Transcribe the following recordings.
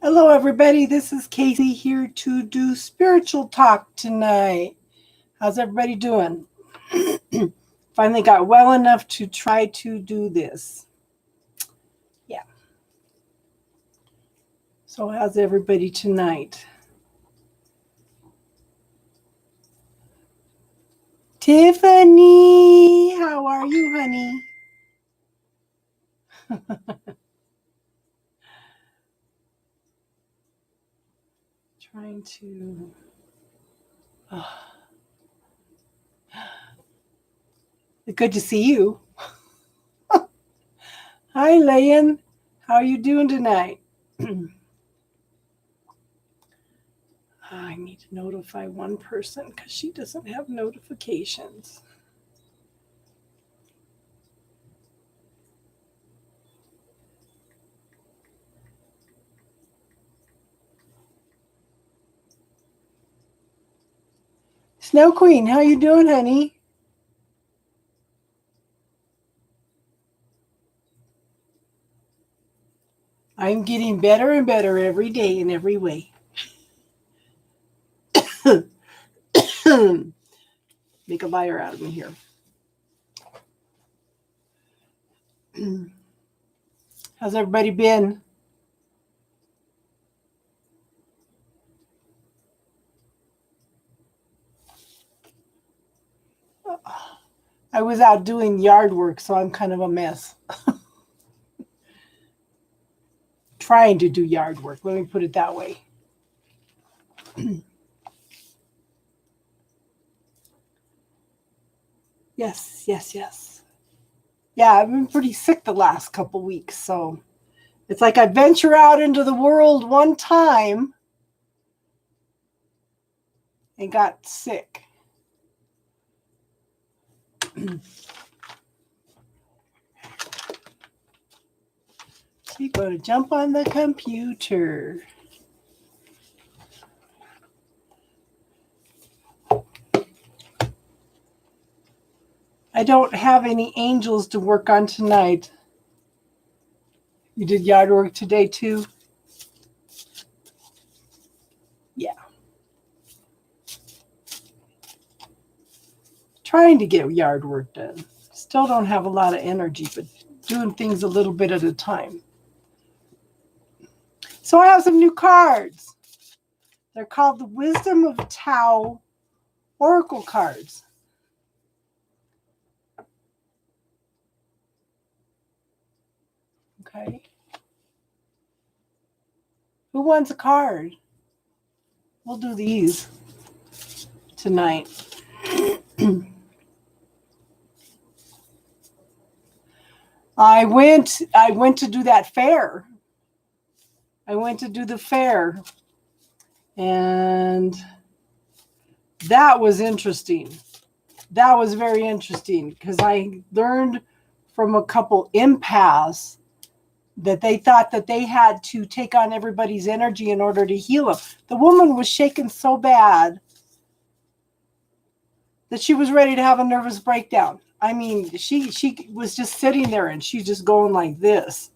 Hello, everybody. This is Casey here to do spiritual talk tonight. How's everybody doing? Finally got well enough to try to do this. Yeah. So how's everybody tonight? Tiffany, how are you, honey? Trying to... Good to see you. Hi, Layan. How are you doing tonight? I need to notify one person because she doesn't have notifications. Snow Queen, how you doing, honey? I'm getting better and better every day in every way. Make a liar out of me here. How's everybody been? I was out doing yard work, so I'm kind of a mess. Trying to do yard work. Let me put it that way. Yes. Yeah, I've been pretty sick the last couple weeks, so it's like I venture out into the world one time and got sick. So you got to jump on the computer. I don't have any angels to work on tonight. You did yard work today too? Yeah. Trying to get yard work done. Still don't have a lot of energy, but doing things a little bit at a time. So I have some new cards. They're called the Wisdom of Tao Oracle cards. Okay. Who wants a card? We'll do these tonight. I went to do that fair. I went to do the fair. And that was interesting. That was very interesting because I learned from a couple empaths that they thought that they had to take on everybody's energy in order to heal them. The woman was shaken so bad that she was ready to have a nervous breakdown. I mean, she was just sitting there and she's just going like this.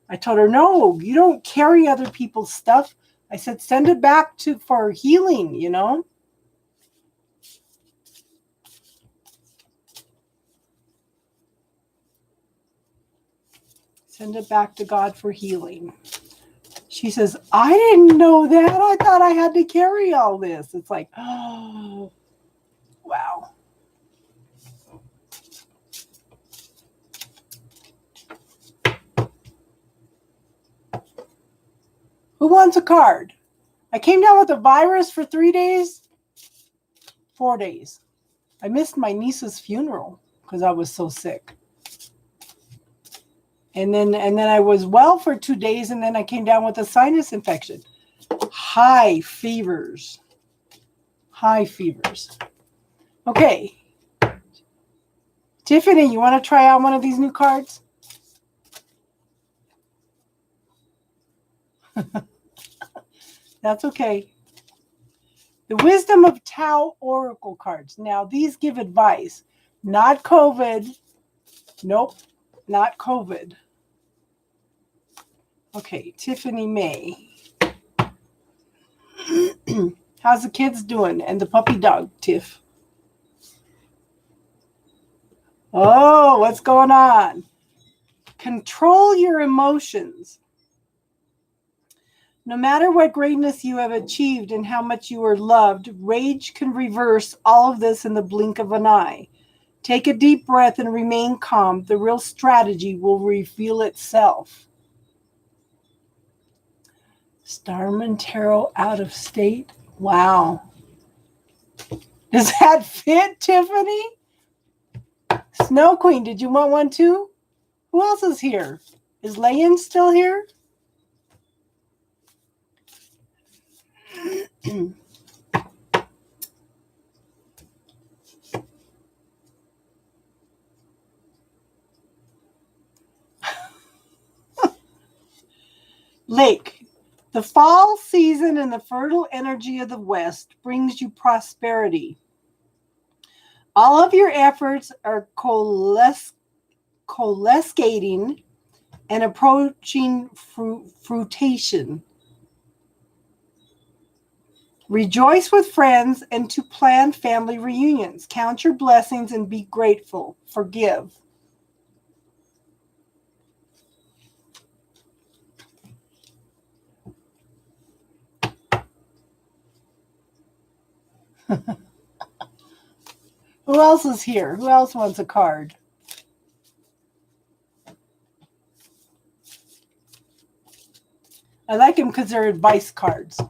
I told her, no, you don't carry other people's stuff. I said, send it back for healing, you know? Send it back to God for healing. She says, I didn't know that. I thought I had to carry all this. It's like, oh, wow. Who wants a card? I came down with a virus for 3 days, 4 days. I missed my niece's funeral because I was so sick. And then I was well for 2 days, and then I came down with a sinus infection. High fevers. Okay. Tiffany, you want to try out one of these new cards? That's okay. The Wisdom of Tao Oracle cards. Now, these give advice. Not COVID. Nope, not COVID. Okay, Tiffany May. How's the kids doing? And the puppy dog, Tiff? Oh, what's going on? Control your emotions. No matter what greatness you have achieved and how much you are loved, rage can reverse all of this in the blink of an eye. Take a deep breath and remain calm. The real strategy will reveal itself. Starman Tarot out of state. Wow. Does that fit, Tiffany? Snow Queen, did you want one too? Who else is here? Is Layan still here? Lake. The fall season and the fertile energy of the West brings you prosperity. All of your efforts are coalescing and approaching fruition. Rejoice with friends and to plan family reunions. Count your blessings and be grateful. Forgive. Who else is here? Who else wants a card? I like them because they're advice cards.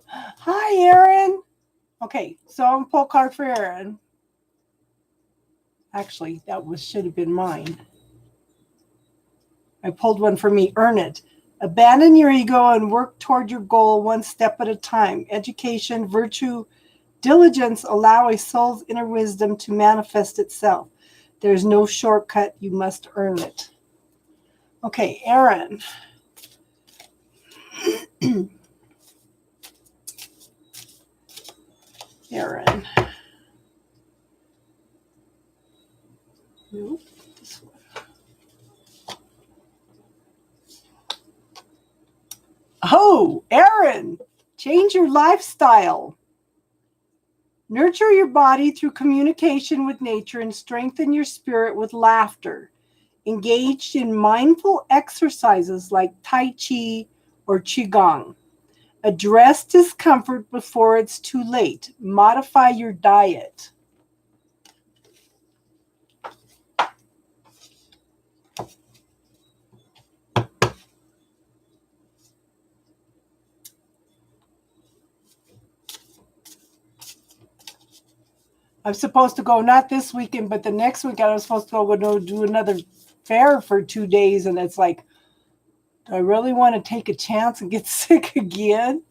Hi, Aaron. Okay, so I'm going to pull a card for Aaron. Actually, that should have been mine. I pulled one for me. Earn it. Abandon your ego and work toward your goal one step at a time. Education, virtue, diligence allow a soul's inner wisdom to manifest itself. There's no shortcut. You must earn it. Okay, Aaron. Aaron. Nope, this one. Oh, Aaron, change your lifestyle. Nurture your body through communication with nature and strengthen your spirit with laughter. Engaged in mindful exercises like Tai Chi or Qigong. Address discomfort before it's too late. Modify your diet. I'm supposed to go, not this weekend, but the next weekend I was supposed to go do another fair for 2 days. And it's like, do I really want to take a chance and get sick again?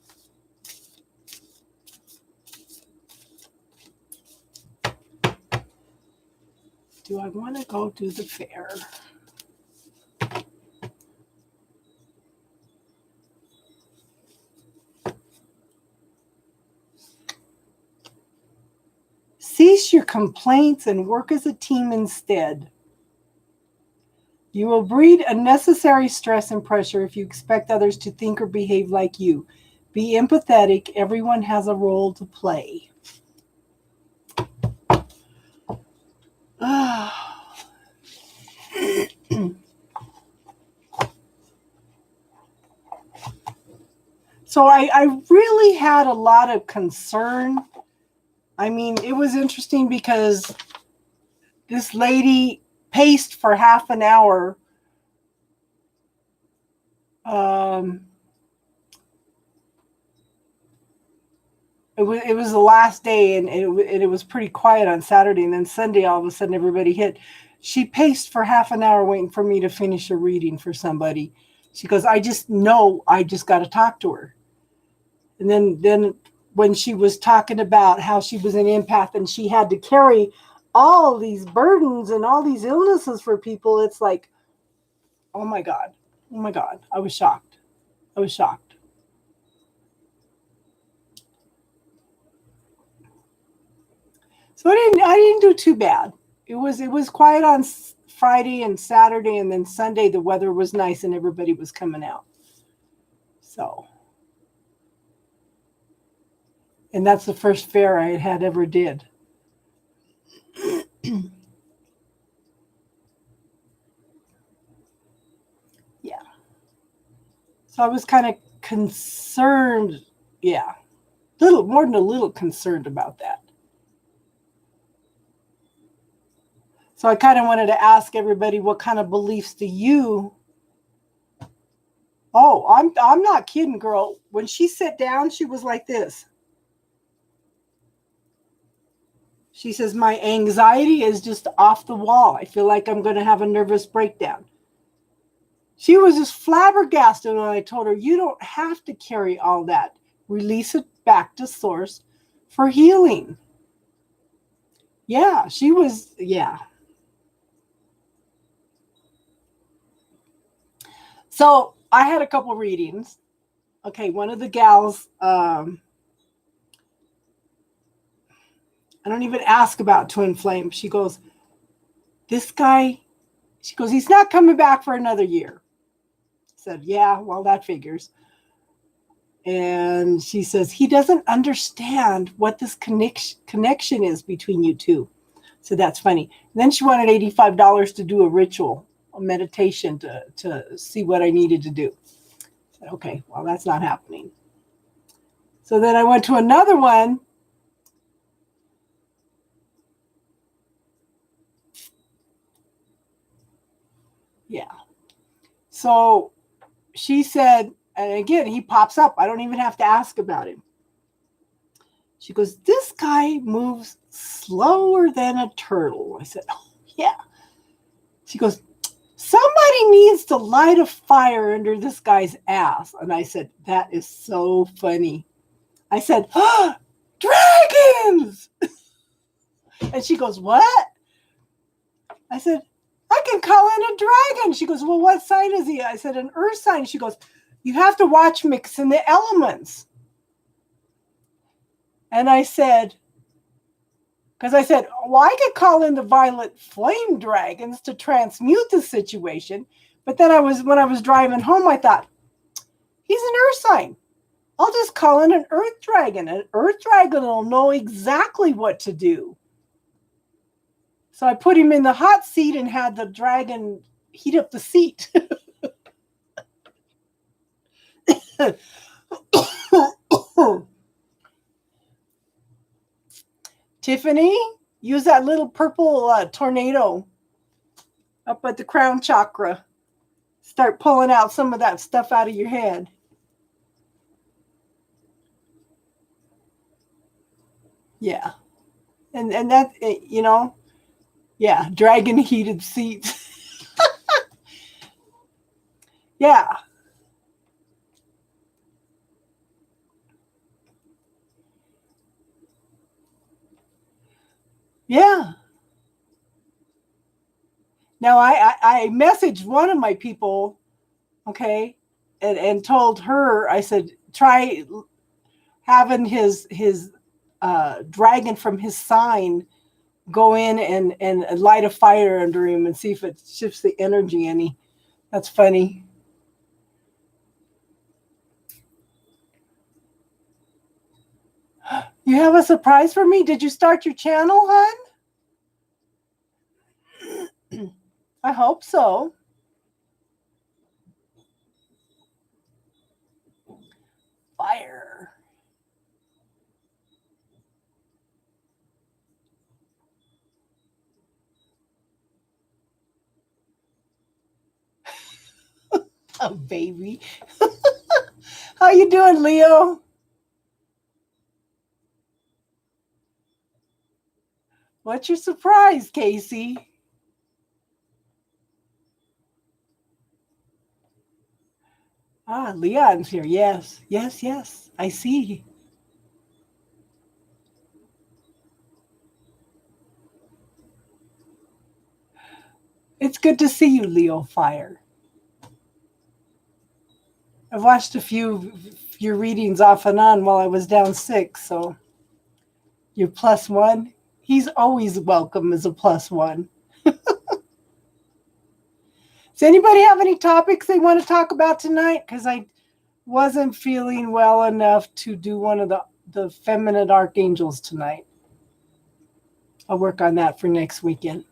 Do I want to go do the fair? Cease your complaints and work as a team instead. You will breed unnecessary stress and pressure if you expect others to think or behave like you. Be empathetic. Everyone has a role to play. So I really had a lot of concern. I mean, it was interesting because this lady paced for half an hour. It was the last day, and it was pretty quiet on Saturday, and then Sunday, all of a sudden, everybody hit. She paced for half an hour waiting for me to finish a reading for somebody. She goes, I just got to talk to her. And then when she was talking about how she was an empath and she had to carry all these burdens and all these illnesses for people, it's like, oh my God, I was shocked. So I didn't do too bad. it was quiet on Friday and Saturday, and then Sunday the weather was nice and everybody was coming out. So, and that's the first fair I had ever did. Yeah. So I was kind of concerned. Yeah. Little more than a little concerned about that. So I kind of wanted to ask everybody, what kind of beliefs do you? Oh, I'm not kidding, girl. When she sat down, she was like this. She says, my anxiety is just off the wall. I feel like I'm going to have a nervous breakdown. She was just flabbergasted when I told her, you don't have to carry all that. Release it back to source for healing. Yeah, she was, yeah. So I had a couple readings. Okay, one of the gals, I don't even ask about twin flame. She goes, this guy, she goes, he's not coming back for another year. I said, yeah, well, that figures. And she says, he doesn't understand what this connection is between you two. So that's funny. And then she wanted $85 to do a ritual, a meditation to see what I needed to do. I said, okay, well, that's not happening. So then I went to another one. Yeah. So she said, and again, he pops up. I don't even have to ask about him. She goes, this guy moves slower than a turtle. I said, oh, yeah. She goes, somebody needs to light a fire under this guy's ass. And I said, that is so funny. I said, oh, dragons. And she goes, what? I said, I can call in a dragon. She goes, well, what sign is he? I said, an earth sign. She goes, you have to watch Mixing the Elements. And I said, because I said, well, I could call in the violet flame dragons to transmute the situation. But then when I was driving home, I thought, he's an earth sign. I'll just call in an earth dragon. An earth dragon will know exactly what to do. So I put him in the hot seat and had the dragon heat up the seat. Tiffany, use that little purple tornado up at the crown chakra. Start pulling out some of that stuff out of your head. Yeah. And that, you know, yeah, dragon heated seats. Yeah. Yeah. Now I messaged one of my people, okay, and told her, I said, try having his dragon from his sign go in and light a fire under him and see if it shifts the energy any. That's funny. You have a surprise for me? Did you start your channel, hon? I hope so. Fire. Oh, baby. How you doing, Leo? What's your surprise, Casey? Ah, Leon's here. Yes, yes, yes. I see. It's good to see you, Leo Fire. I've watched a few of your readings off and on while I was down sick, so you're +1. He's always welcome as a +1. Does anybody have any topics they want to talk about tonight? Because I wasn't feeling well enough to do one of the feminine archangels tonight. I'll work on that for next weekend.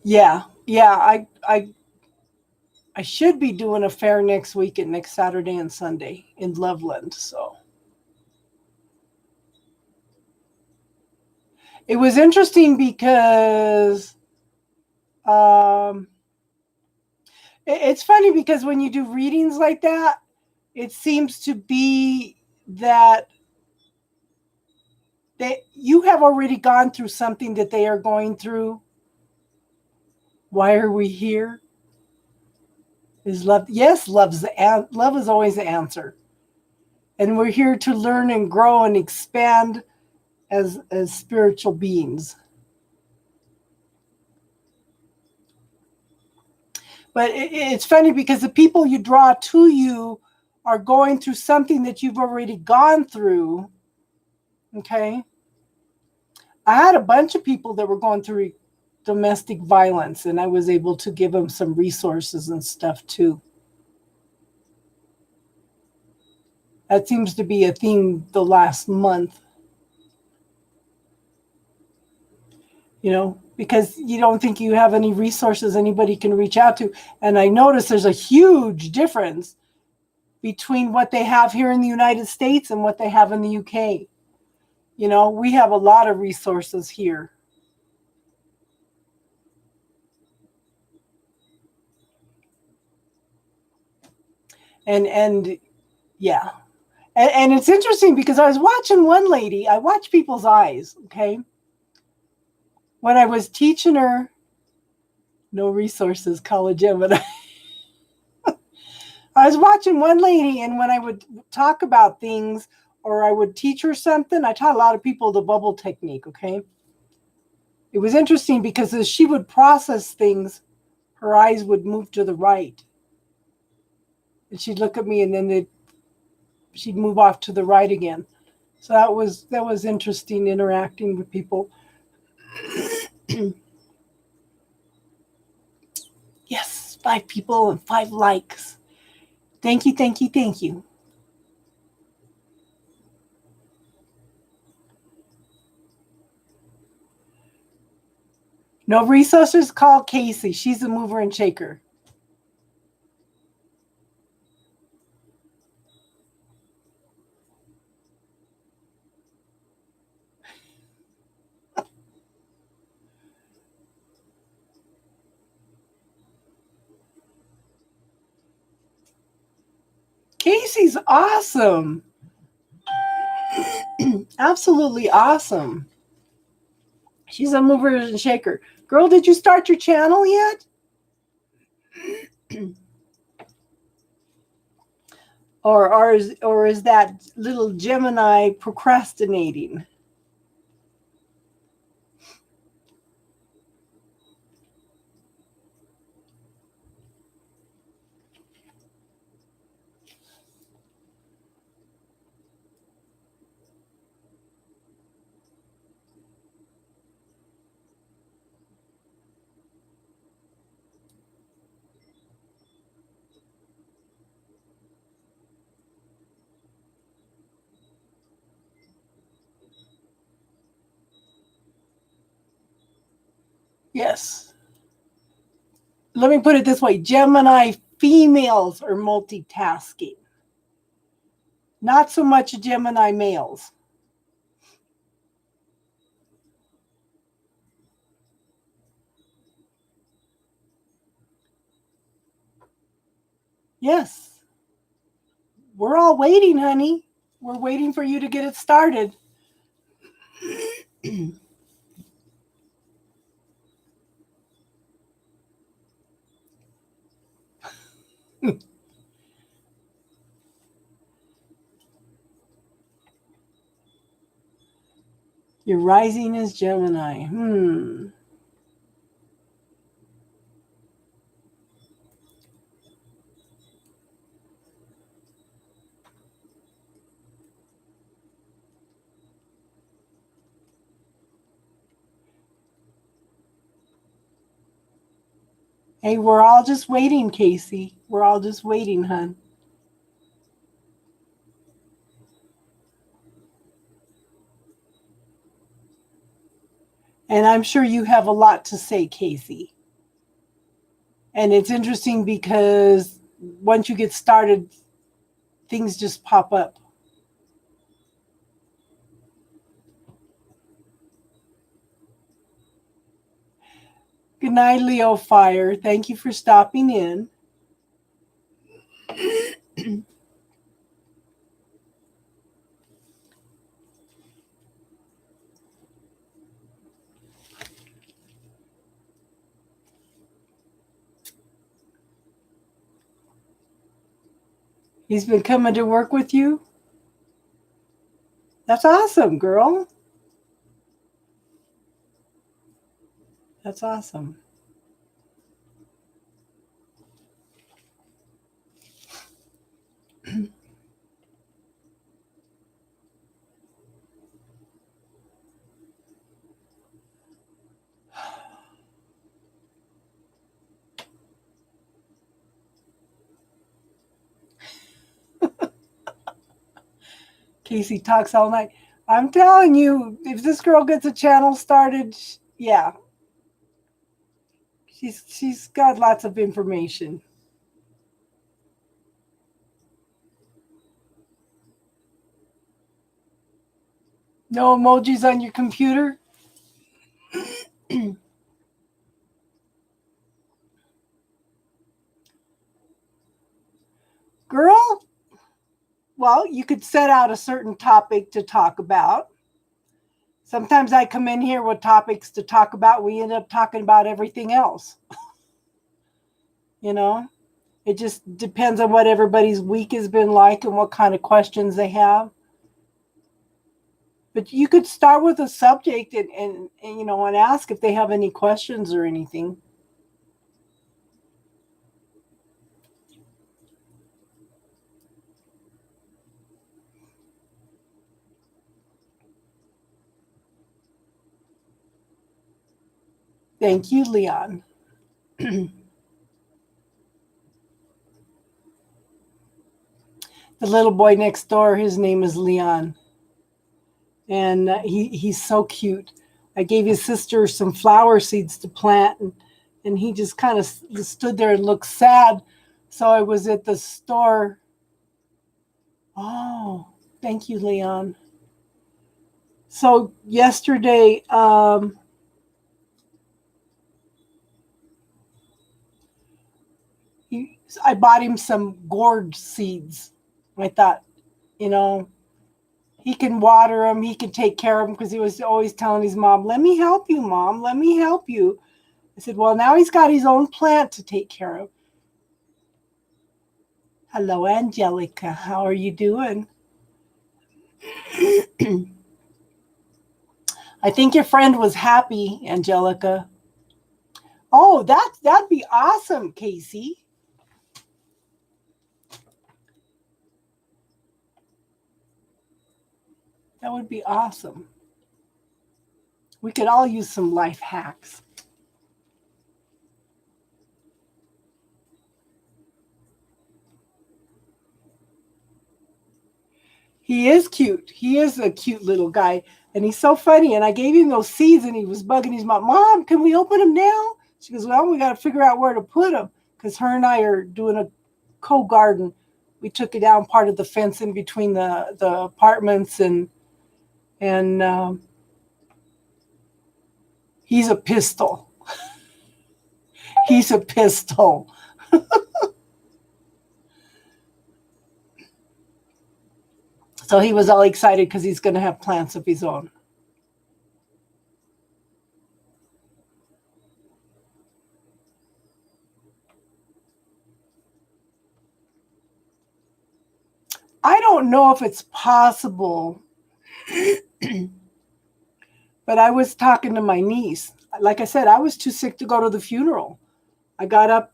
Yeah. I should be doing a fair next weekend, next Saturday and Sunday in Loveland. So it was interesting because it's funny because when you do readings like that, it seems to be that you have already gone through something that they are going through. Why are we here? Is love? Yes, love is always the answer, and we're here to learn and grow and expand as spiritual beings. But it's funny because the people you draw to you are going through something that you've already gone through. Okay. I had a bunch of people that were going through domestic violence, and I was able to give them some resources and stuff too. That seems to be a theme the last month. Because you don't think you have any resources anybody can reach out to. And I notice there's a huge difference between what they have here in the United States and what they have in the UK. We have a lot of resources here. And yeah. And it's interesting because I was watching one lady, I watch people's eyes, okay? When I was teaching her, no resources, college Gemini. I was watching one lady, and when I would talk about things or I would teach her something, I taught a lot of people the bubble technique, okay? It was interesting because as she would process things, her eyes would move to the right. And she'd look at me, and then she'd move off to the right again. So that was interesting interacting with people. Yes, 5 people and 5 likes. Thank you, thank you, thank you. No resources, call Casey. She's a mover and shaker. Casey's awesome. Absolutely awesome. She's a mover and shaker. Girl, did you start your channel yet? or is that little Gemini procrastinating? Yes. Let me put it this way. Gemini females are multitasking. Not so much Gemini males. Yes. We're all waiting, honey. We're waiting for you to get it started. Your rising is Gemini. Hey, we're all just waiting, Casey. We're all just waiting, hon. And I'm sure you have a lot to say, Casey. And it's interesting because once you get started, things just pop up. Good night, Leo Fire. Thank you for stopping in. He's been coming to work with you? That's awesome, girl. That's awesome. Casey talks all night. I'm telling you, if this girl gets a channel started, yeah, she's got lots of information. No emojis on your computer? Girl, well, you could set out a certain topic to talk about. Sometimes I come in here with topics to talk about. We end up talking about everything else. You know, it just depends on what everybody's week has been like and what kind of questions they have. But you could start with a subject and you know, and ask if they have any questions or anything. Thank you, Leon. The little boy next door, his name is Leon. And he's so cute. I gave his sister some flower seeds to plant, and he just kind of stood there and looked sad. So I was at the store. Oh, thank you, Leon. So yesterday, I bought him some gourd seeds. I thought, you know, he can water them, he can take care of them, because he was always telling his mom, "Let me help you, Mom. Let me help you." I said, well, now he's got his own plant to take care of. Hello, Angelica. How are you doing? I think your friend was happy, Angelica. Oh, that'd be awesome, Casey. That would be awesome. We could all use some life hacks. He is cute. He is a cute little guy. And he's so funny. And I gave him those seeds and he was bugging his mom. Mom, can we open them now? She goes, well, we got to figure out where to put them. Because her and I are doing a co-garden. We took it down part of the fence in between the apartments. And he's a pistol. He's a pistol. So he was all excited because he's going to have plants of his own. I don't know if it's possible, but I was talking to my niece. Like I said, I was too sick to go to the funeral. I got up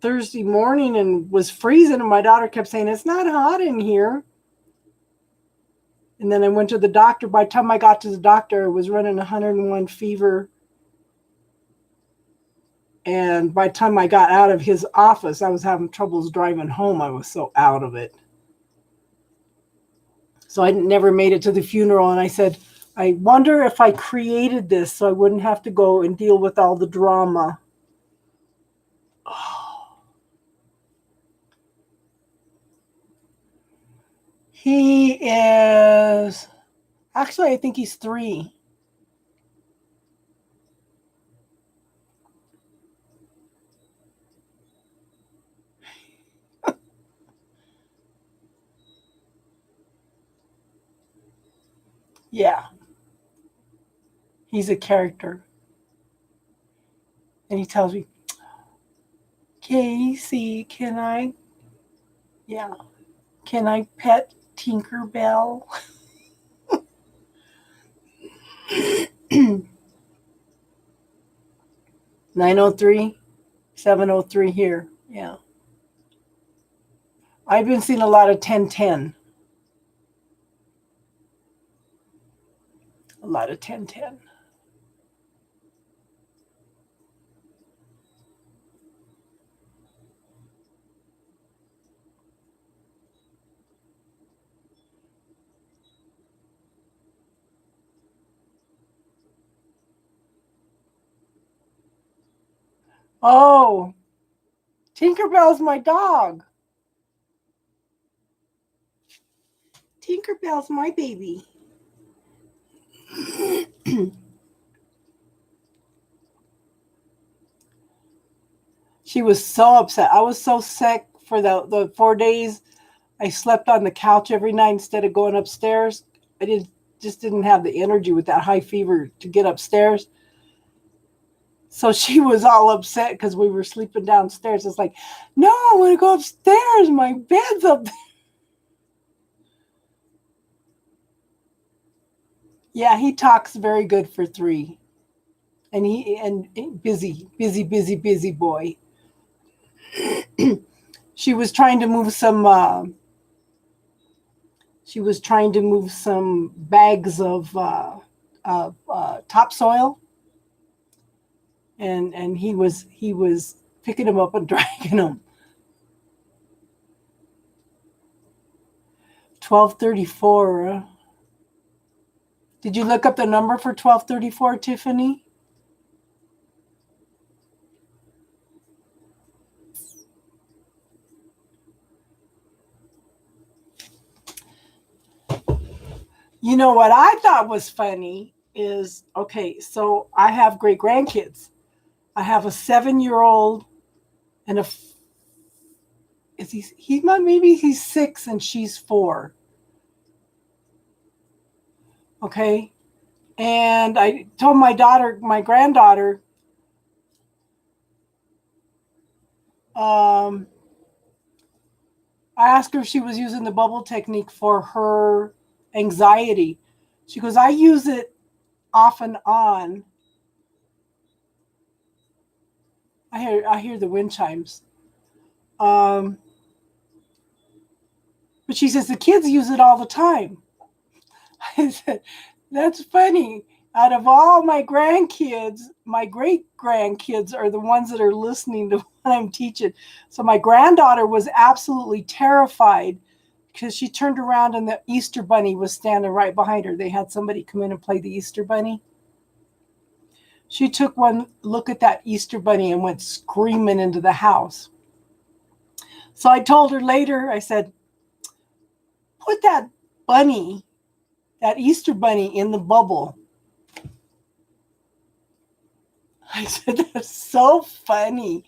Thursday morning and was freezing, and my daughter kept saying, it's not hot in here. And then I went to the doctor. By the time I got to the doctor, I was running 101 fever. And by the time I got out of his office, I was having troubles driving home. I was so out of it. So I never made it to the funeral. And I said, I wonder if I created this so I wouldn't have to go and deal with all the drama. He is, actually, I think he's 3. Yeah. He's a character. And he tells me, Casey, can I pet Tinkerbell? 903, 703 here. Yeah. I've been seeing a lot of 1010. A lot of 1010. Oh, Tinkerbell's my dog. Tinkerbell's my baby. She was so upset. I was so sick for the 4 days. I slept on the couch every night instead of going upstairs. I just didn't have the energy with that high fever to get upstairs. So she was all upset because we were sleeping downstairs. It's like, no, I want to go upstairs. My bed's up there. Yeah, he talks very good for 3. And busy boy. She was trying to move some bags of topsoil, and he was picking them up and dragging them. 1234. Did you look up the number for 1234, Tiffany? You know what I thought was funny is, okay, so I have great grandkids. I have a 7-year-old and maybe he's 6 and she's 4. Okay. And I told my granddaughter, I asked her if she was using the bubble technique for her anxiety. She goes, I use it off and on. I hear the wind chimes. But she says the kids use it all the time. I said, that's funny. Out of all my grandkids, my great grandkids are the ones that are listening to what I'm teaching. So my granddaughter was absolutely terrified because she turned around and the Easter Bunny was standing right behind her. They had somebody come in and play the Easter Bunny. She took one look at that Easter Bunny and went screaming into the house. So I told her later, I said, put that Easter Bunny in the bubble. I said, that's so funny.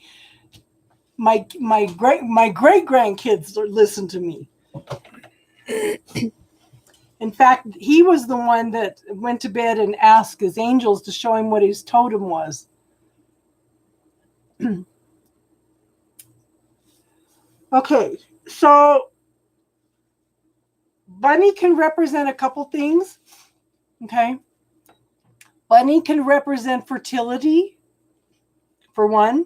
My great grandkids listen to me. In fact, he was the one that went to bed and asked his angels to show him what his totem was. Okay, so bunny can represent a couple things. Okay. Bunny can represent fertility, for one.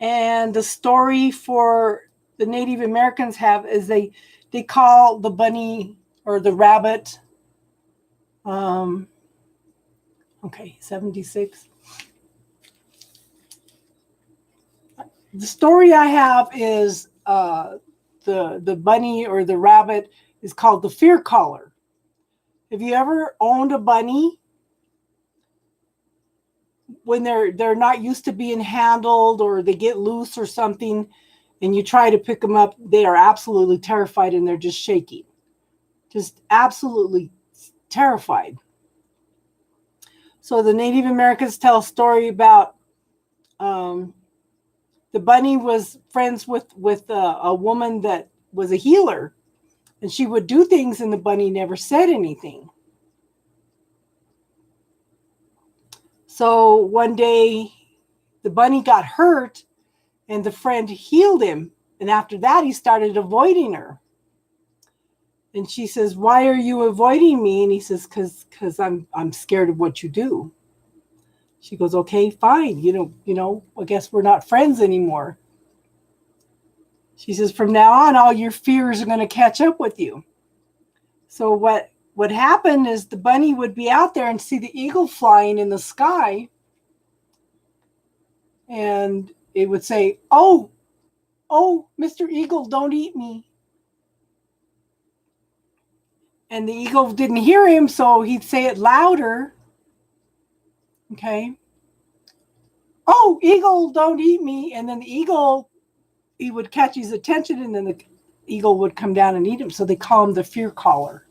And the story for the Native Americans is they call the bunny or the rabbit, 76. the story I have is the bunny or the rabbit is called the fear collar. Have you ever owned a bunny? When they're not used to being handled, or they get loose or something, and you try to pick them up, they are absolutely terrified and they're just shaking. Just absolutely terrified. So the Native Americans tell a story about the bunny was friends with a woman that was a healer, and she would do things and the bunny never said anything. So one day the bunny got hurt and the friend healed him, and after that he started avoiding her. And she says, "Why are you avoiding me?" And he says, "Cause I'm scared of what you do." She goes, "Okay, fine. I guess we're not friends anymore." She says, "From now on, all your fears are going to catch up with you." So what happened is the bunny would be out there and see the eagle flying in the sky, and it would say, "Oh, Mr. Eagle, don't eat me." And the eagle didn't hear him, so he'd say it louder. Okay. "Oh, eagle, don't eat me." And then the eagle, he would catch his attention, and then the eagle would come down and eat him. So they call him the fear collar.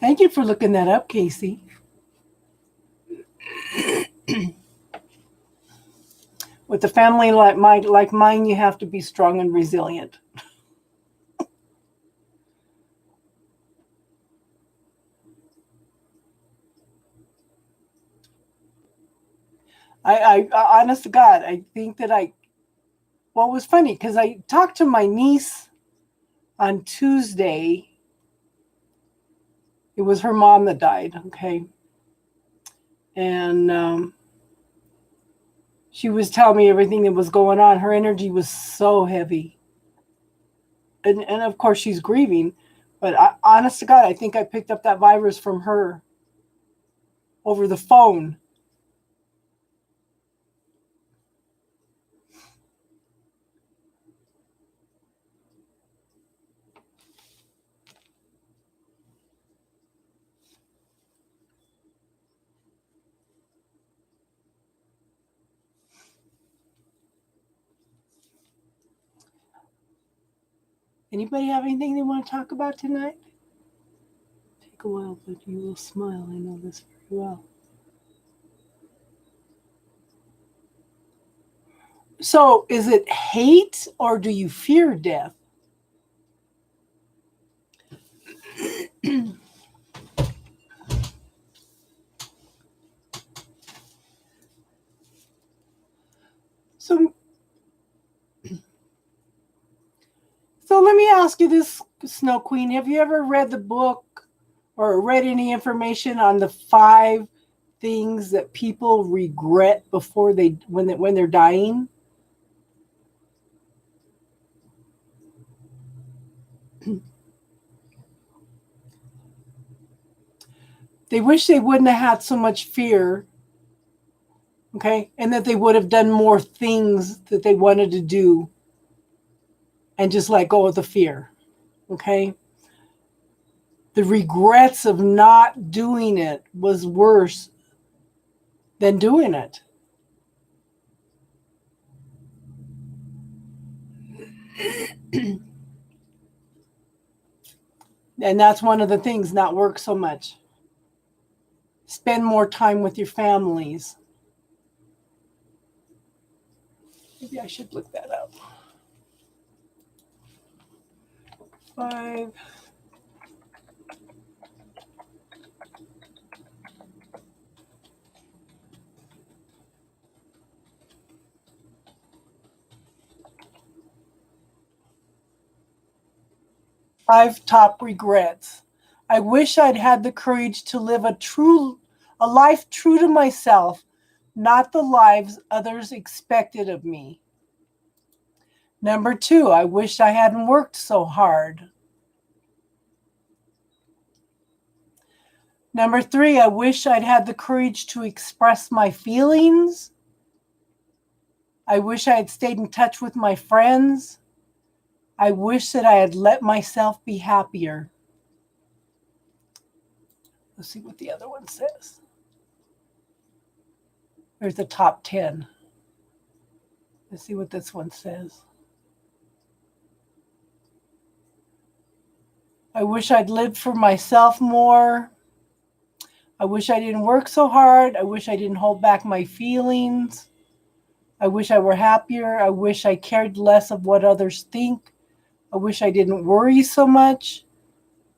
Thank you for looking that up, Casey. With a family like mine, you have to be strong and resilient. I honest to God, I think that it was funny because I talked to my niece on Tuesday. It was her mom that died, okay? And she was telling me everything that was going on. Her energy was so heavy. And of course, she's grieving. But honest to God, I think I picked up that virus from her over the phone. Anybody have anything they want to talk about tonight? Take a while, but you will smile. I know this very well. So, is it hate or do you fear death? So let me ask you this, Snow Queen. Have you ever read the book or read any information on the 5 things that people regret before when they're dying? They wish they wouldn't have had so much fear, okay? And that they would have done more things that they wanted to do and just let go of the fear, okay? The regrets of not doing it was worse than doing it. And that's one of the things, not work so much. Spend more time with your families. Maybe I should look that up. 5. Five top regrets. I wish I'd had the courage to live a life true to myself, not the lives others expected of me. Number 2, I wish I hadn't worked so hard. Number 3, I wish I'd had the courage to express my feelings. I wish I had stayed in touch with my friends. I wish that I had let myself be happier. Let's see what the other one says. There's the top 10. Let's see what this one says. I wish I'd lived for myself more. I wish I didn't work so hard. I wish I didn't hold back my feelings. I wish I were happier. I wish I cared less of what others think. I wish I didn't worry so much.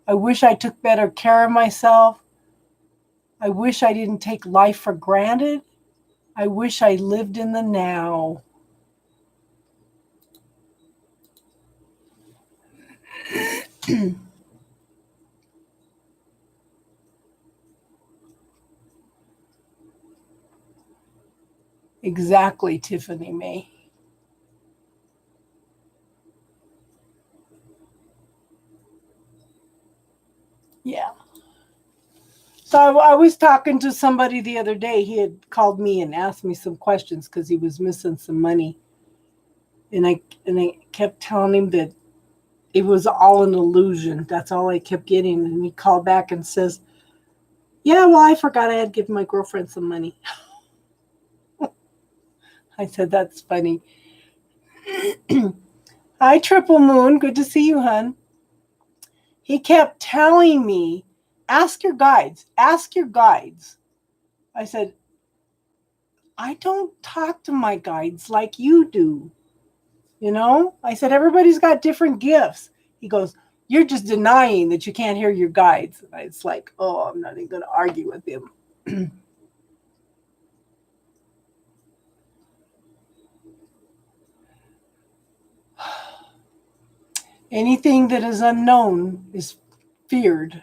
I wish I took better care of myself. I wish I didn't take life for granted. I wish I lived in the now. Exactly, Tiffany May. Yeah. So I was talking to somebody the other day. He had called me and asked me some questions because he was missing some money. And I kept telling him that it was all an illusion. That's all I kept getting. And he called back and says, yeah, well, I forgot I had given my girlfriend some money. I said, that's funny. Hi, Triple Moon. Good to see you, hon. He kept telling me, ask your guides, ask your guides. I said, I don't talk to my guides like you do. You know, I said, everybody's got different gifts. He goes, you're just denying that you can't hear your guides. It's like, oh, I'm not even going to argue with him. Anything that is unknown is feared.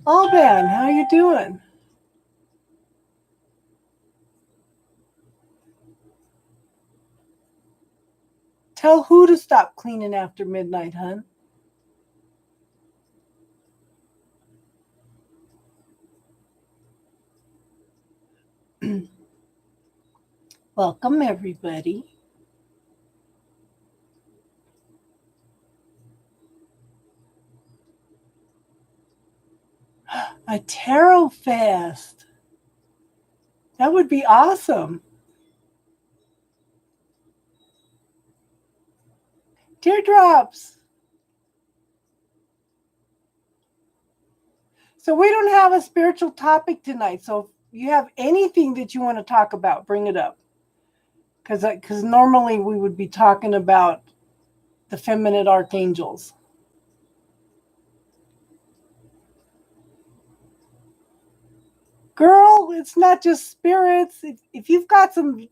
Oh, Ben, how you doing? Tell who to stop cleaning after midnight, hon? Welcome, everybody. A tarot fest. That would be awesome. Teardrops. So we don't have a spiritual topic tonight. So if you have anything that you want to talk about, bring it up. Because normally we would be talking about the feminine archangels. Girl, it's not just spirits. If you've got some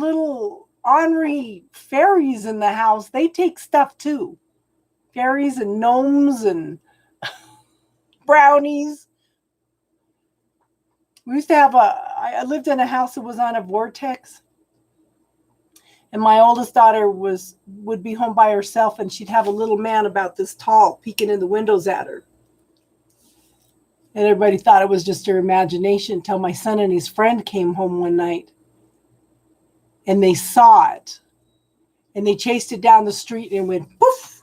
little ornery fairies in the house, they take stuff too. Fairies and gnomes and brownies. We used to have I lived in a house that was on a vortex. And my oldest daughter would be home by herself, and she'd have a little man about this tall peeking in the windows at her. And everybody thought it was just her imagination until my son and his friend came home one night. And they saw it. And they chased it down the street and went poof.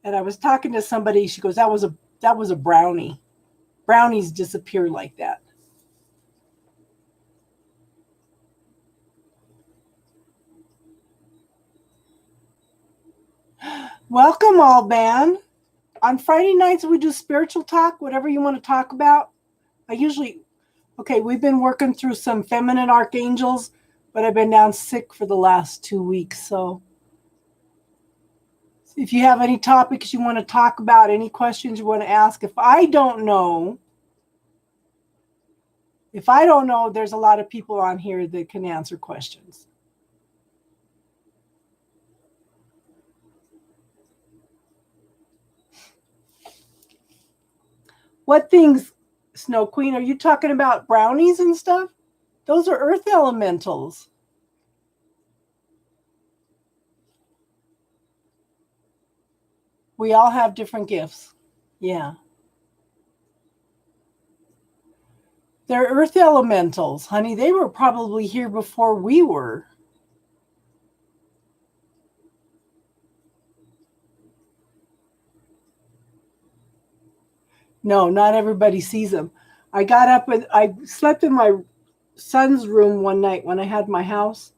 And I was talking to somebody. She goes, that was a brownie. Brownies disappear like that. Welcome, Alban. On Friday nights, we do spiritual talk, whatever you want to talk about. We've been working through some feminine archangels, but I've been down sick for the last 2 weeks. So if you have any topics you want to talk about, any questions you want to ask, if I don't know, there's a lot of people on here that can answer questions. What things, Snow Queen, are you talking about brownies and stuff? Those are earth elementals. We all have different gifts. Yeah. They're earth elementals, honey. They were probably here before we were. No, not everybody sees them. I got up and I slept in my son's room one night when I had my house.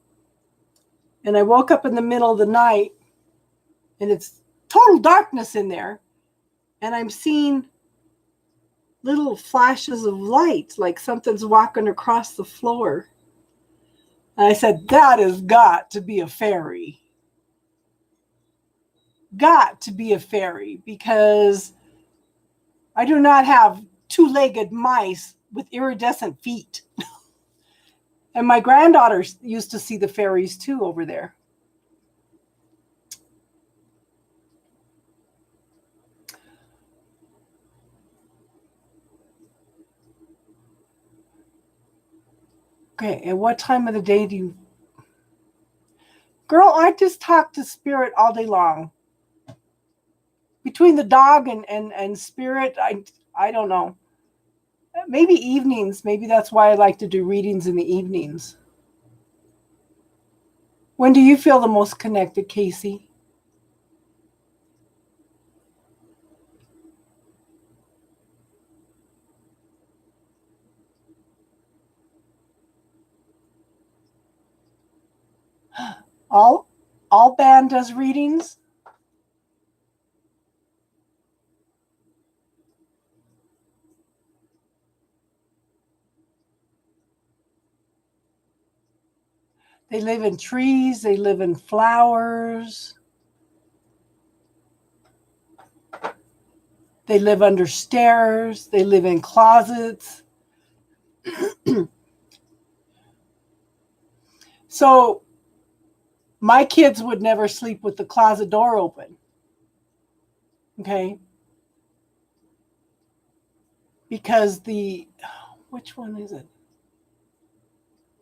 And I woke up in the middle of the night and it's total darkness in there. And I'm seeing little flashes of light, like something's walking across the floor. And I said, that has got to be a fairy. Got to be a fairy, because I do not have two-legged mice with iridescent feet. And my granddaughter used to see the fairies too over there. Okay, and what time of the day do you... Girl, I just talk to spirit all day long. Between the dog and spirit, I don't know. Maybe evenings. Maybe that's why I like to do readings in the evenings. When do you feel the most connected, Casey? All band does readings? They live in trees, they live in flowers. They live under stairs, they live in closets. So my kids would never sleep with the closet door open. Okay? Because which one is it?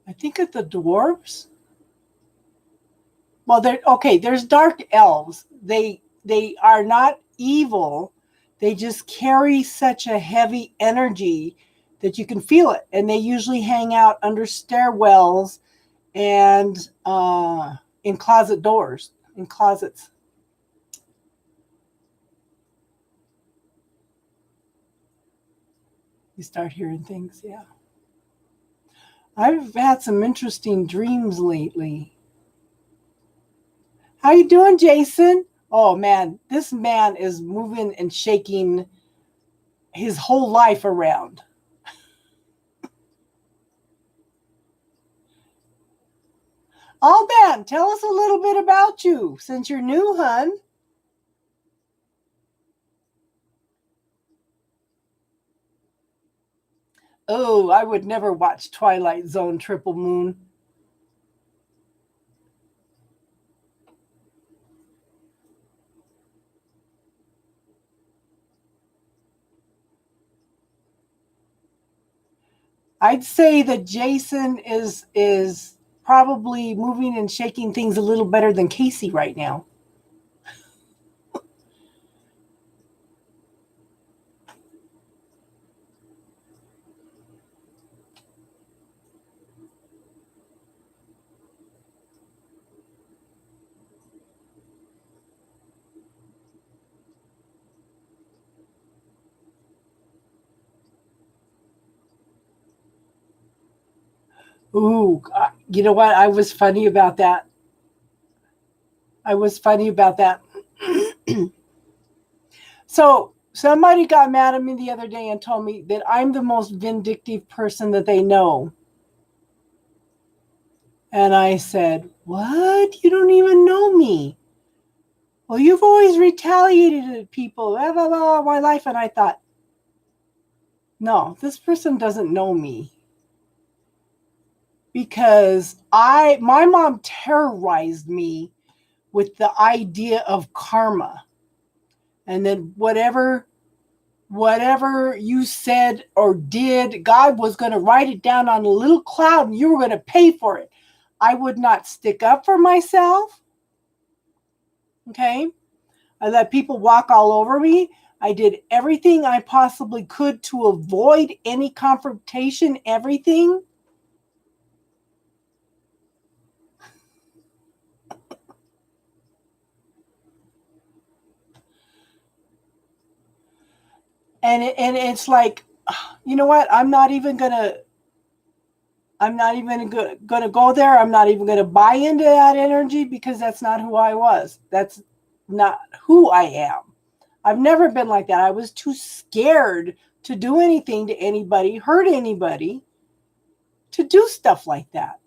I think it's the dwarves. Well, there's dark elves. They are not evil. They just carry such a heavy energy that you can feel it. And they usually hang out under stairwells and in closet doors, in closets. You start hearing things, yeah. I've had some interesting dreams lately. How you doing, Jason? Oh, man, this man is moving and shaking his whole life around. Oh, man, tell us a little bit about you since you're new, hun. Oh, I would never watch Twilight Zone Triple Moon. I'd say that Jason is probably moving and shaking things a little better than Casey right now. Ooh, you know what? I was funny about that. So somebody got mad at me the other day and told me that I'm the most vindictive person that they know. And I said, what? You don't even know me. Well, you've always retaliated at people, blah, blah, blah, my life. And I thought, no, this person doesn't know me. Because my mom terrorized me with the idea of karma. And then whatever whatever you said or did, God was going to write it down on a little cloud and you were going to pay for it. I would not stick up for myself. Okay. I let people walk all over me. I did everything I possibly could to avoid any confrontation, everything. And it's like, you know what? I'm not even going to go there. I'm not even going to buy into that energy because that's not who I was. That's not who I am. I've never been like that. I was too scared to do anything to anybody, hurt anybody, to do stuff like that.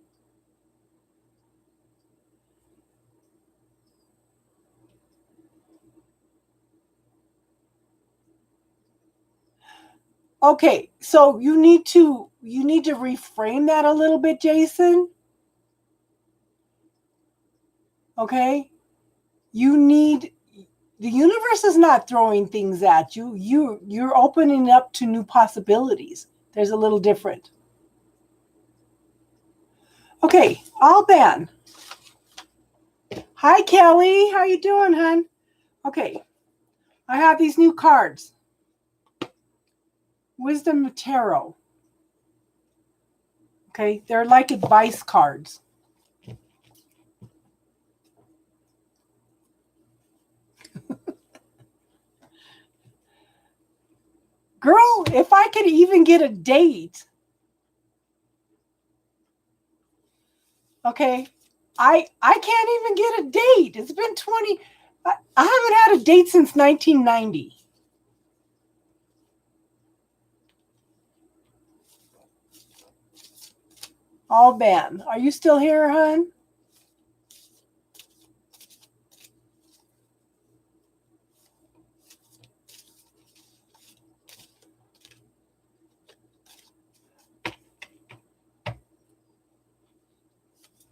Okay, so you need to reframe that a little bit, Jason. Okay? The universe is not throwing things at you. You're opening up to new possibilities. There's a little different. Okay, Alban. Hi, Kelly. How you doing, hon? Okay, I have these new cards. Wisdom Tarot. Okay, they're like advice cards. Girl, if I could even get a date. Okay, I can't even get a date. It's been 20. I haven't had a date since 1990. Alban, are you still here, hon?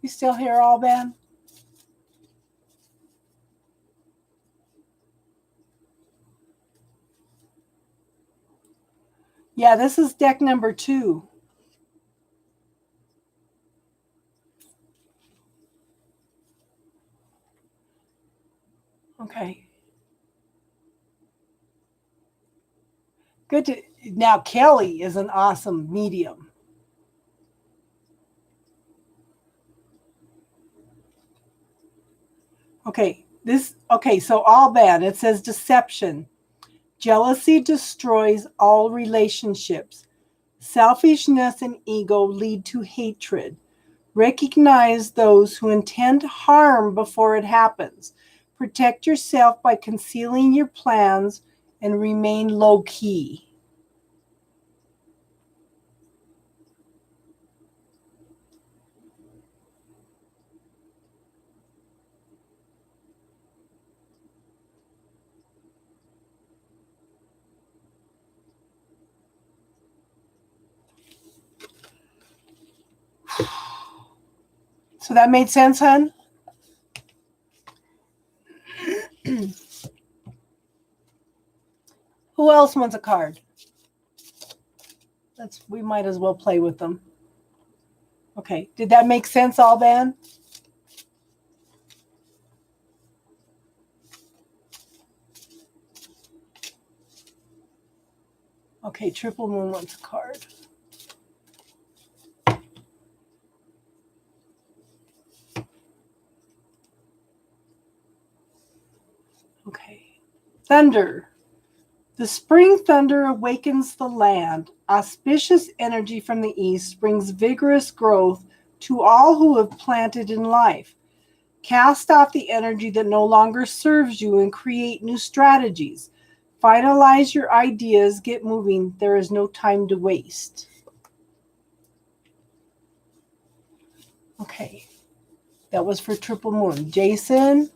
You still here, Alban? Yeah, this is deck number 2. Okay. Good to now. Kelly is an awesome medium. Okay, so Alban, it says deception. Jealousy destroys all relationships. Selfishness and ego lead to hatred. Recognize those who intend harm before it happens. Protect yourself by concealing your plans and remain low key. So that made sense, hon? Who else wants a card? We might as well play with them. Okay, did that make sense, Alban? Okay, Triple Moon wants a card. Okay. Thunder. The spring thunder awakens the land. Auspicious energy from the east brings vigorous growth to all who have planted in life. Cast off the energy that no longer serves you and create new strategies. Finalize your ideas, get moving. There is no time to waste. Okay, that was for Triple Moon. Jason,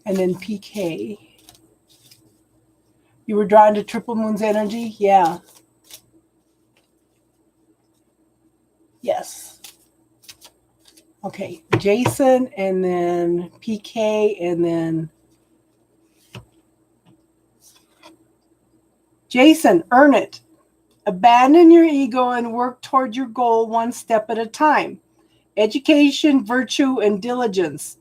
and then PK. You were drawn to Triple Moon's energy? Yeah. Yes. Okay, Jason, and then PK, and then Jason, earn it. Abandon your ego and work toward your goal one step at a time. Education, virtue, and diligence.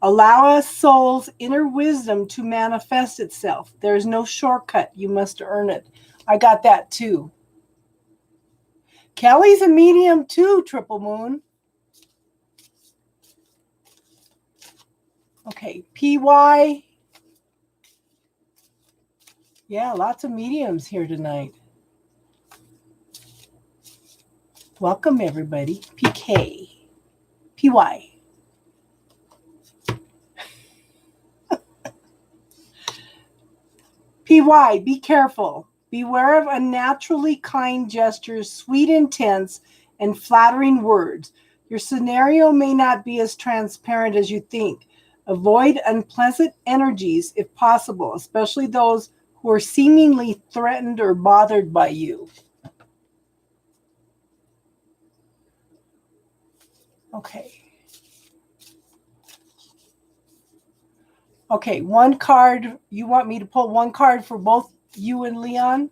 Allow a soul's inner wisdom to manifest itself. There is no shortcut. You must earn it. I got that too. Kelly's a medium too, Triple Moon. Okay, PY. Yeah, lots of mediums here tonight. Welcome, everybody. PK. PY. PY, be careful. Beware of unnaturally kind gestures, sweet intents, and flattering words. Your scenario may not be as transparent as you think. Avoid unpleasant energies if possible, especially those who are seemingly threatened or bothered by you. Okay. Okay, one card. You want me to pull one card for both you and Leon?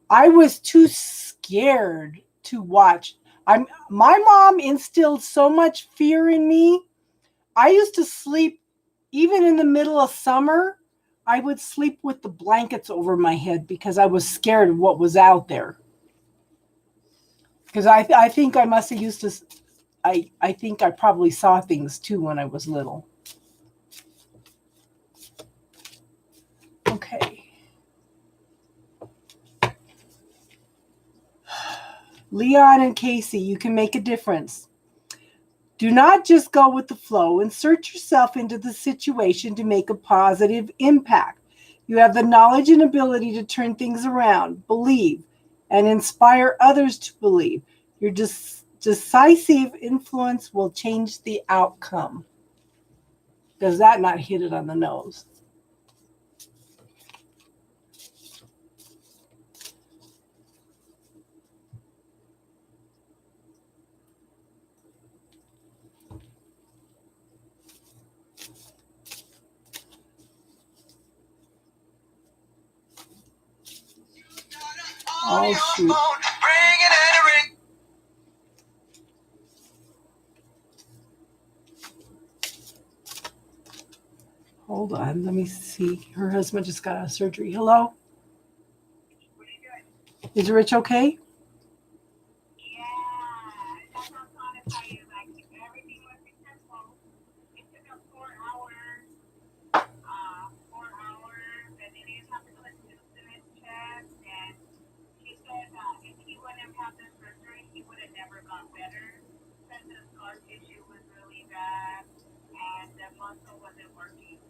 I was too scared to watch. My mom instilled so much fear in me. I used to sleep, even in the middle of summer, I would sleep with the blankets over my head because I was scared of what was out there. Because I think I must have used to, I think I probably saw things too when I was little. Okay. Leon and Casey, you can make a difference. Do not just go with the flow. Insert yourself into the situation to make a positive impact. You have the knowledge and ability to turn things around, believe, and inspire others to believe. Your decisive influence will change the outcome. Does that not hit it on the nose? Oh, shoot. Hold on, let me see. Her husband just got out of surgery. Hello? What are you doing? Is Rich okay? Yeah, that's how I thought you. Like, everything was successful. It took us 4 hours, and then he had to go to his chest, and she said if he wouldn't have had the surgery, he would have never got better, because the scar tissue was really bad, and the muscle wasn't working.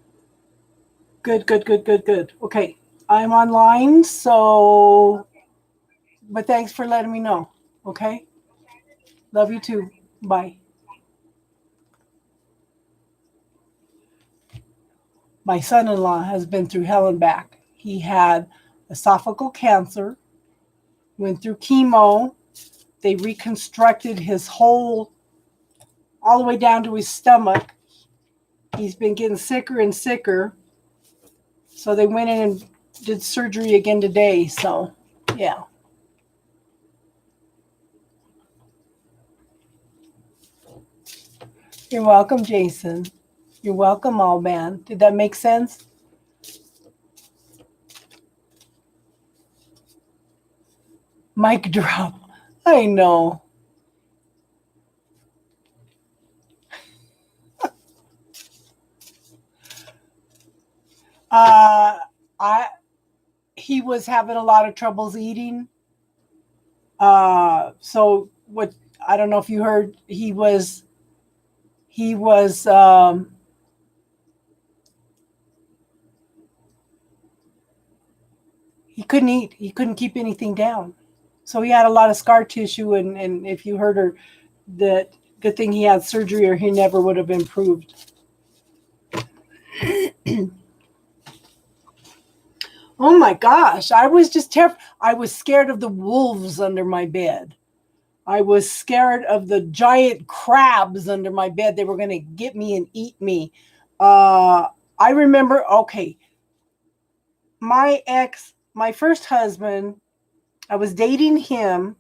Good. Okay, I'm online, so, but thanks for letting me know, okay? Love you too. Bye. My son-in-law has been through hell and back. He had esophageal cancer, went through chemo. They reconstructed his whole, all the way down to his stomach. He's been getting sicker and sicker. So they went in and did surgery again today. So, yeah. You're welcome, Jason. You're welcome, all man. Did that make sense? Mic drop. I know. He was having a lot of troubles eating. So what, I don't know if you heard, he couldn't eat. He couldn't keep anything down. So he had a lot of scar tissue, and if you heard her, that good thing he had surgery, or he never would have improved. Oh my gosh, I was just terrified. I was scared of the wolves under my bed. I was scared of the giant crabs under my bed. They were going to get me and eat me. I remember, okay, my ex, my first husband, I was dating him.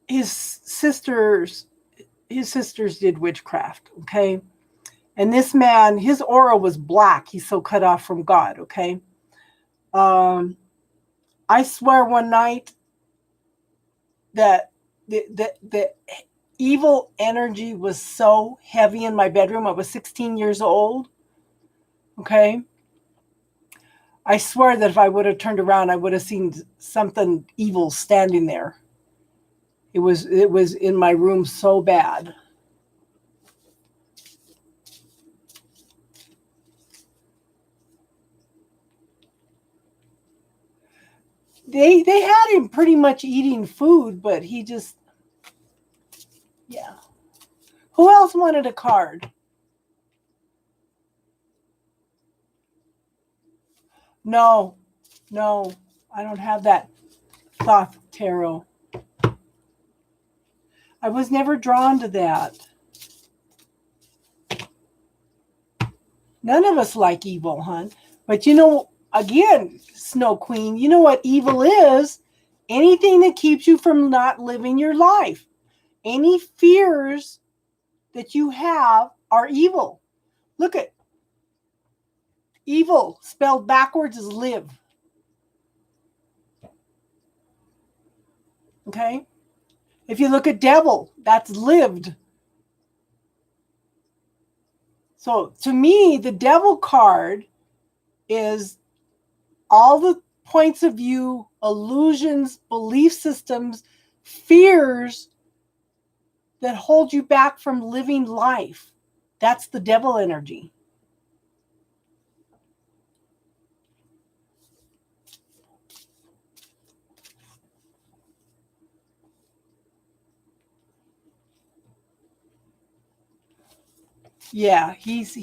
His sisters did witchcraft, okay? And this man, his aura was black. He's so cut off from God, okay? I swear one night that the evil energy was so heavy in my bedroom. I was 16 years old, okay? I swear that if I would have turned around, I would have seen something evil standing there. It was in my room so bad. They had him pretty much eating food, but he just, yeah. Who else wanted a card? No, I don't have that Thoth tarot. I was never drawn to that. None of us like evil, hon. But you know, again, Snow Queen, you know what evil is? Anything that keeps you from not living your life. Any fears that you have are evil. Look at evil spelled backwards is live. Okay? If you look at devil, that's lived. So to me, the devil card is all the points of view, illusions, belief systems, fears that hold you back from living life. That's the devil energy. Yeah, he's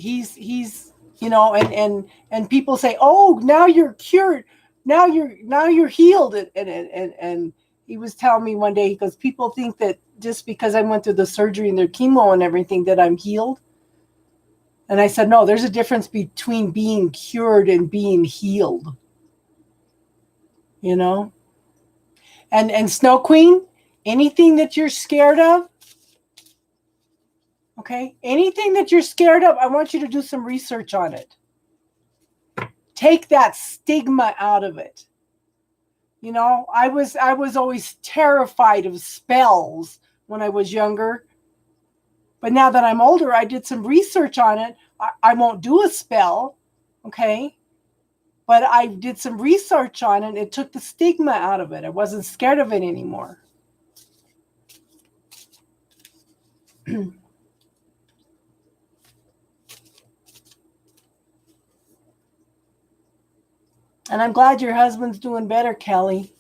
you know, and people say, "Oh, now you're cured. Now you're healed." And he was telling me one day, he goes, "People think that just because I went through the surgery and their chemo and everything that I'm healed." And I said, "No, there's a difference between being cured and being healed." You know? And Snow Queen, anything that you're scared of, okay? Anything that you're scared of, I want you to do some research on it. Take that stigma out of it. You know, I was always terrified of spells when I was younger. But now that I'm older, I did some research on it. I won't do a spell, okay? But I did some research on it. And it took the stigma out of it. I wasn't scared of it anymore. And I'm glad your husband's doing better, Kelly.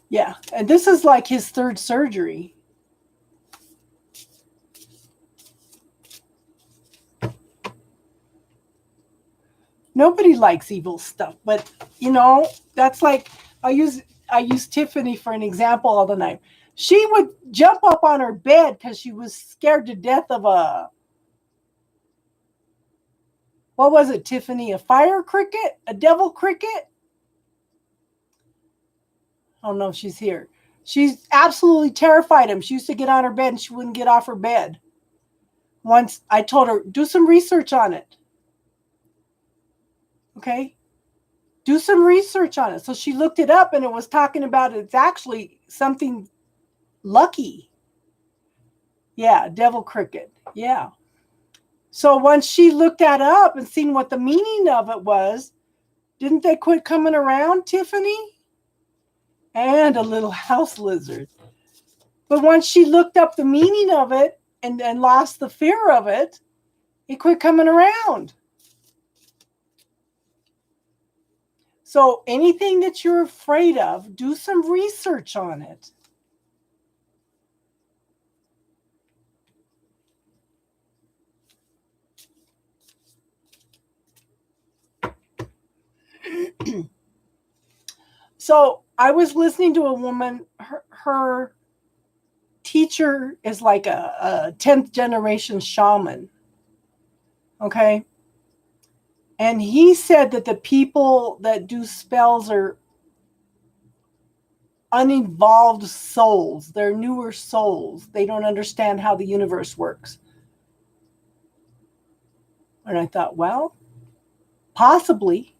Yeah, and this is like his third surgery. Nobody likes evil stuff, but you know, that's like I use Tiffany for an example all the time. She would jump up on her bed because she was scared to death of what was it, Tiffany? A fire cricket? A devil cricket? I don't know if she's here. She's absolutely terrified him. She used to get on her bed and she wouldn't get off her bed. Once I told her, do some research on it. Okay? Do some research on it. So she looked it up and it was talking about it's actually something lucky. Yeah, devil cricket. Yeah. So once she looked that up and seen what the meaning of it was, didn't they quit coming around, Tiffany? And a little house lizard. But once she looked up the meaning of it and lost the fear of it, it quit coming around. So anything that you're afraid of, do some research on it. So I was listening to a woman, her teacher is like a 10th generation shaman. Okay. And he said that the people that do spells are unevolved souls. They're newer souls. They don't understand how the universe works. And I thought, well, possibly.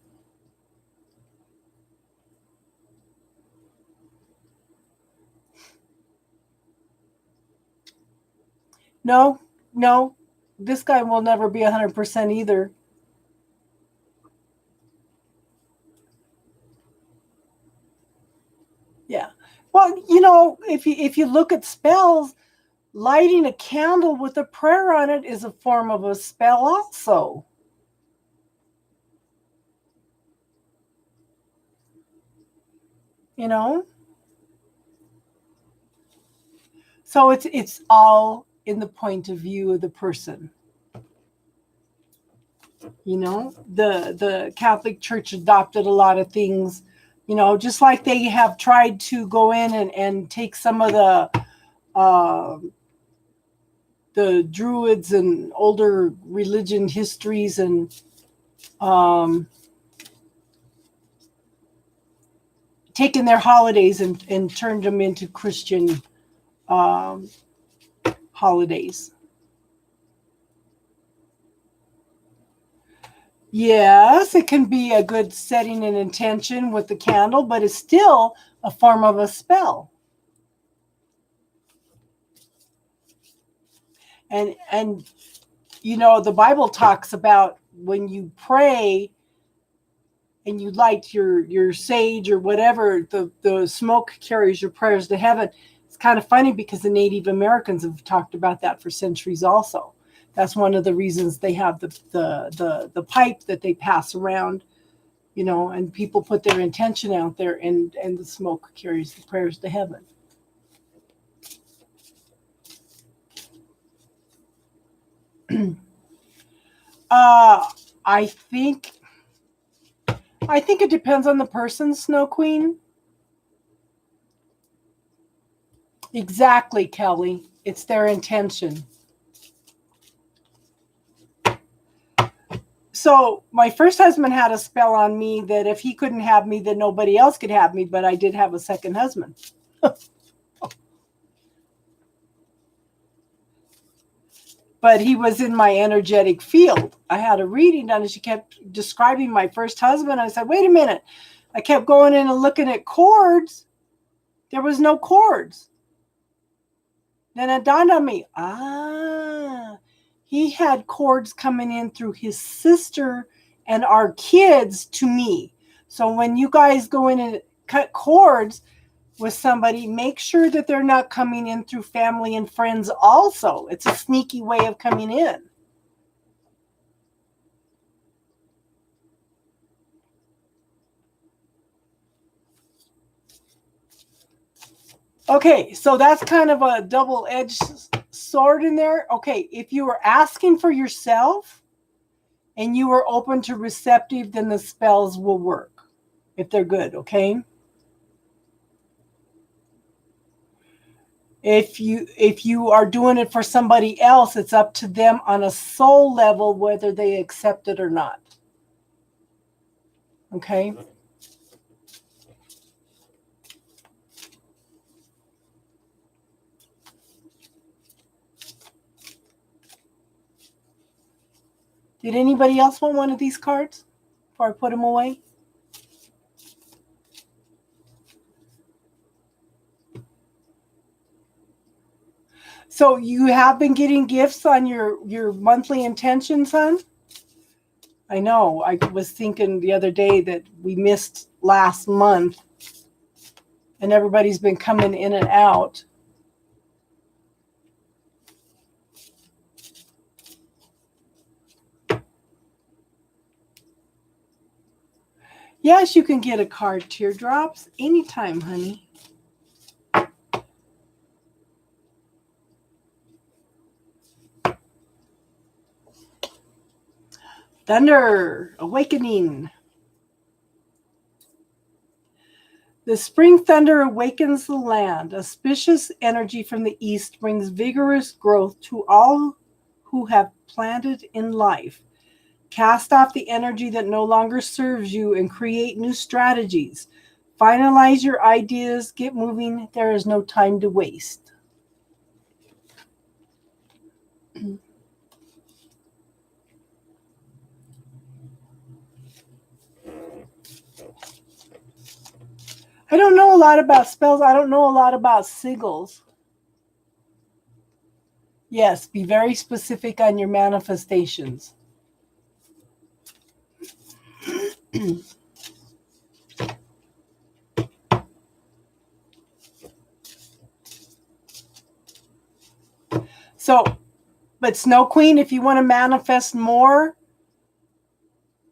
No, no, this guy will never be 100% either. Yeah. Well, if you look at spells, lighting a candle with a prayer on it is a form of a spell also. You know? So it's all in the point of view of the person. The Catholic Church adopted a lot of things, just like they have tried to go in and take some of uh, the Druids and older religion histories and taken their holidays and turned them into Christian um, holidays. Yes, it can be a good setting and intention with the candle, but it's still a form of a spell. And the Bible talks about when you pray and you light your sage or whatever, the smoke carries your prayers to heaven. It's kind of funny because the Native Americans have talked about that for centuries also. That's one of the reasons they have the pipe that they pass around, and people put their intention out there, and the smoke carries the prayers to heaven. uh I think it depends on the person, Snow Queen. Exactly, Kelly. It's their intention. So my first husband had a spell on me that if he couldn't have me, then nobody else could have me, but I did have a second husband. But he was in my energetic field. I had a reading done and she kept describing my first husband. I said, wait a minute. I kept going in and looking at cords. There was no cords. Then it dawned on me, he had cords coming in through his sister and our kids to me. So when you guys go in and cut cords with somebody, make sure that they're not coming in through family and friends also. It's a sneaky way of coming in. Okay, so that's kind of a double-edged sword in there. Okay, if you were asking for yourself and you were open to receptive, then the spells will work if they're good, okay? If you are doing it for somebody else, it's up to them on a soul level whether they accept it or not. Okay? Did anybody else want one of these cards before I put them away? So you have been getting gifts on your monthly intentions, hon? I know. I was thinking the other day that we missed last month and everybody's been coming in and out. Yes, you can get a card, Teardrops, anytime, honey. Thunder, Awakening. The spring thunder awakens the land. Auspicious energy from the east brings vigorous growth to all who have planted in life. Cast off the energy that no longer serves you and create new strategies. Finalize your ideas. Get moving. There is no time to waste. I don't know a lot about spells. I don't know a lot about sigils. Yes, be very specific on your manifestations. So, but Snow Queen, if you want to manifest more,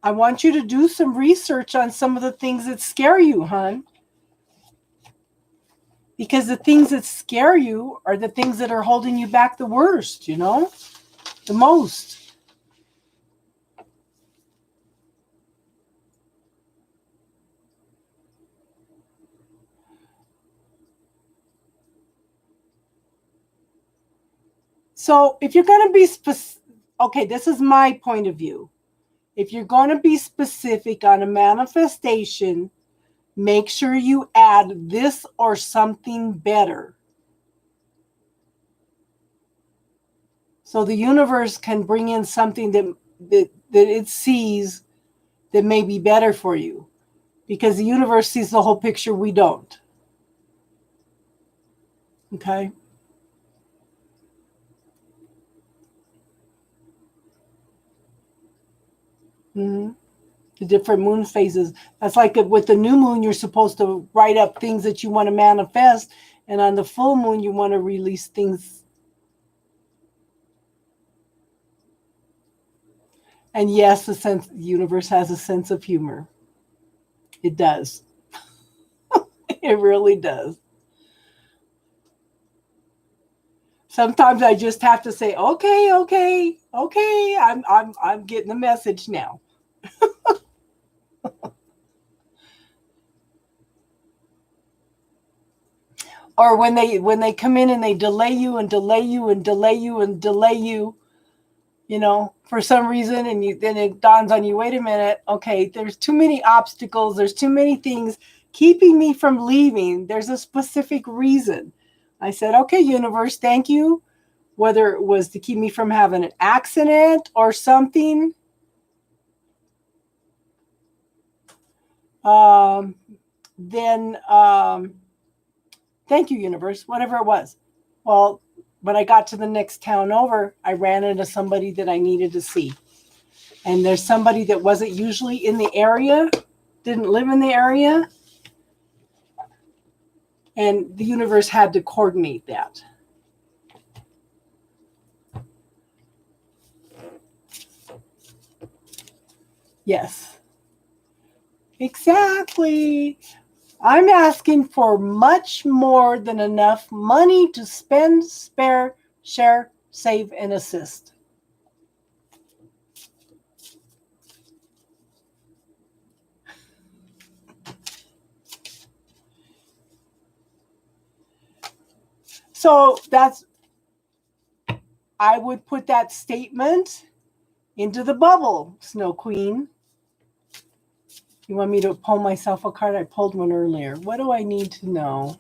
I want you to do some research on some of the things that scare you, hon. Because the things that scare you are the things that are holding you back the worst, you know? The most. So if you're going to be specific, okay, this is my point of view. If you're going to be specific on a manifestation, make sure you add this or something better. So the universe can bring in something that it sees that may be better for you. Because the universe sees the whole picture, we don't. Okay? Mm-hmm. The different moon phases. That's like with the new moon, you're supposed to write up things that you want to manifest. And on the full moon, you want to release things. And yes, the universe has a sense of humor. It does. It really does. Sometimes I just have to say, okay. I'm getting the message now. Or when they come in and they delay you and delay you and delay you and delay you, you know, for some reason, and then it dawns on you, wait a minute, okay, there's too many obstacles, there's too many things keeping me from leaving. There's a specific reason. I said, okay, universe, thank you. Whether it was to keep me from having an accident or something, then thank you, universe, whatever it was. Well, when I got to the next town over, I ran into somebody that I needed to see. And there's somebody that wasn't usually in the area, didn't live in the area. And the universe had to coordinate that. Yes. Exactly. I'm asking for much more than enough money to spend, spare, share, save, and assist. So I would put that statement into the bubble, Snow Queen. You want me to pull myself a card? I pulled one earlier. What do I need to know?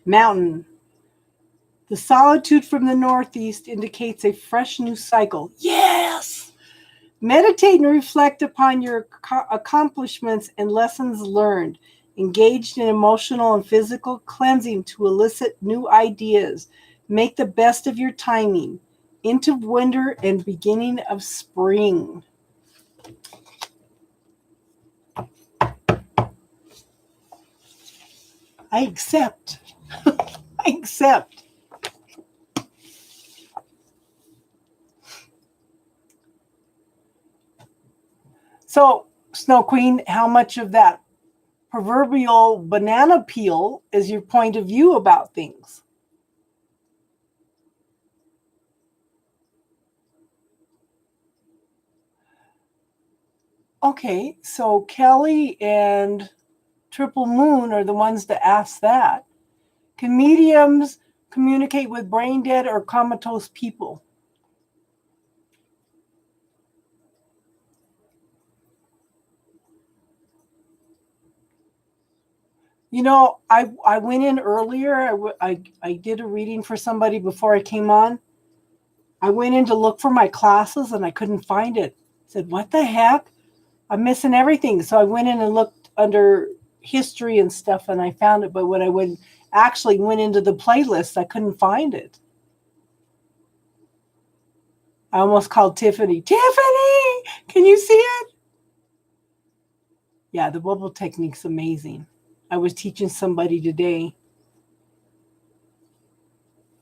Mountain. The solitude from the northeast indicates a fresh new cycle. Yes! Meditate and reflect upon your accomplishments and lessons learned. Engaged in emotional and physical cleansing to elicit new ideas. Make the best of your timing. Into winter and beginning of spring. I accept. I accept. So, Snow Queen, how much of that proverbial banana peel is your point of view about things. Okay, so Kelly and Triple Moon are the ones to ask that. Can mediums communicate with brain dead or comatose people? You know, I went in earlier. I did a reading for somebody before I came on. I went in to look for my classes and I couldn't find it. I said, what the heck? I'm missing everything. So I went in and looked under history and stuff and I found it. But when I actually went into the playlist, I couldn't find it. I almost called Tiffany. Tiffany, can you see it? Yeah, the bubble technique's amazing. I was teaching somebody today.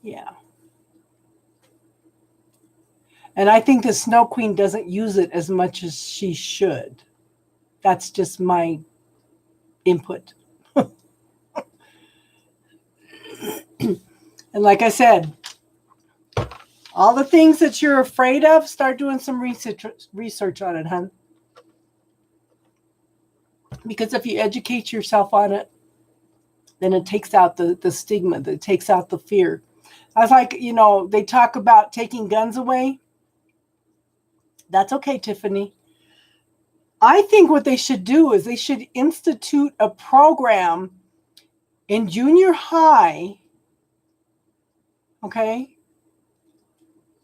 Yeah. And I think the Snow Queen doesn't use it as much as she should. That's just my input. And like I said, all the things that you're afraid of, start doing some research on it, hun. Because if you educate yourself on it, then it takes out the stigma, that takes out the fear. I was like, you know, they talk about taking guns away. That's okay, Tiffany. I think what they should do is they should institute a program in junior high, okay,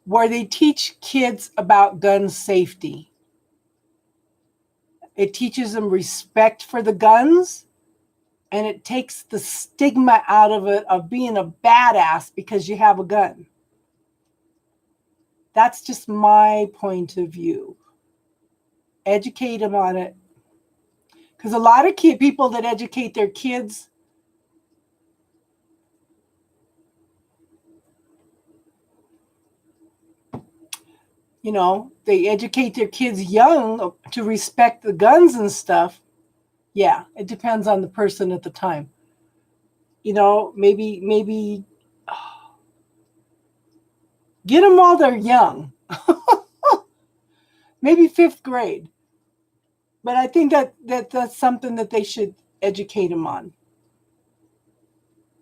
where they teach kids about gun safety. It teaches them respect for the guns, and it takes the stigma out of it of being a badass because you have a gun. That's just my point of view. Educate them on it. Because a lot of people that educate their kids, you know, they educate their kids young to respect the guns and stuff. Yeah, it depends on the person at the time. You know, maybe get them while they're young. Maybe 5th grade. But I think that's something that they should educate them on.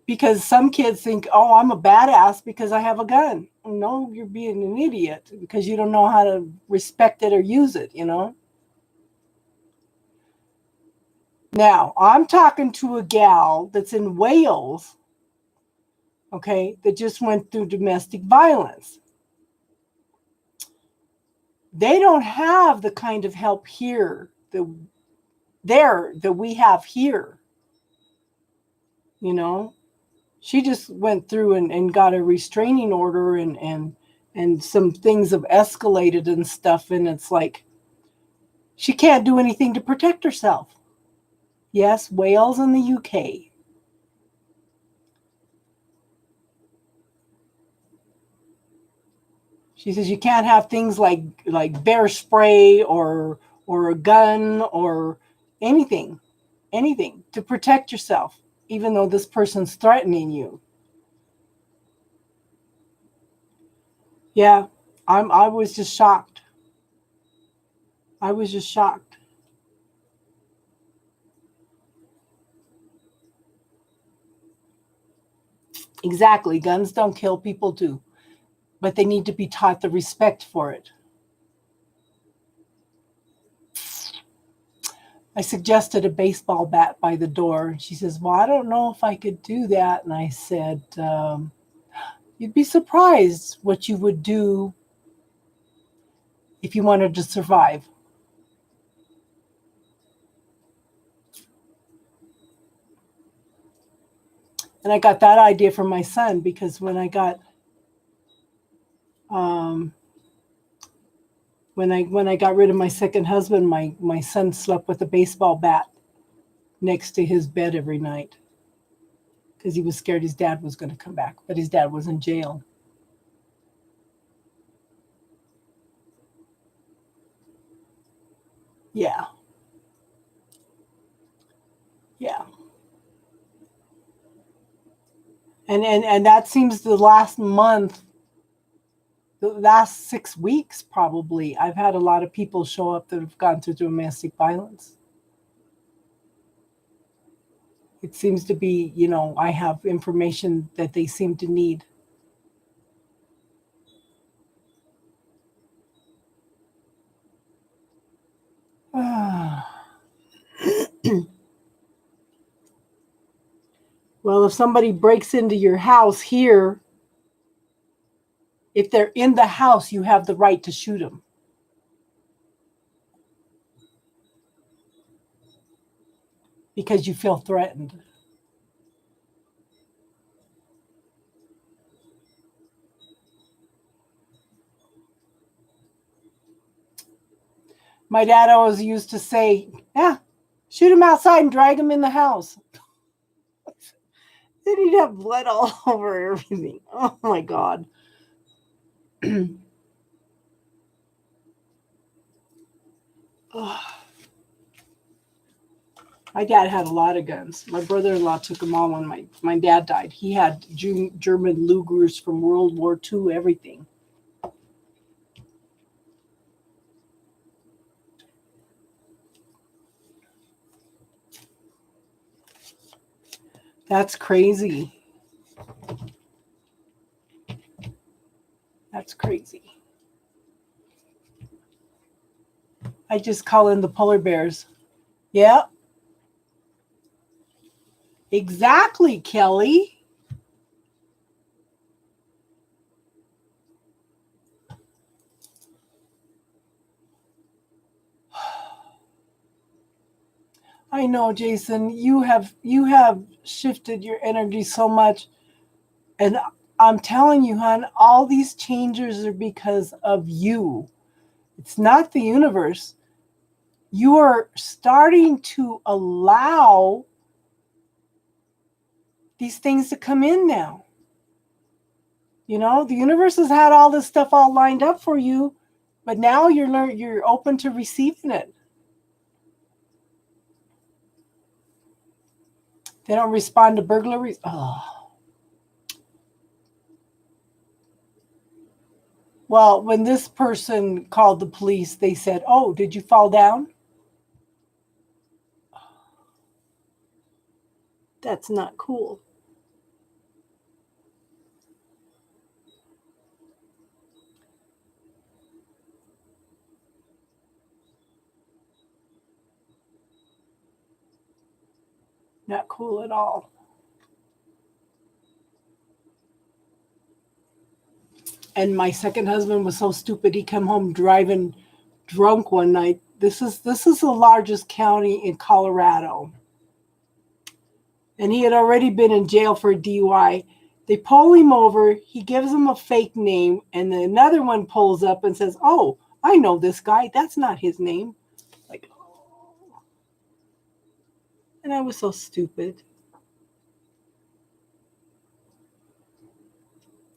Because some kids think, oh, I'm a badass because I have a gun. No, you're being an idiot because you don't know how to respect it or use it, you know? Now, I'm talking to a gal that's in Wales, okay, that just went through domestic violence. They don't have the kind of help here that we have here, you know? She just went through and got a restraining order and some things have escalated and stuff, and it's like she can't do anything to protect herself. Yes, Wales and the UK. She says you can't have things like bear spray or a gun or anything to protect yourself, even though this person's threatening you. Yeah, I was just shocked. I was just shocked. Exactly. Guns don't kill, people do. But they need to be taught the respect for it. I suggested a baseball bat by the door. She says, well, I don't know if I could do that. And I said, you'd be surprised what you would do if you wanted to survive. And I got that idea from my son because when I got when I got rid of my second husband, my son slept with a baseball bat next to his bed every night because he was scared his dad was going to come back, but his dad was in jail. Yeah. Yeah. And that seems the last month, the last 6 weeks probably. I've had a lot of people show up that have gone through domestic violence. It seems to be, I have information that they seem to need. Well, if somebody breaks into your house here, if they're in the house, you have the right to shoot them because you feel threatened. My dad always used to say, yeah, shoot him outside and drag him in the house. Then he'd have blood all over everything. Oh my God. My dad had a lot of guns. My brother-in-law took them all when my dad died. He had German Lugers from World War II, everything. That's crazy. That's crazy. I just call in the polar bears. Yeah, exactly, Kelly. I know, Jason. You have shifted your energy so much, and I'm telling you, hon, all these changes are because of you. It's not the universe. You are starting to allow these things to come in now. The universe has had all this stuff all lined up for you, but now you're open to receiving it. They don't respond to burglaries. Oh. Well, when this person called the police, they said, "Oh, did you fall down?" That's not cool. Not cool at all. And my second husband was so stupid. He came home driving drunk one night. This is the largest county in Colorado. And he had already been in jail for a DUI. They pull him over. He gives them a fake name. And then another one pulls up and says, "Oh, I know this guy. That's not his name." Like, oh. And I was so stupid.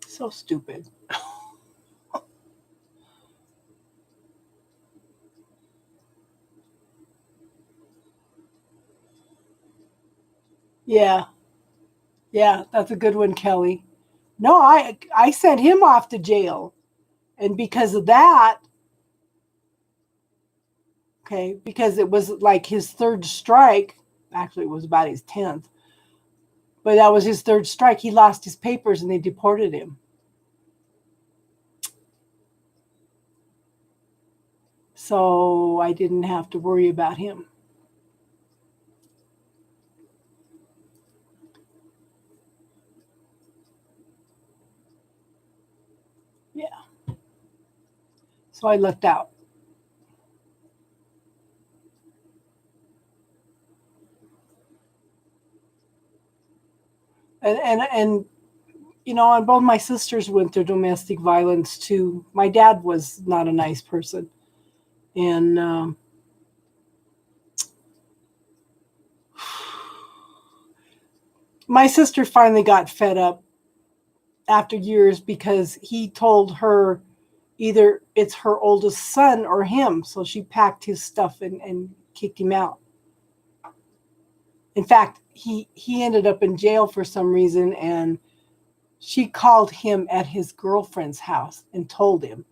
So stupid. Yeah. Yeah, that's a good one, Kelly. No, I sent him off to jail. And because of that, okay, because it was like his third strike, actually it was about his 10th, but that was his third strike. He lost his papers and they deported him. So I didn't have to worry about him. Yeah. So I lucked out. And and both my sisters went through domestic violence too. My dad was not a nice person. And my sister finally got fed up after years because he told her either it's her oldest son or him. So she packed his stuff and kicked him out. In fact, he ended up in jail for some reason, and she called him at his girlfriend's house and told him.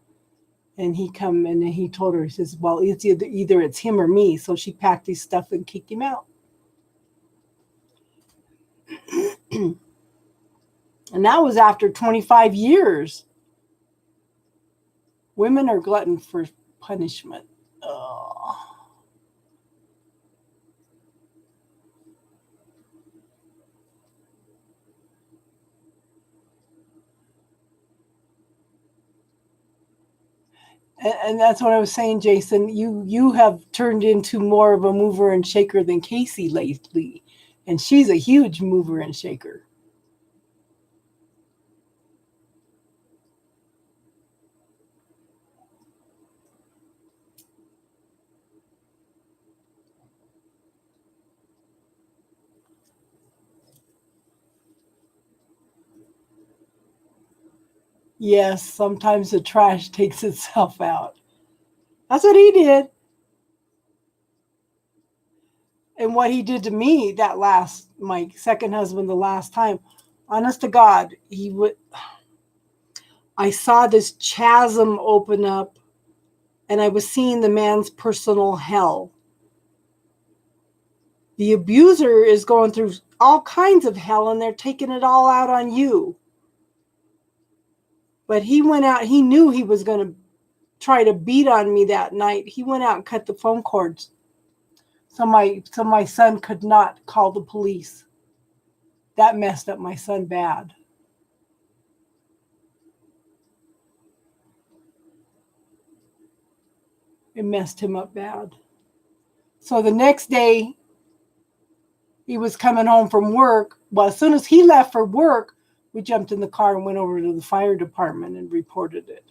And he come and he told her, he says, well, it's either it's him or me. So she packed his stuff and kicked him out. And that was after 25 years. Women are glutton for punishment. Ugh. And that's what I was saying, Jason. You have turned into more of a mover and shaker than Casey lately. And she's a huge mover and shaker. Yes, sometimes the trash takes itself out. That's what he did. And what he did to me my second husband, the last time, honest to God, I saw this chasm open up, and I was seeing the man's personal hell. The abuser is going through all kinds of hell, and they're taking it all out on you. But he went out, he knew he was going to try to beat on me that night. He went out and cut the phone cords. So my son could not call the police. That messed up my son bad. It messed him up bad. So the next day, he was coming home from work. Well, as soon as he left for work, we jumped in the car and went over to the fire department and reported it.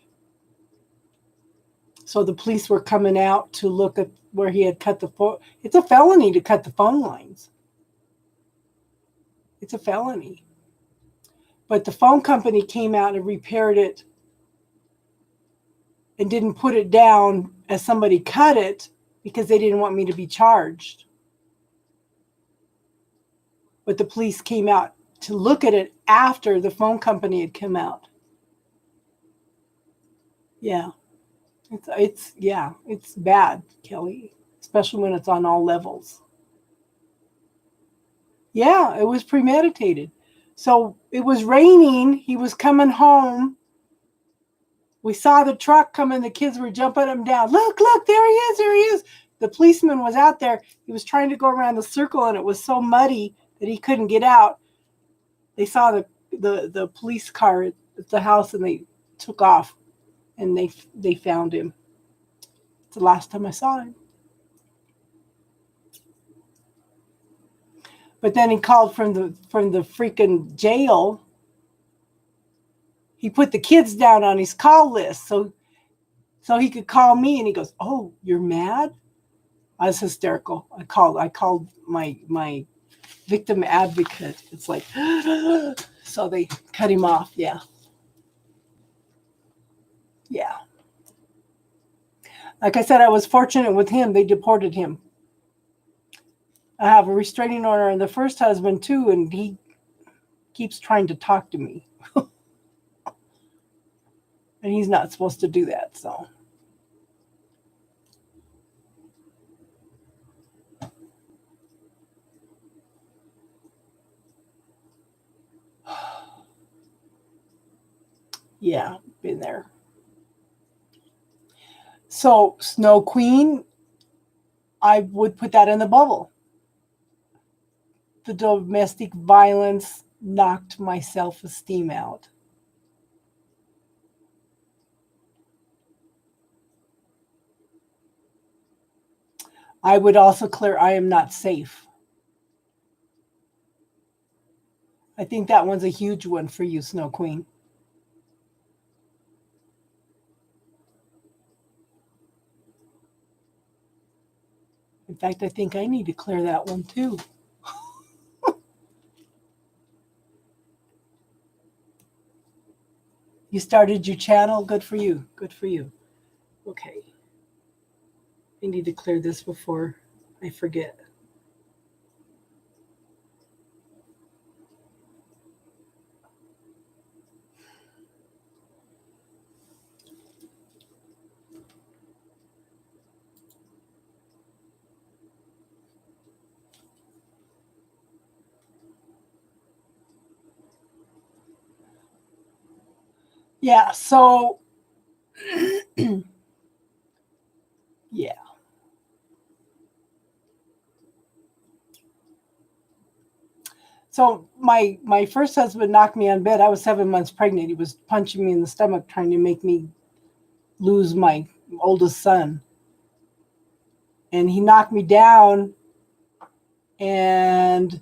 So the police were coming out to look at where he had cut the phone. It's a felony to cut the phone lines. It's a felony. But the phone company came out and repaired it and didn't put it down as somebody cut it because they didn't want me to be charged. But the police came out to look at it after the phone company had come out. Yeah. It's bad, Kelly, especially when it's on all levels. Yeah, it was premeditated. So it was raining. He was coming home. We saw the truck coming. The kids were jumping up and down. Look, there he is. The policeman was out there. He was trying to go around the circle, and it was so muddy that he couldn't get out. They saw the police car at the house, and they took off, and they found him. It's the last time I saw him. But then he called from the freaking jail. He put the kids down on his call list so he could call me, and he goes, "Oh, you're mad?" I was hysterical. I called my victim advocate. It's like, so they cut him off. Yeah. Like I said, I was fortunate with him. They deported him. I have a restraining order on the first husband too, and he keeps trying to talk to me. And he's not supposed to do that, so. Yeah, been there. So, Snow Queen, I would put that in the bubble. The domestic violence knocked my self-esteem out. I would also clear I am not safe. I think that one's a huge one for you, Snow Queen. In fact, I think I need to clear that one too. You started your channel? Good for you. Good for you. Okay. I need to clear this before I forget. Yeah, so yeah. So my first husband knocked me on bed. I was 7 months pregnant. He was punching me in the stomach, trying to make me lose my oldest son. And he knocked me down, and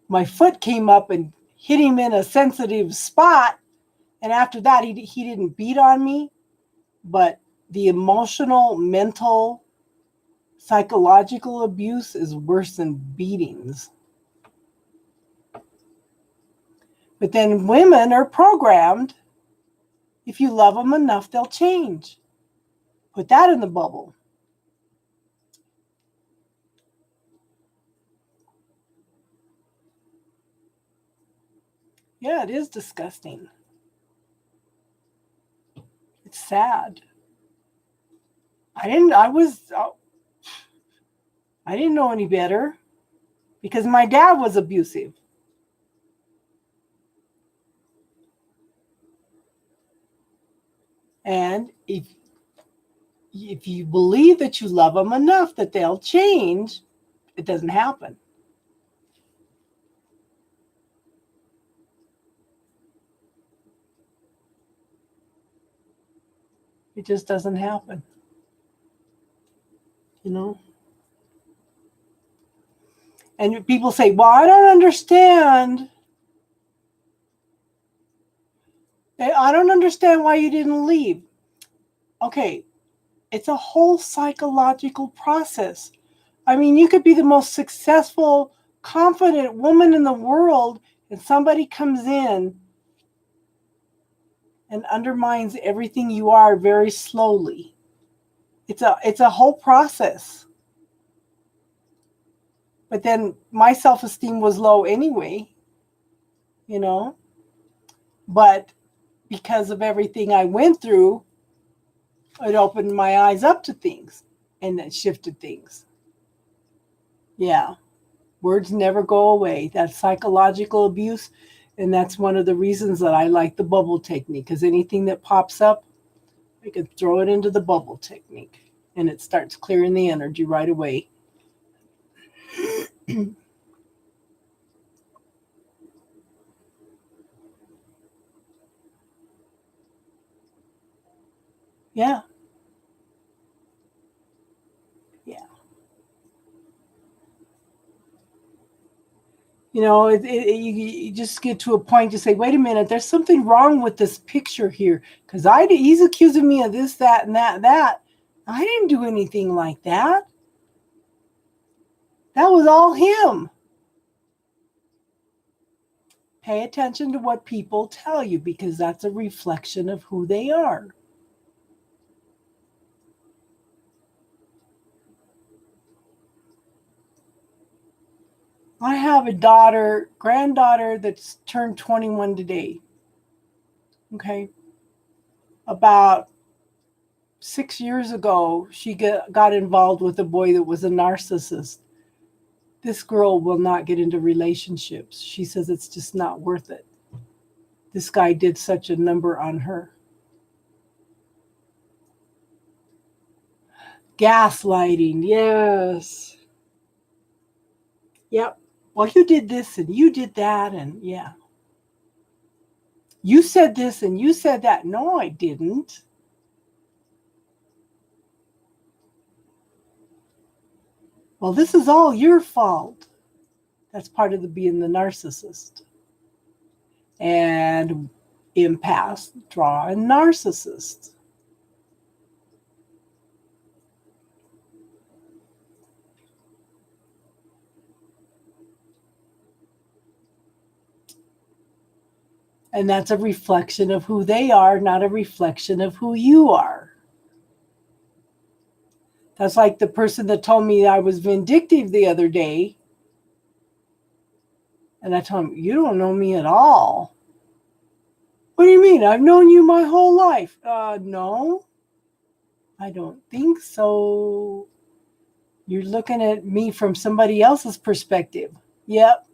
my foot came up and hit him in a sensitive spot. And after that, he didn't beat on me, but the emotional, mental, psychological abuse is worse than beatings. But then women are programmed, if you love them enough, they'll change. Put that in the bubble. Yeah, it is disgusting. It's sad. I didn't know any better because my dad was abusive. And if you believe that you love them enough that they'll change, it doesn't happen. It just doesn't happen. You know? And people say, well, I don't understand. I don't understand why you didn't leave. Okay, it's a whole psychological process. I mean, you could be the most successful, confident woman in the world, and somebody comes in and undermines everything you are very slowly. It's a whole process. But then my self-esteem was low anyway, you know. But because of everything I went through, it opened my eyes up to things and it shifted things. Yeah. Words never go away. That's psychological abuse. And that's one of the reasons that I like the bubble technique, because anything that pops up, I can throw it into the bubble technique and it starts clearing the energy right away. Yeah. Yeah. You know, you just get to a point to say, wait a minute, there's something wrong with this picture here. Because he's accusing me of this, that, and that. I didn't do anything like that. That was all him. Pay attention to what people tell you because that's a reflection of who they are. I have a granddaughter that's turned 21 today. Okay. About 6 years ago, she got involved with a boy that was a narcissist. This girl will not get into relationships. She says it's just not worth it. This guy did such a number on her. Gaslighting, yes. Yep. Well, you did this and you did that, and yeah. You said this and you said that. No, I didn't. Well, this is all your fault. That's part of being the narcissist. And empaths draw a narcissist. And that's a reflection of who they are, not a reflection of who you are. That's like the person that told me I was vindictive the other day. And I told him, you don't know me at all. What do you mean? I've known you my whole life. No, I don't think so. You're looking at me from somebody else's perspective. Yep.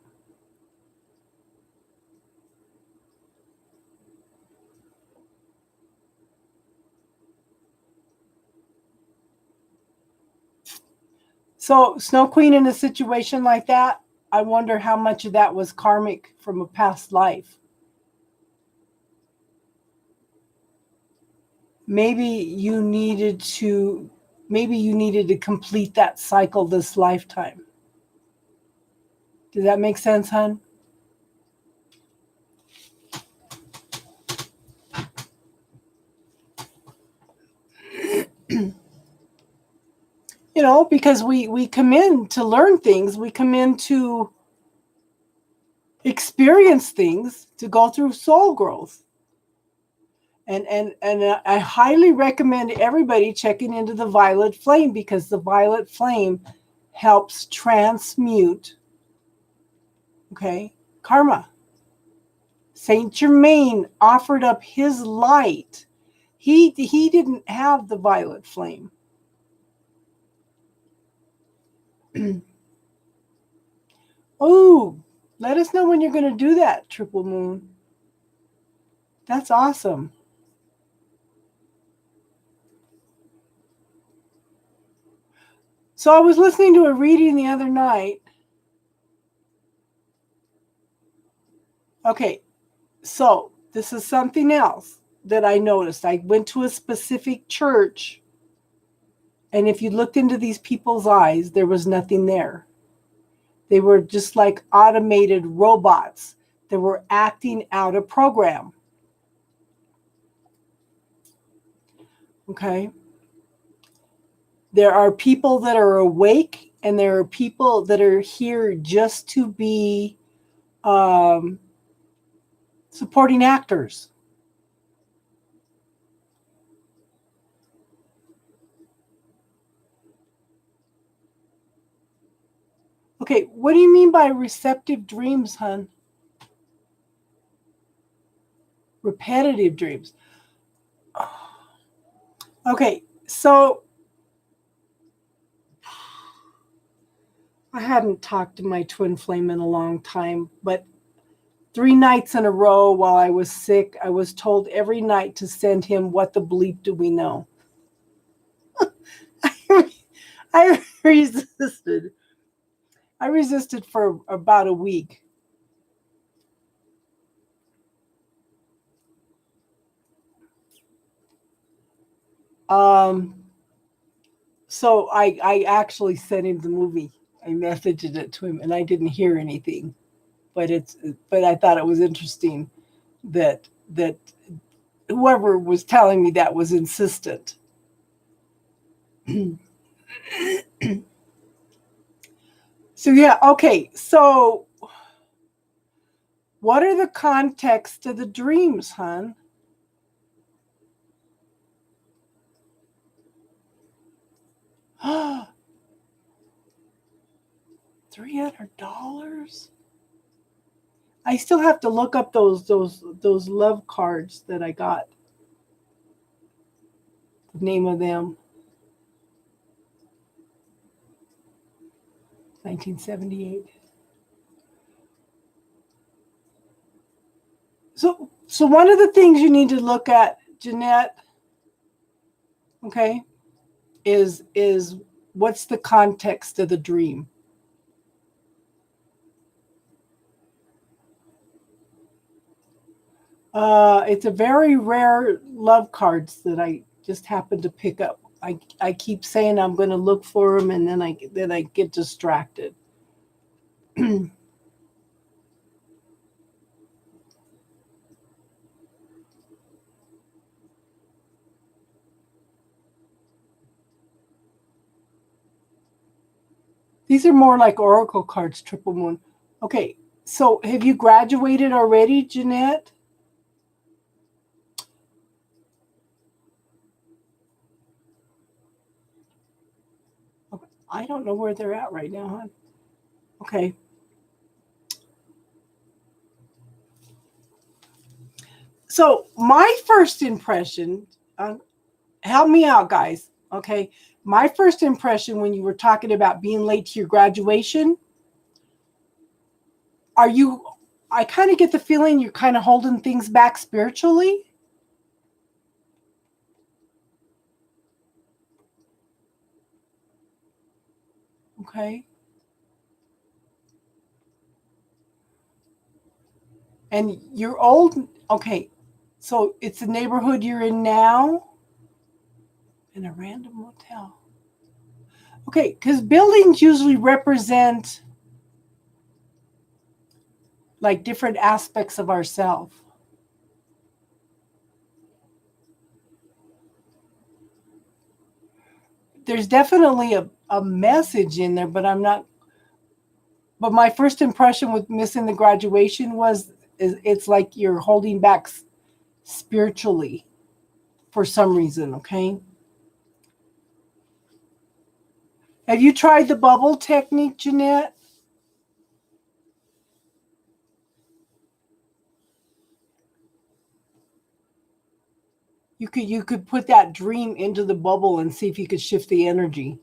So, Snow Queen in a situation like that, I wonder how much of that was karmic from a past life. Maybe you needed to complete that cycle this lifetime. Does that make sense, hon? Because we come in to learn things, we come in to experience things, to go through soul growth. And I highly recommend everybody checking into the violet flame, because the violet flame helps transmute, karma. Saint Germain offered up his light. He didn't have the violet flame. Oh, let us know when you're going to do that, Triple Moon. That's awesome. So I was listening to a reading the other night. Okay, so this is something else that I noticed. I went to a specific church, and if you looked into these people's eyes, there was nothing there. They were just like automated robots that were acting out a program. Okay? There are people that are awake, and there are people that are here just to be supporting actors. Okay, what do you mean by receptive dreams, hon? Repetitive dreams. Okay, so I hadn't talked to my twin flame in a long time, but 3 nights in a row while I was sick, I was told every night to send him what the bleep do we know. I resisted. I resisted for about a week. So I actually sent him the movie. I messaged it to him, and I didn't hear anything. But I thought it was interesting that whoever was telling me that was insistent. So yeah, okay. So what are the context of the dreams, hon? $300? I still have to look up those love cards that I got. The name of them. 1978. So one of the things you need to look at, Jeanette, okay, is what's the context of the dream? It's a very rare love cards that I just happened to pick up. I keep saying I'm going to look for them, and then I get distracted. These are more like oracle cards, Triple Moon. Okay, so have you graduated already, Jeanette? I don't know where they're at right now, hon. Okay. So my first impression, help me out, guys. Okay. My first impression when you were talking about being late to your graduation, I kind of get the feeling you're kind of holding things back spiritually. Okay. And you're old. Okay. So it's the neighborhood you're in now in a random motel. Okay. Because buildings usually represent like different aspects of ourselves. There's definitely a message in there, but I'm not. But my first impression with missing the graduation was it's like you're holding back spiritually for some reason, okay? Have you tried the bubble technique, Jeanette? You could put that dream into the bubble and see if you could shift the energy.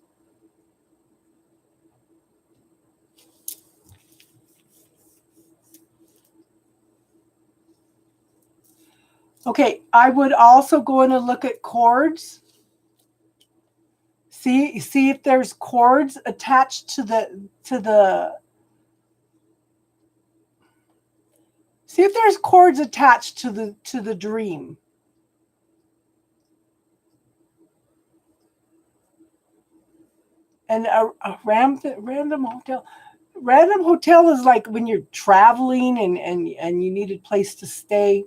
Okay, I would also go in and look at cords. See if there's cords attached to the see if there's cords attached to the dream. And a random hotel. Random hotel is like when you're traveling and you need a place to stay.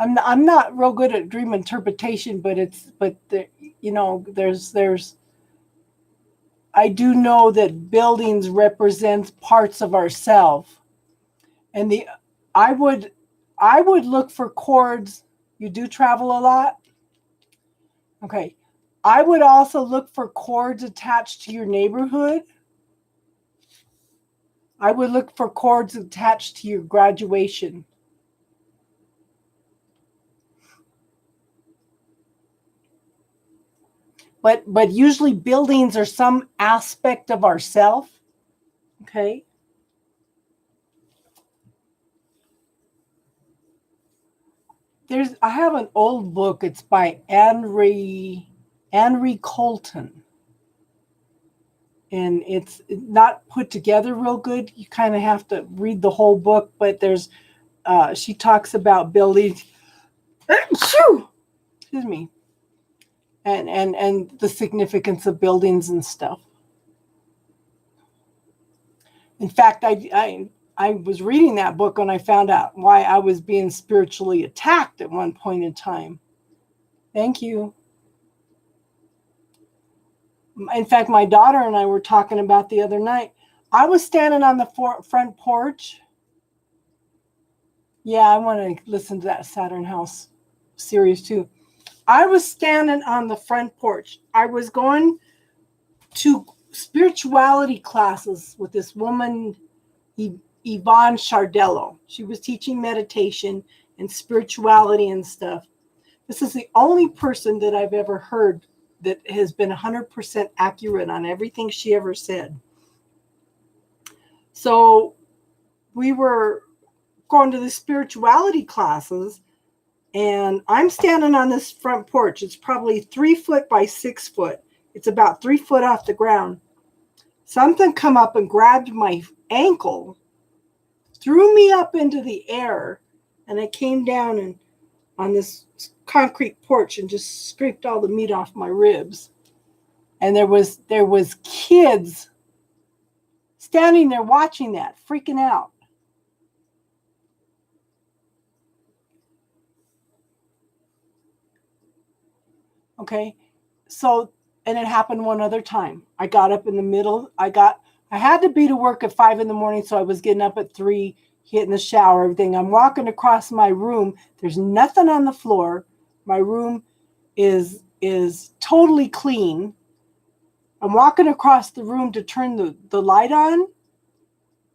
I'm not real good at dream interpretation, but there's I do know that buildings represent parts of ourselves, and I would I would look for cords. You do travel a lot? Okay. I would also look for cords attached to your neighborhood. I would look for cords attached to your graduation. But usually buildings are some aspect of ourself. Okay. I have an old book. It's by Henry Colton. And it's not put together real good. You kind of have to read the whole book, but she talks about building excuse me, and the significance of buildings and stuff. In fact, I was reading that book when I found out why I was being spiritually attacked at one point in time. Thank you. In fact, my daughter and I were talking about the other night. I was standing on the front porch. Yeah, I want to listen to that Saturn House series too. I was standing on the front porch. I was going to spirituality classes with this woman, Yvonne Chardello. She was teaching meditation and spirituality and stuff. This is the only person that I've ever heard that has been 100% accurate on everything she ever said. So we were going to the spirituality classes, and I'm standing on this front porch. It's probably 3 foot by 6 foot. It's about 3 foot off the ground. Something come up and grabbed my ankle, threw me up into the air, and I came down and on this concrete porch and just scraped all the meat off my ribs. And there was kids standing there watching that, freaking out. Okay. So, and it happened one other time. I got up in the middle. I had to be to work at 5 a.m. So I was getting up at 3, hitting the shower, everything. I'm walking across my room. There's nothing on the floor. My room is totally clean. I'm walking across the room to turn the light on.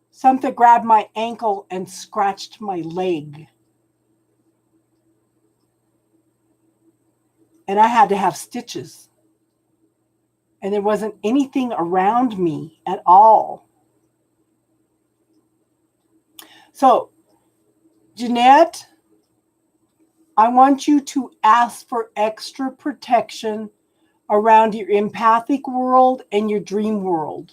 Something grabbed my ankle and scratched my leg. And I had to have stitches. And there wasn't anything around me at all. So, Jeanette, I want you to ask for extra protection around your empathic world and your dream world.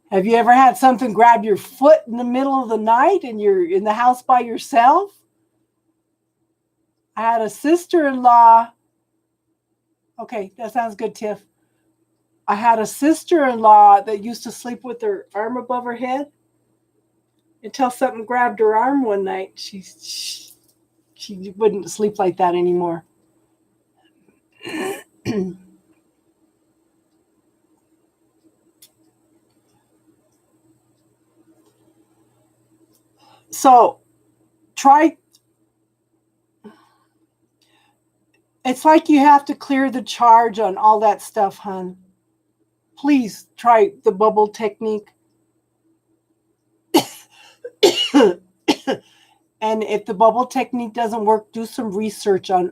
Have you ever had something grab your foot in the middle of the night and you're in the house by yourself? I had a sister-in-law. Okay, that sounds good, Tiff. I had a sister-in-law that used to sleep with her arm above her head until something grabbed her arm one night. She wouldn't sleep like that anymore. So try. It's like you have to clear the charge on all that stuff, hon. Please try the bubble technique. And if the bubble technique doesn't work, do some research on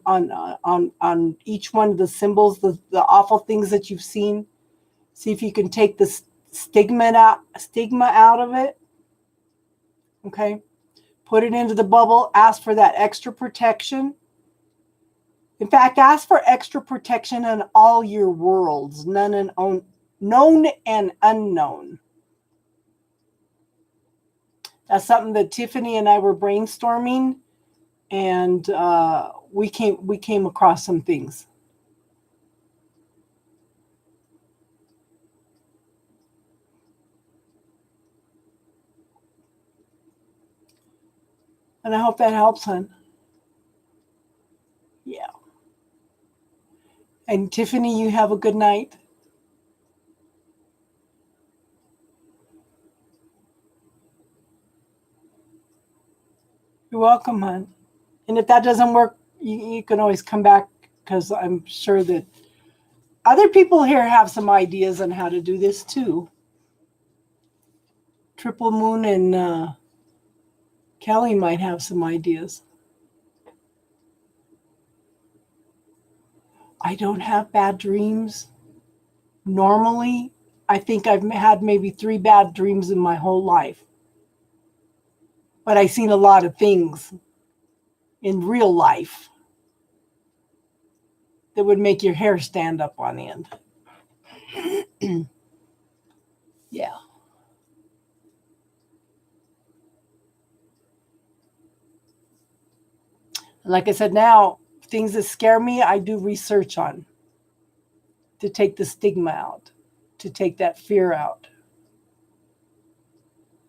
each one of the symbols, the awful things that you've seen. See if you can take the stigma out of it. Okay, put it into the bubble. Ask for that extra protection. In fact, ask for extra protection in all your worlds, known and unknown. That's something that Tiffany and I were brainstorming, and we came across some things. And I hope that helps, hon. Yeah. And Tiffany, you have a good night. You're welcome, hon. And if that doesn't work, you can always come back, because I'm sure that other people here have some ideas on how to do this too. Triple Moon and Kelly might have some ideas. I don't have bad dreams. Normally, I think I've had maybe 3 bad dreams in my whole life. But I've seen a lot of things in real life that would make your hair stand up on end. Yeah. Like I said, now, things that scare me, I do research on to take the stigma out, to take that fear out.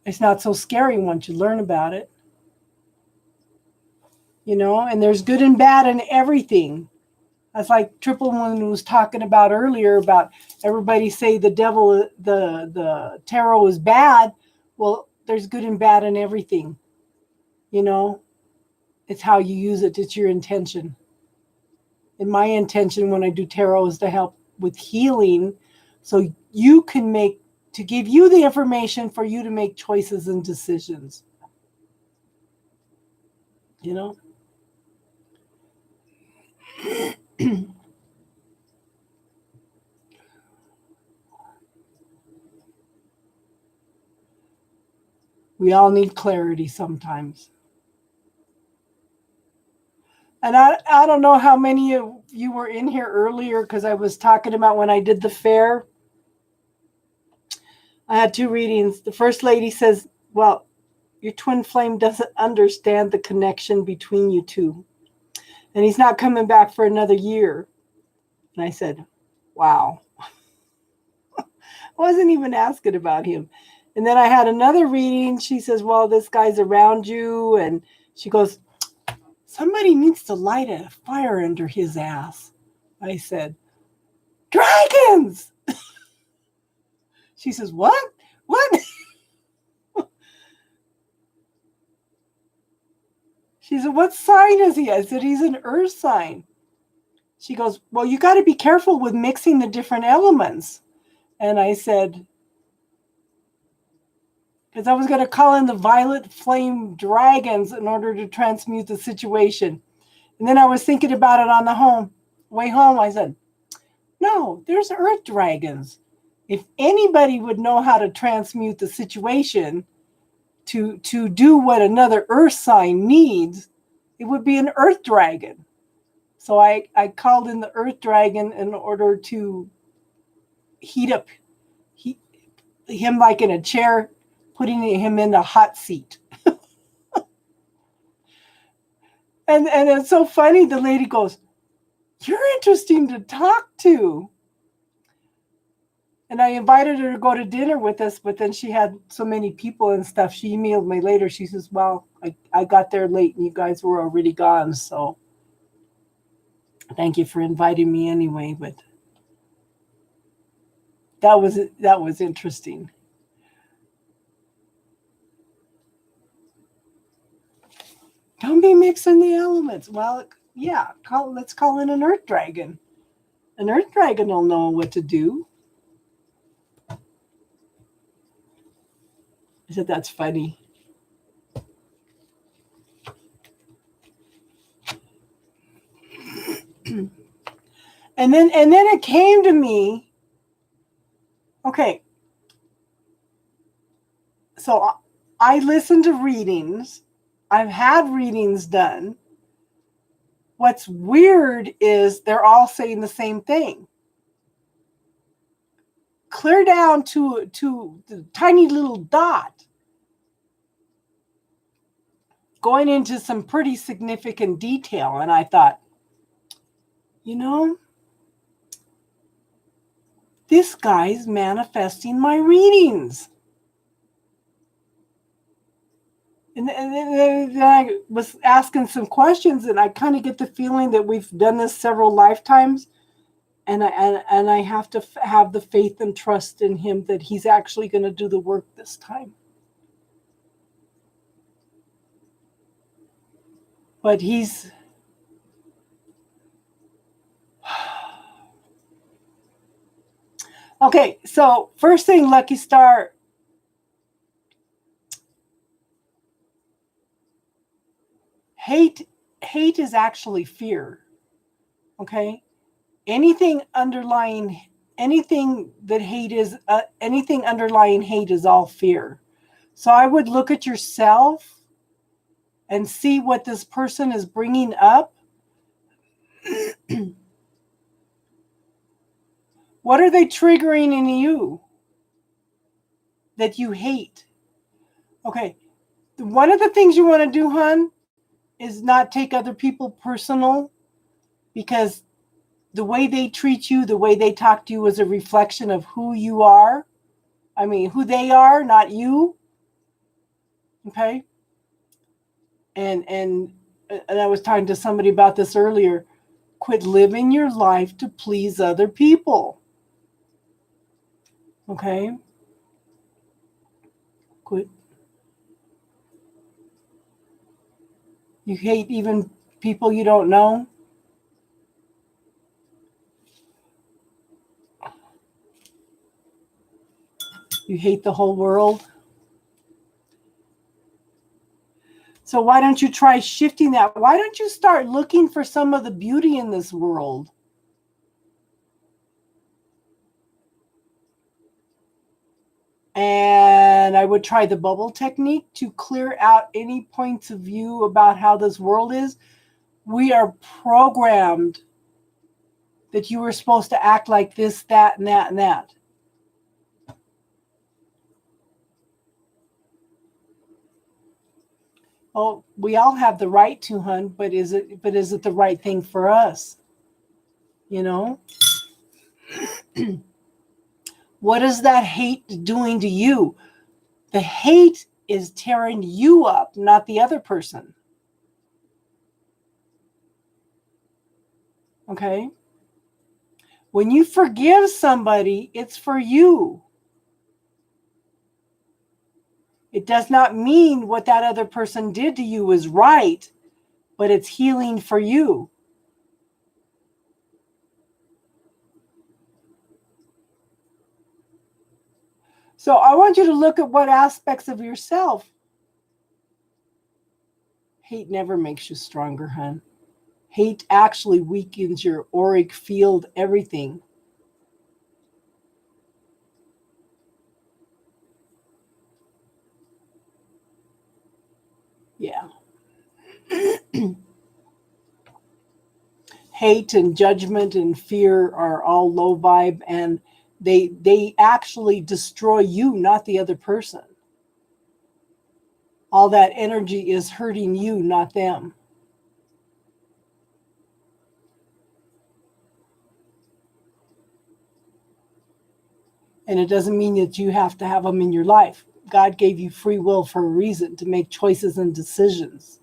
It's not so scary once you learn about it. You know, and there's good and bad in everything. That's like Triple Moon was talking about earlier, about everybody say the devil, the tarot is bad. Well, there's good and bad in everything. You know, it's how you use it. It's your intention. And my intention when I do tarot is to help with healing, so you can to give you the information for you to make choices and decisions. You know? We all need clarity sometimes. And I don't know how many of you were in here earlier, because I was talking about when I did the fair. I had 2 readings. The first lady says, well, your twin flame doesn't understand the connection between you two. And he's not coming back for another year. And I said, wow. I wasn't even asking about him. And then I had another reading. She says, well, this guy's around you. And she goes, somebody needs to light a fire under his ass. I said, dragons! She says, what? What? She said, what sign is he? I said, he's an earth sign. She goes, well, you got to be careful with mixing the different elements. And I said, because I was going to call in the violet flame dragons in order to transmute the situation. And then I was thinking about it on the way home. I said, no, there's earth dragons. If anybody would know how to transmute the situation, to do what another earth sign needs, it would be an earth dragon. So I called in the earth dragon in order to heat up him like in a chair, putting him in a hot seat. And it's so funny. The lady goes, "You're interesting to talk to." And I invited her to go to dinner with us, but then she had so many people and stuff. She emailed me later. She says, "Well, I got there late and you guys were already gone. So thank you for inviting me anyway." But that was interesting. Don't be mixing the elements. Well, yeah, let's call in an earth dragon. An earth dragon will know what to do. I said, that's funny. And then it came to me, okay, so I listen to readings. I've had readings done. What's weird is they're all saying the same thing. Clear down to the tiny little dot. Going into some pretty significant detail. And I thought, this guy's manifesting my readings. And then I was asking some questions, and I kind of get the feeling that we've done this several lifetimes, and I have to have the faith and trust in him that he's actually going to do the work this time. But he's okay. So first thing, Lucky Star. Hate is actually fear. Okay. Anything underlying hate is all fear. So I would look at yourself and see what this person is bringing up. What are they triggering in you that you hate? Okay. One of the things you want to do, hon, is not take other people personal, because the way they treat you, the way they talk to you is a reflection of who you are. I mean, who they are, not you. Okay? And I was talking to somebody about this earlier. Quit living your life to please other people. Okay? Quit. You hate even people you don't know. You hate the whole world. So why don't you try shifting that? Why don't you start looking for some of the beauty in this world? And I would try the bubble technique to clear out any points of view about how this world is. We are programmed that you were supposed to act like this, that, and that, and that. Well, we all have the right to, hun, but is it the right thing for us? What is that hate doing to you? The hate is tearing you up, not the other person. Okay? When you forgive somebody, it's for you. It does not mean what that other person did to you is right, but it's healing for you. So I want you to look at what aspects of yourself. Hate never makes you stronger, hon. Hate actually weakens your auric field, everything. Yeah. Hate and judgment and fear are all low vibe, and they actually destroy you, not the other person. All that energy is hurting you, not them. And it doesn't mean that you have to have them in your life. God gave you free will for a reason, to make choices and decisions.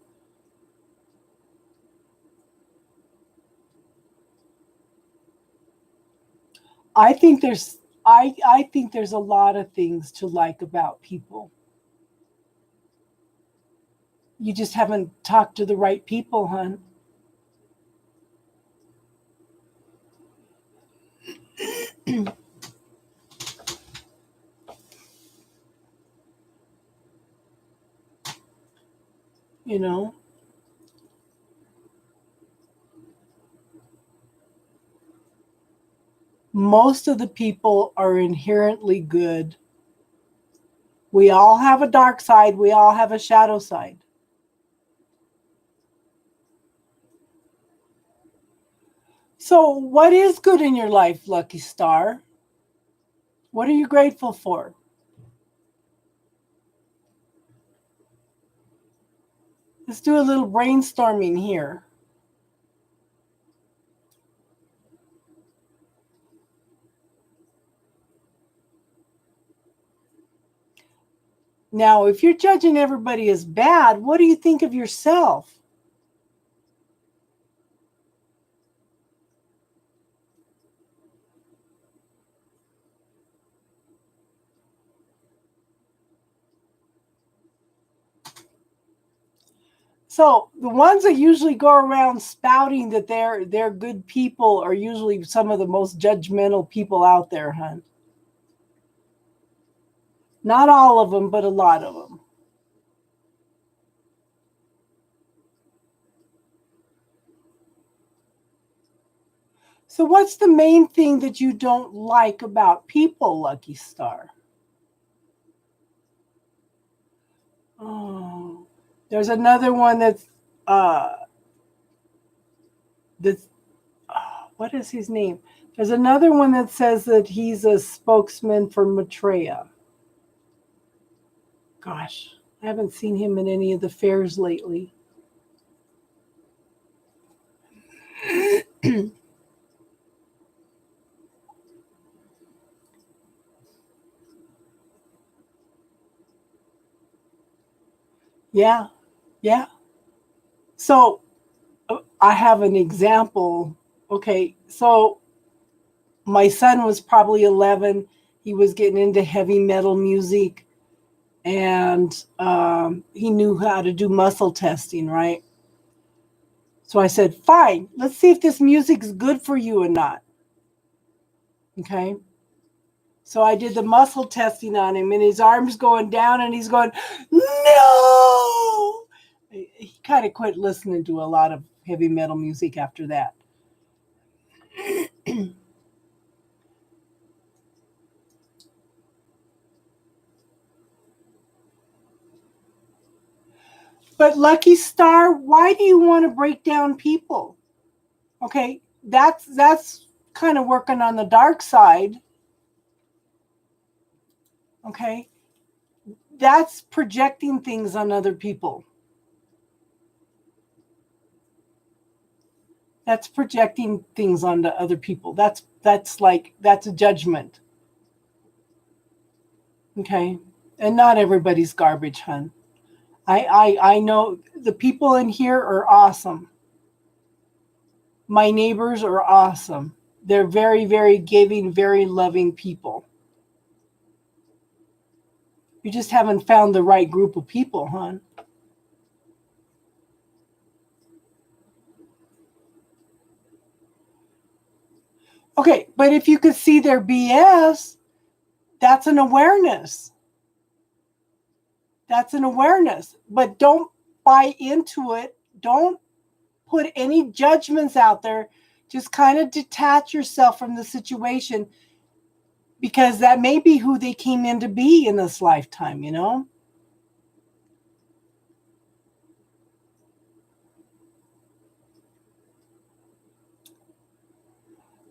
I think there's I think there's a lot of things to like about people. You just haven't talked to the right people, hon. You know, most of the people are inherently good. We all have a dark side, we all have a shadow side. So, what is good in your life, Lucky Star? What are you grateful for? Let's do a little brainstorming here. Now, if you're judging everybody as bad, what do you think of yourself? So the ones that usually go around spouting that they're good people are usually some of the most judgmental people out there, hon. Not all of them, but a lot of them. So what's the main thing that you don't like about people, Lucky Star? Oh, there's another one uh that's what is his name? There's another one that says that he's a spokesman for Maitreya. Gosh, I haven't seen him in any of the fairs lately. Yeah, yeah. So I have an example. Okay, so my son was probably 11. He was getting into heavy metal music, and he knew how to do muscle testing, right? So I said, fine, let's see if this music's good for you or not. Okay. So I did the muscle testing on him, and his arm's going down, and he's going, no. He kind of quit listening to a lot of heavy metal music after that. But Lucky Star, why do you want to break down people? Okay, that's kind of working on the dark side. Okay, that's projecting things on other people. That's projecting things onto other people. That's a judgment. Okay, and not everybody's garbage, hun. I know the people in here are awesome. My neighbors are awesome. They're very, very giving, very loving people. You just haven't found the right group of people, hon. Okay, but if you could see their BS, that's an awareness. That's an awareness. But don't buy into it. Don't put any judgments out there. Just kind of detach yourself from the situation, because that may be who they came in to be in this lifetime, you know?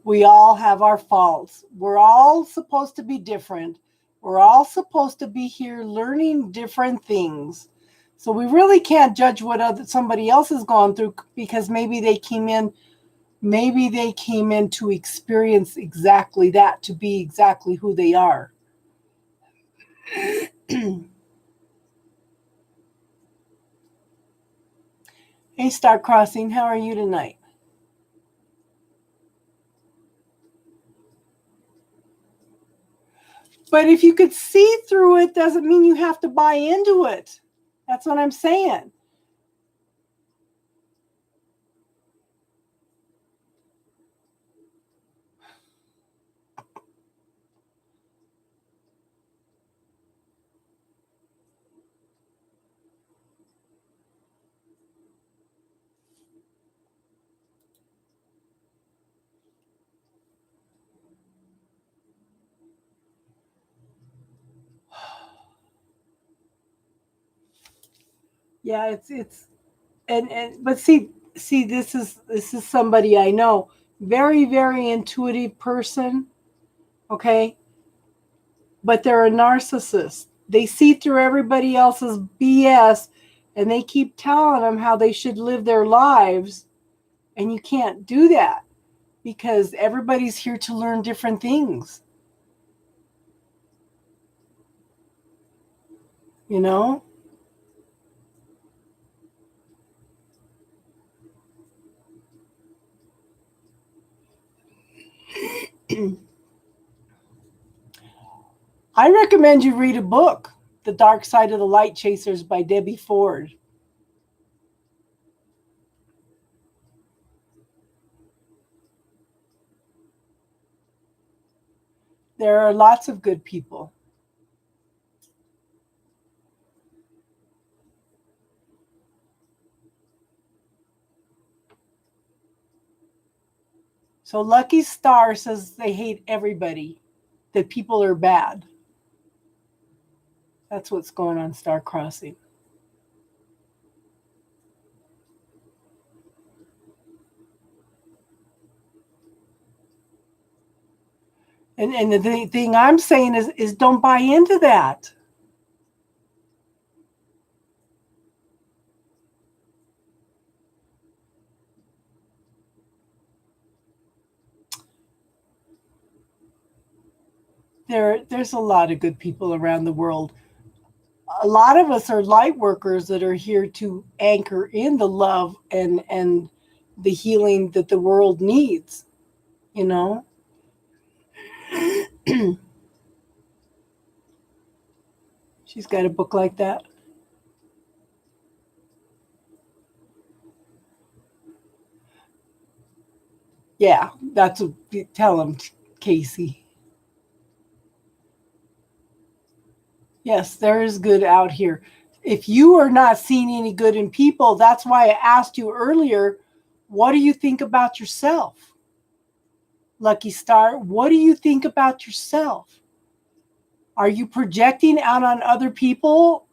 We all have our faults. We're all supposed to be different. We're all supposed to be here learning different things. So we really can't judge what somebody else has gone through, because maybe they came in to experience exactly that, to be exactly who they are. Hey, Star Crossing, how are you tonight? But if you could see through it, doesn't mean you have to buy into it. That's what I'm saying. Yeah, it's but see, this is somebody I know, very, very intuitive person, okay? But they're a narcissist. They see through everybody else's BS, and they keep telling them how they should live their lives, and you can't do that, because everybody's here to learn different things, you know? I recommend you read a book, The Dark Side of the Light Chasers by Debbie Ford. There are lots of good people. So Lucky Star says they hate everybody, that people are bad. That's what's going on, Star Crossing. And the thing I'm saying is don't buy into that. There's a lot of good people around the world. A lot of us are light workers that are here to anchor in the love and the healing that the world needs, you know? She's got a book like that. Yeah, that's what, tell him, Casey. Yes, there is good out here. If you are not seeing any good in people, that's why I asked you earlier, what do you think about yourself? Lucky Star, what do you think about yourself? Are you projecting out on other people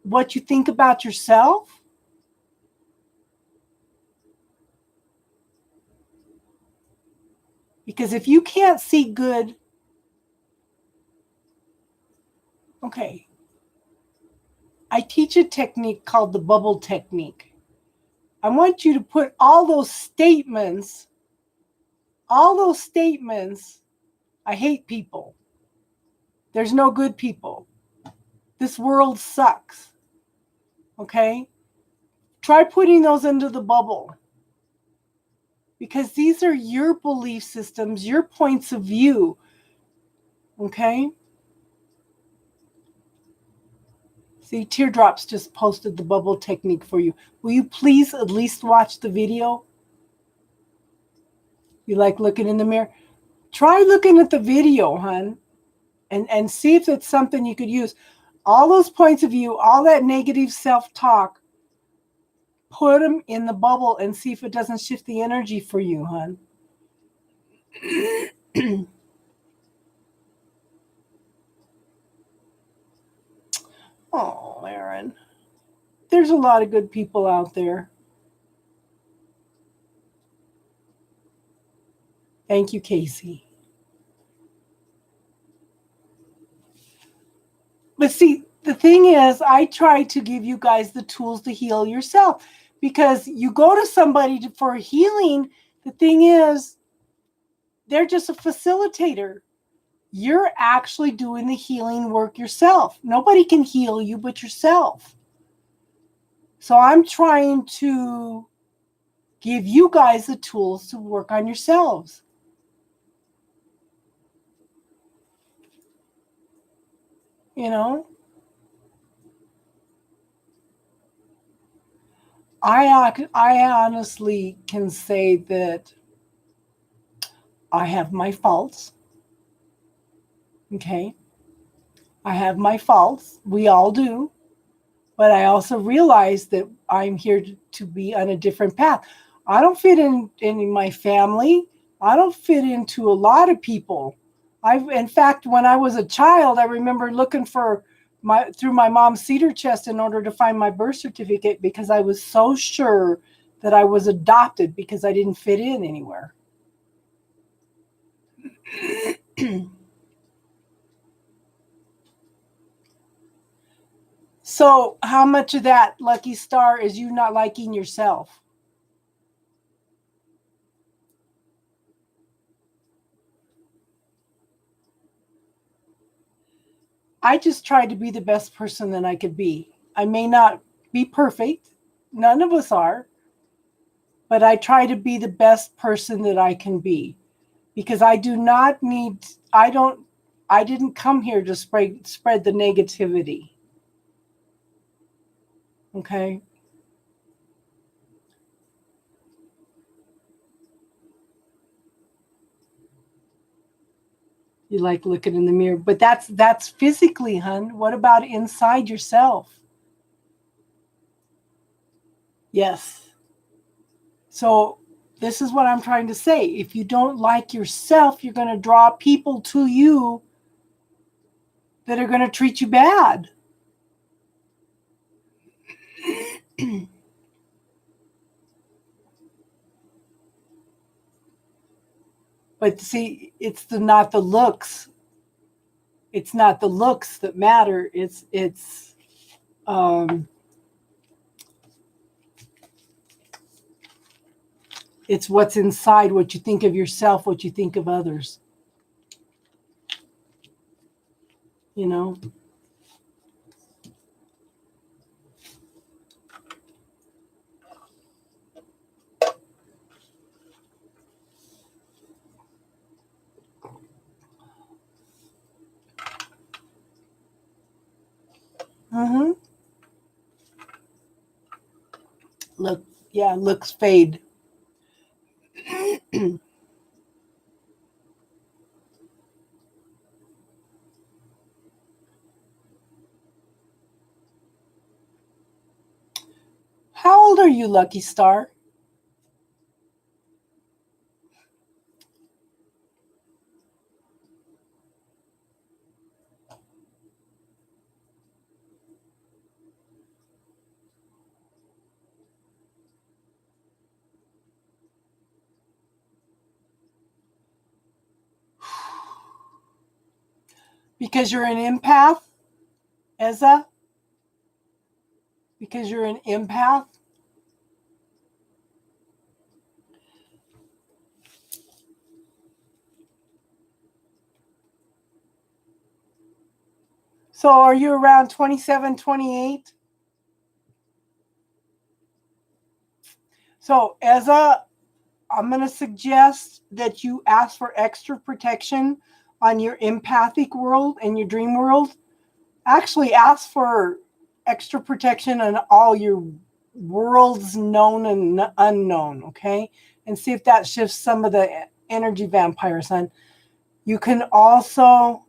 what you think about yourself? Because if you can't see good, okay, I teach a technique called the bubble technique. I want you to put all those statements, I hate people. There's no good people. This world sucks. Okay? Try putting those into the bubble. Because these are your belief systems, your points of view. Okay? See, Teardrops just posted the bubble technique for you. Will you please at least watch the video? You like looking in the mirror? Try looking at the video, hon, and see if it's something you could use. All those points of view, all that negative self-talk, put them in the bubble and see if it doesn't shift the energy for you, hon. Oh, Aaron. There's a lot of good people out there. Thank you, Casey. But see, the thing is, I try to give you guys the tools to heal yourself, because you go to somebody for healing. The thing is, they're just a facilitator. You're actually doing the healing work yourself. Nobody can heal you but yourself. So I'm trying to give you guys the tools to work on yourselves. You know, I honestly can say that I have my faults. Okay. I have my faults. We all do. But I also realize that I'm here to be on a different path. I don't fit in my family. I don't fit into a lot of people. In fact, when I was a child, I remember looking for through my mom's cedar chest in order to find my birth certificate, because I was so sure that I was adopted because I didn't fit in anywhere. So how much of that, Lucky Star, is you not liking yourself? I just tried to be the best person that I could be. I may not be perfect. None of us are. But I try to be the best person that I can be, because I do not need, I didn't come here to spread the negativity. Okay? You like looking in the mirror, but that's physically, hun. What about inside yourself? Yes. So this is what I'm trying to say. If you don't like yourself, you're going to draw people to you that are going to treat you bad. But see, it's not the looks. It's not the looks that matter. It's what's inside, what you think of yourself, what you think of others. You know? Mm-hmm. Look, yeah, looks fade. How old are you, Lucky Star? Because you're an empath, Eza? Because you're an empath? So are you around 27, 28? So Eza, I'm going to suggest that you ask for extra protection on your empathic world and your dream world. Actually, ask for extra protection on all your worlds, known and unknown, okay? And see if that shifts some of the energy vampires on. You can also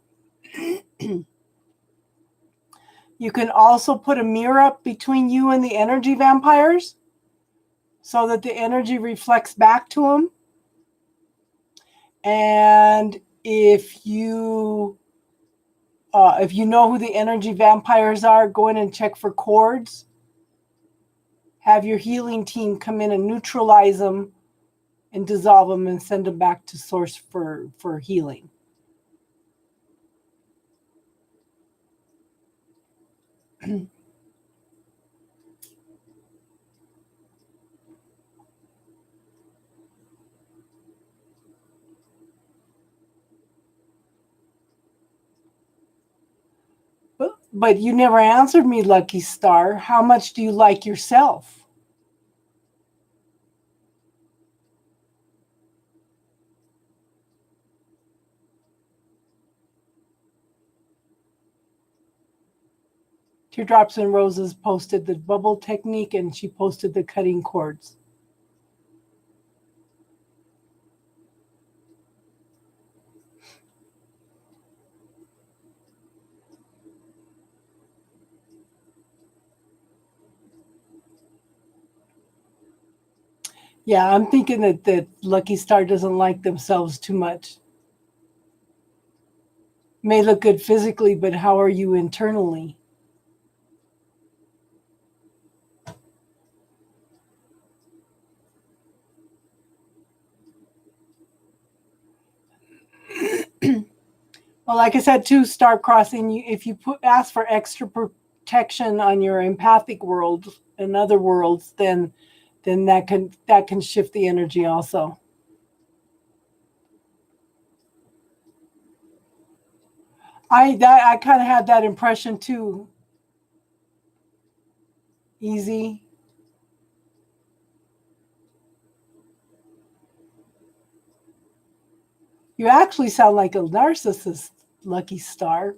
put a mirror up between you and the energy vampires so that the energy reflects back to them. And if you know who the energy vampires are, go in and check for cords. Have your healing team come in and neutralize them and dissolve them and send them back to source for healing. But you never answered me, Lucky Star. How much do you like yourself? Teardrops and Roses posted the bubble technique and she posted the cutting cords. Yeah, I'm thinking that Lucky Star doesn't like themselves too much. May look good physically, but how are you internally? Well, like I said too, star crossing. If you ask for extra protection on your empathic world and other worlds, then that can shift the energy also. I kind of had that impression too. Easy. You actually sound like a narcissist, Lucky Star.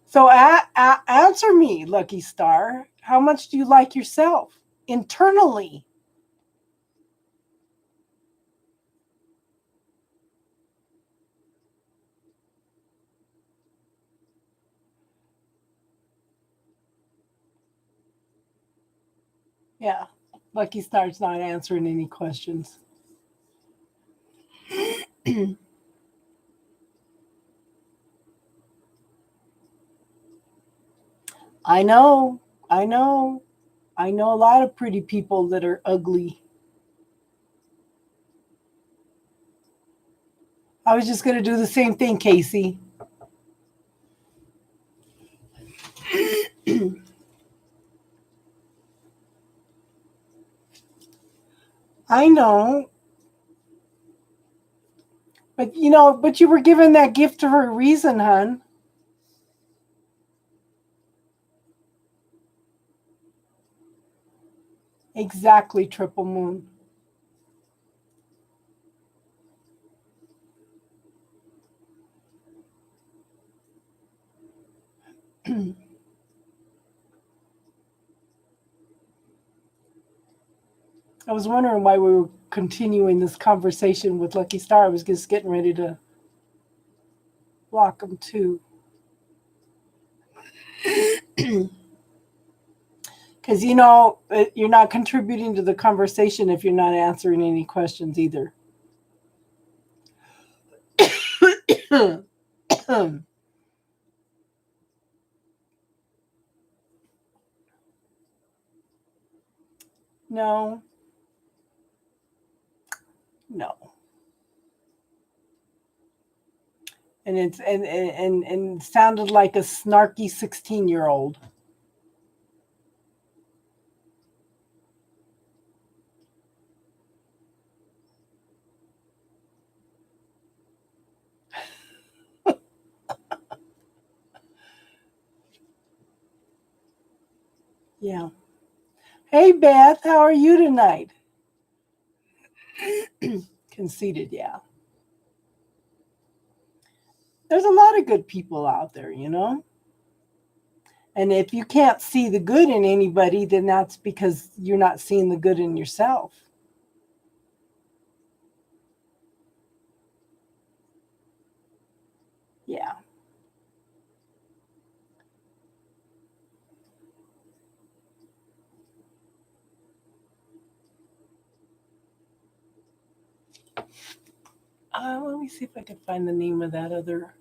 So answer me, Lucky Star. How much do you like yourself internally? Yeah, Lucky Star's not answering any questions. I know, I know, I know a lot of pretty people that are ugly. I was just going to do the same thing, Casey. I know, but you were given that gift for a reason, hun. Exactly, Triple Moon. I was wondering why we were continuing this conversation with Lucky Star. I was just getting ready to block him too. Because, you're not contributing to the conversation if you're not answering any questions either. No, no. And and sounded like a snarky 16-year-old. Yeah. Hey, Beth, how are you tonight? Conceited, yeah. There's a lot of good people out there. And if you can't see the good in anybody, then that's because you're not seeing the good in yourself. Yeah. Let me see if I can find the name of that other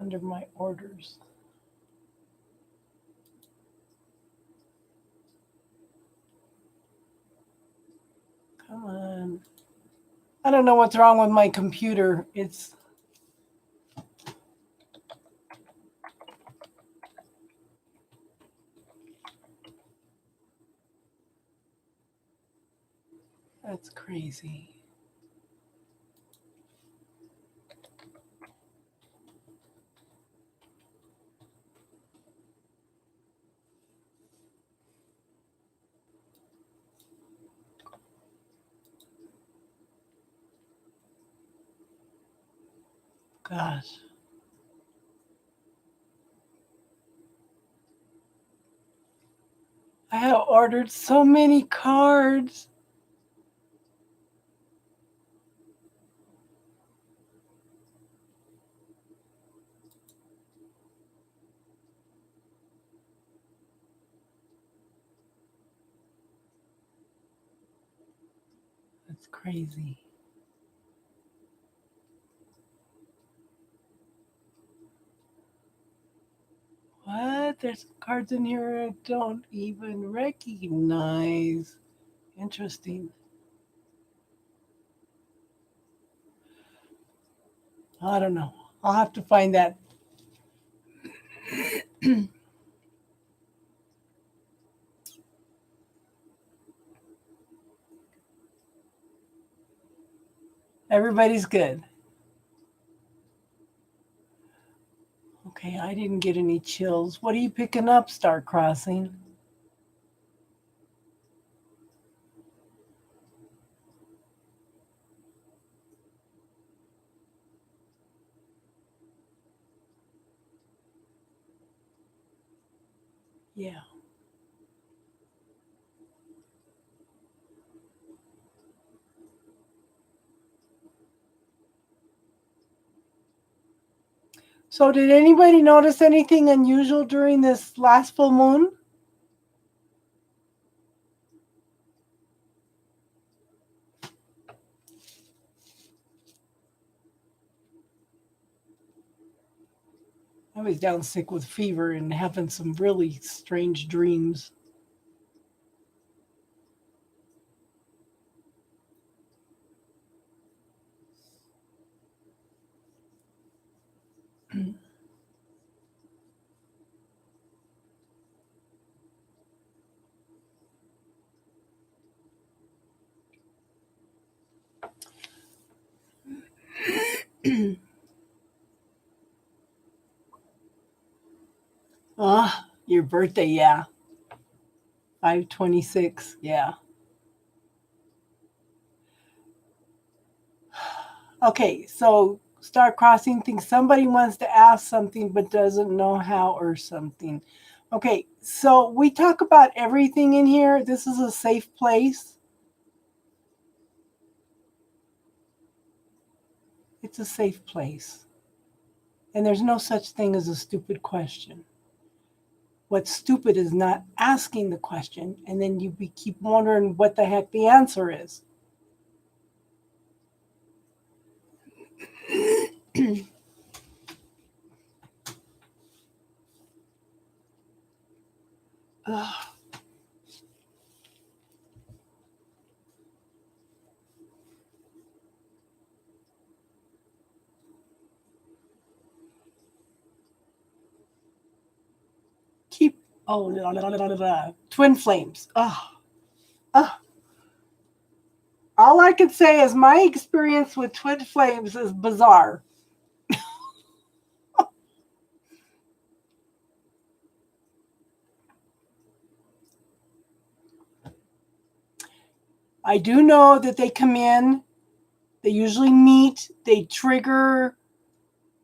under my orders. Come on. I don't know what's wrong with my computer. That's crazy. Gosh. I have ordered so many cards. That's crazy. What? There's cards in here I don't even recognize. Interesting. I don't know. I'll have to find that. Everybody's good. Okay, I didn't get any chills. What are you picking up, Star Crossing? Yeah. So, did anybody notice anything unusual during this last full moon? I was down sick with fever and having some really strange dreams. Your birthday, yeah. 5/26, yeah. Okay, so Star Crossing thinks somebody wants to ask something but doesn't know how or something. Okay, so we talk about everything in here. This is a safe place. It's a safe place. And there's no such thing as a stupid question. What's stupid is not asking the question, and then you keep wondering what the heck the answer is. Ugh. Keep twin flames. All I can say is my experience with twin flames is bizarre. I do know that they come in, they usually meet, they trigger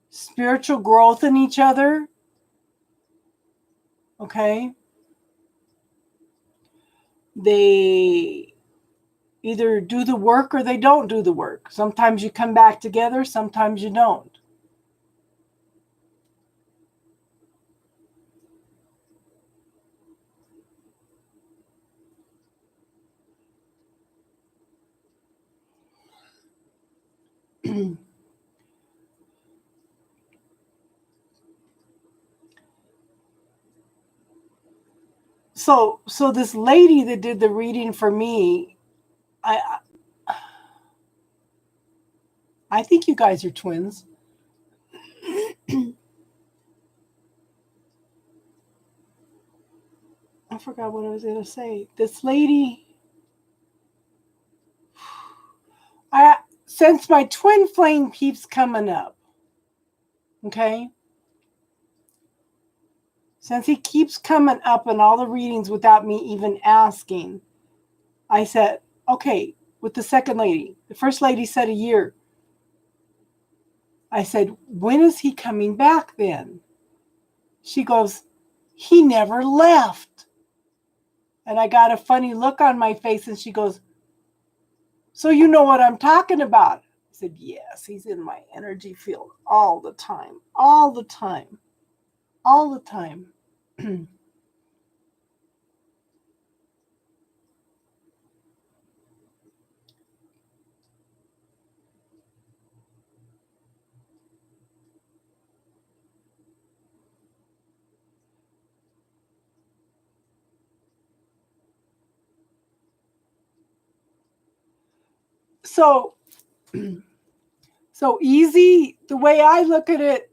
spiritual growth in each other. Okay. They either do the work or they don't do the work. Sometimes you come back together, sometimes you don't. So this lady that did the reading for me, I think you guys are twins. I forgot what I was going to say. This lady, since my twin flame keeps coming up, okay? Since he keeps coming up in all the readings without me even asking, I said, okay, with the second lady. The first lady said a year. I said, when is he coming back then? She goes, he never left. And I got a funny look on my face, and she goes, so you know what I'm talking about? I said, yes, he's in my energy field all the time, all the time, all the time. So easy, the way I look at it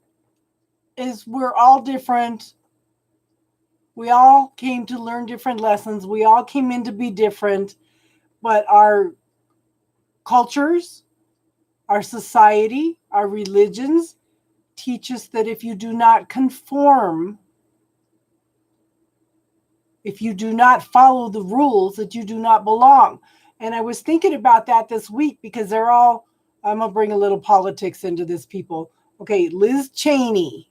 is we're all different. We all came to learn different lessons. We all came in to be different, but our cultures, our society, our religions teach us that if you do not conform, if you do not follow the rules, that you do not belong. And I was thinking about that this week because they're all, I'm going to bring a little politics into this, people. Okay, Liz Cheney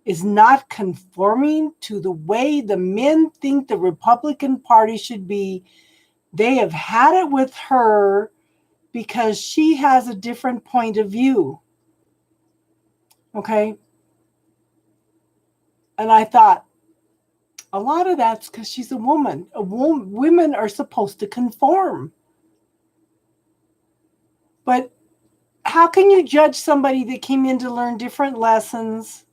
is not conforming to the way the men think the Republican Party should be. They have had it with her because she has a different point of view. Okay? And I thought, a lot of that's because she's a woman. Women are supposed to conform. But how can you judge somebody that came in to learn different lessons,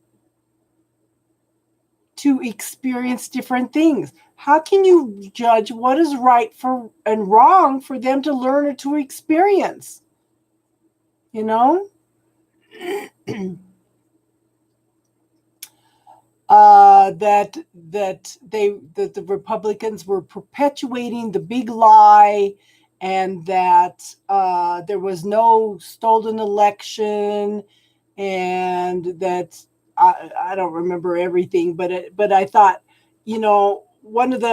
to experience different things? How can you judge what is right for and wrong for them to learn or to experience? You know? That the Republicans were perpetuating the big lie, and that there was no stolen election, and that I don't remember everything, but I thought, one of the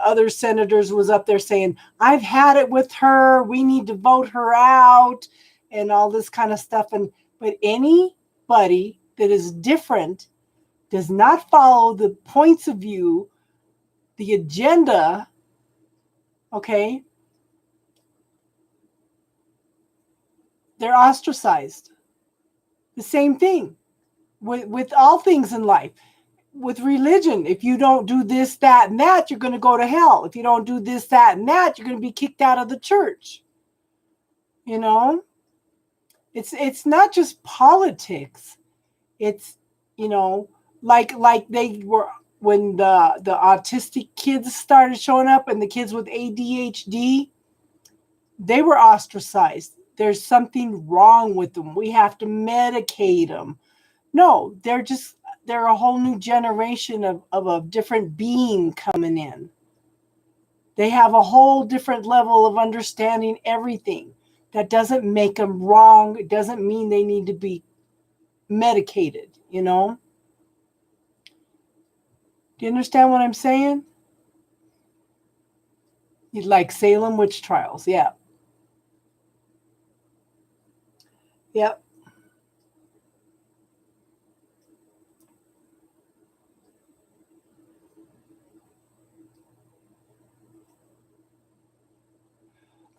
other senators was up there saying, I've had it with her, we need to vote her out, and all this kind of stuff. But anybody that is different, does not follow the points of view, the agenda, okay, they're ostracized. The same thing with all things in life. With religion, if you don't do this, that, and that, you're going to go to hell. If you don't do this, that, and that, you're going to be kicked out of the church. You know, it's not just politics. It's, like they were when the autistic kids started showing up, and the kids with ADHD, they were ostracized. There's something wrong with them. We have to medicate them. No, they're a whole new generation of a different being coming in. They have a whole different level of understanding everything. That doesn't make them wrong. It doesn't mean they need to be medicated, Do you understand what I'm saying? Like Salem witch trials. Yeah. Yep.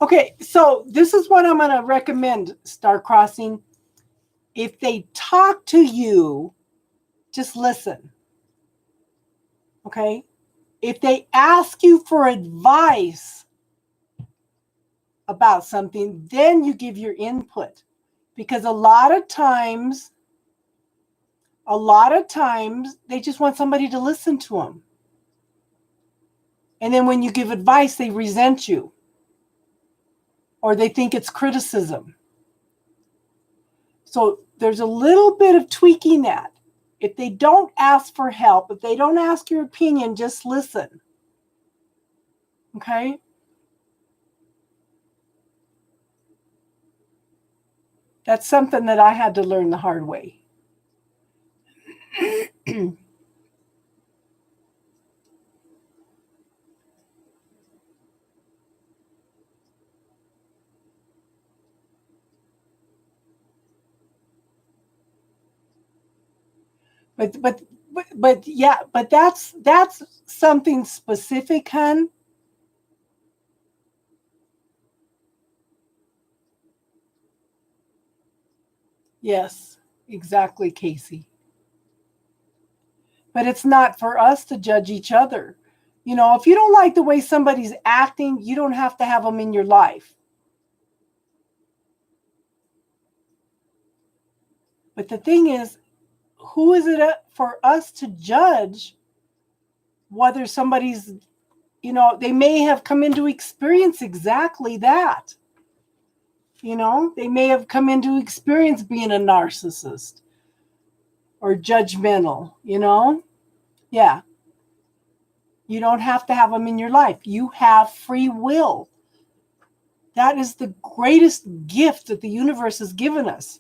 Okay, so this is what I'm going to recommend, Star Crossing. If they talk to you, just listen. Okay? If they ask you for advice about something, then you give your input. Because a lot of times, they just want somebody to listen to them. And then when you give advice, they resent you. Or they think it's criticism. So there's a little bit of tweaking that. If they don't ask for help, if they don't ask your opinion, just listen. Okay? That's something that I had to learn the hard way. But yeah, but that's something specific, hun. Yes, exactly, Casey. But it's not for us to judge each other. If you don't like the way somebody's acting, you don't have to have them in your life. But the thing is, who is it for us to judge whether somebody's, they may have come into experience exactly that. They may have come into experience being a narcissist or judgmental, Yeah. You don't have to have them in your life. You have free will. That is the greatest gift that the universe has given us.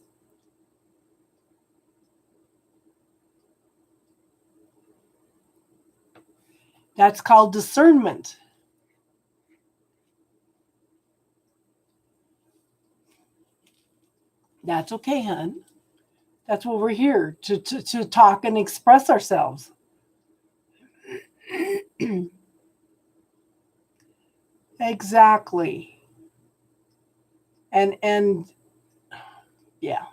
That's called discernment. That's okay, hon. That's what we're here to talk and express ourselves. Exactly. And yeah.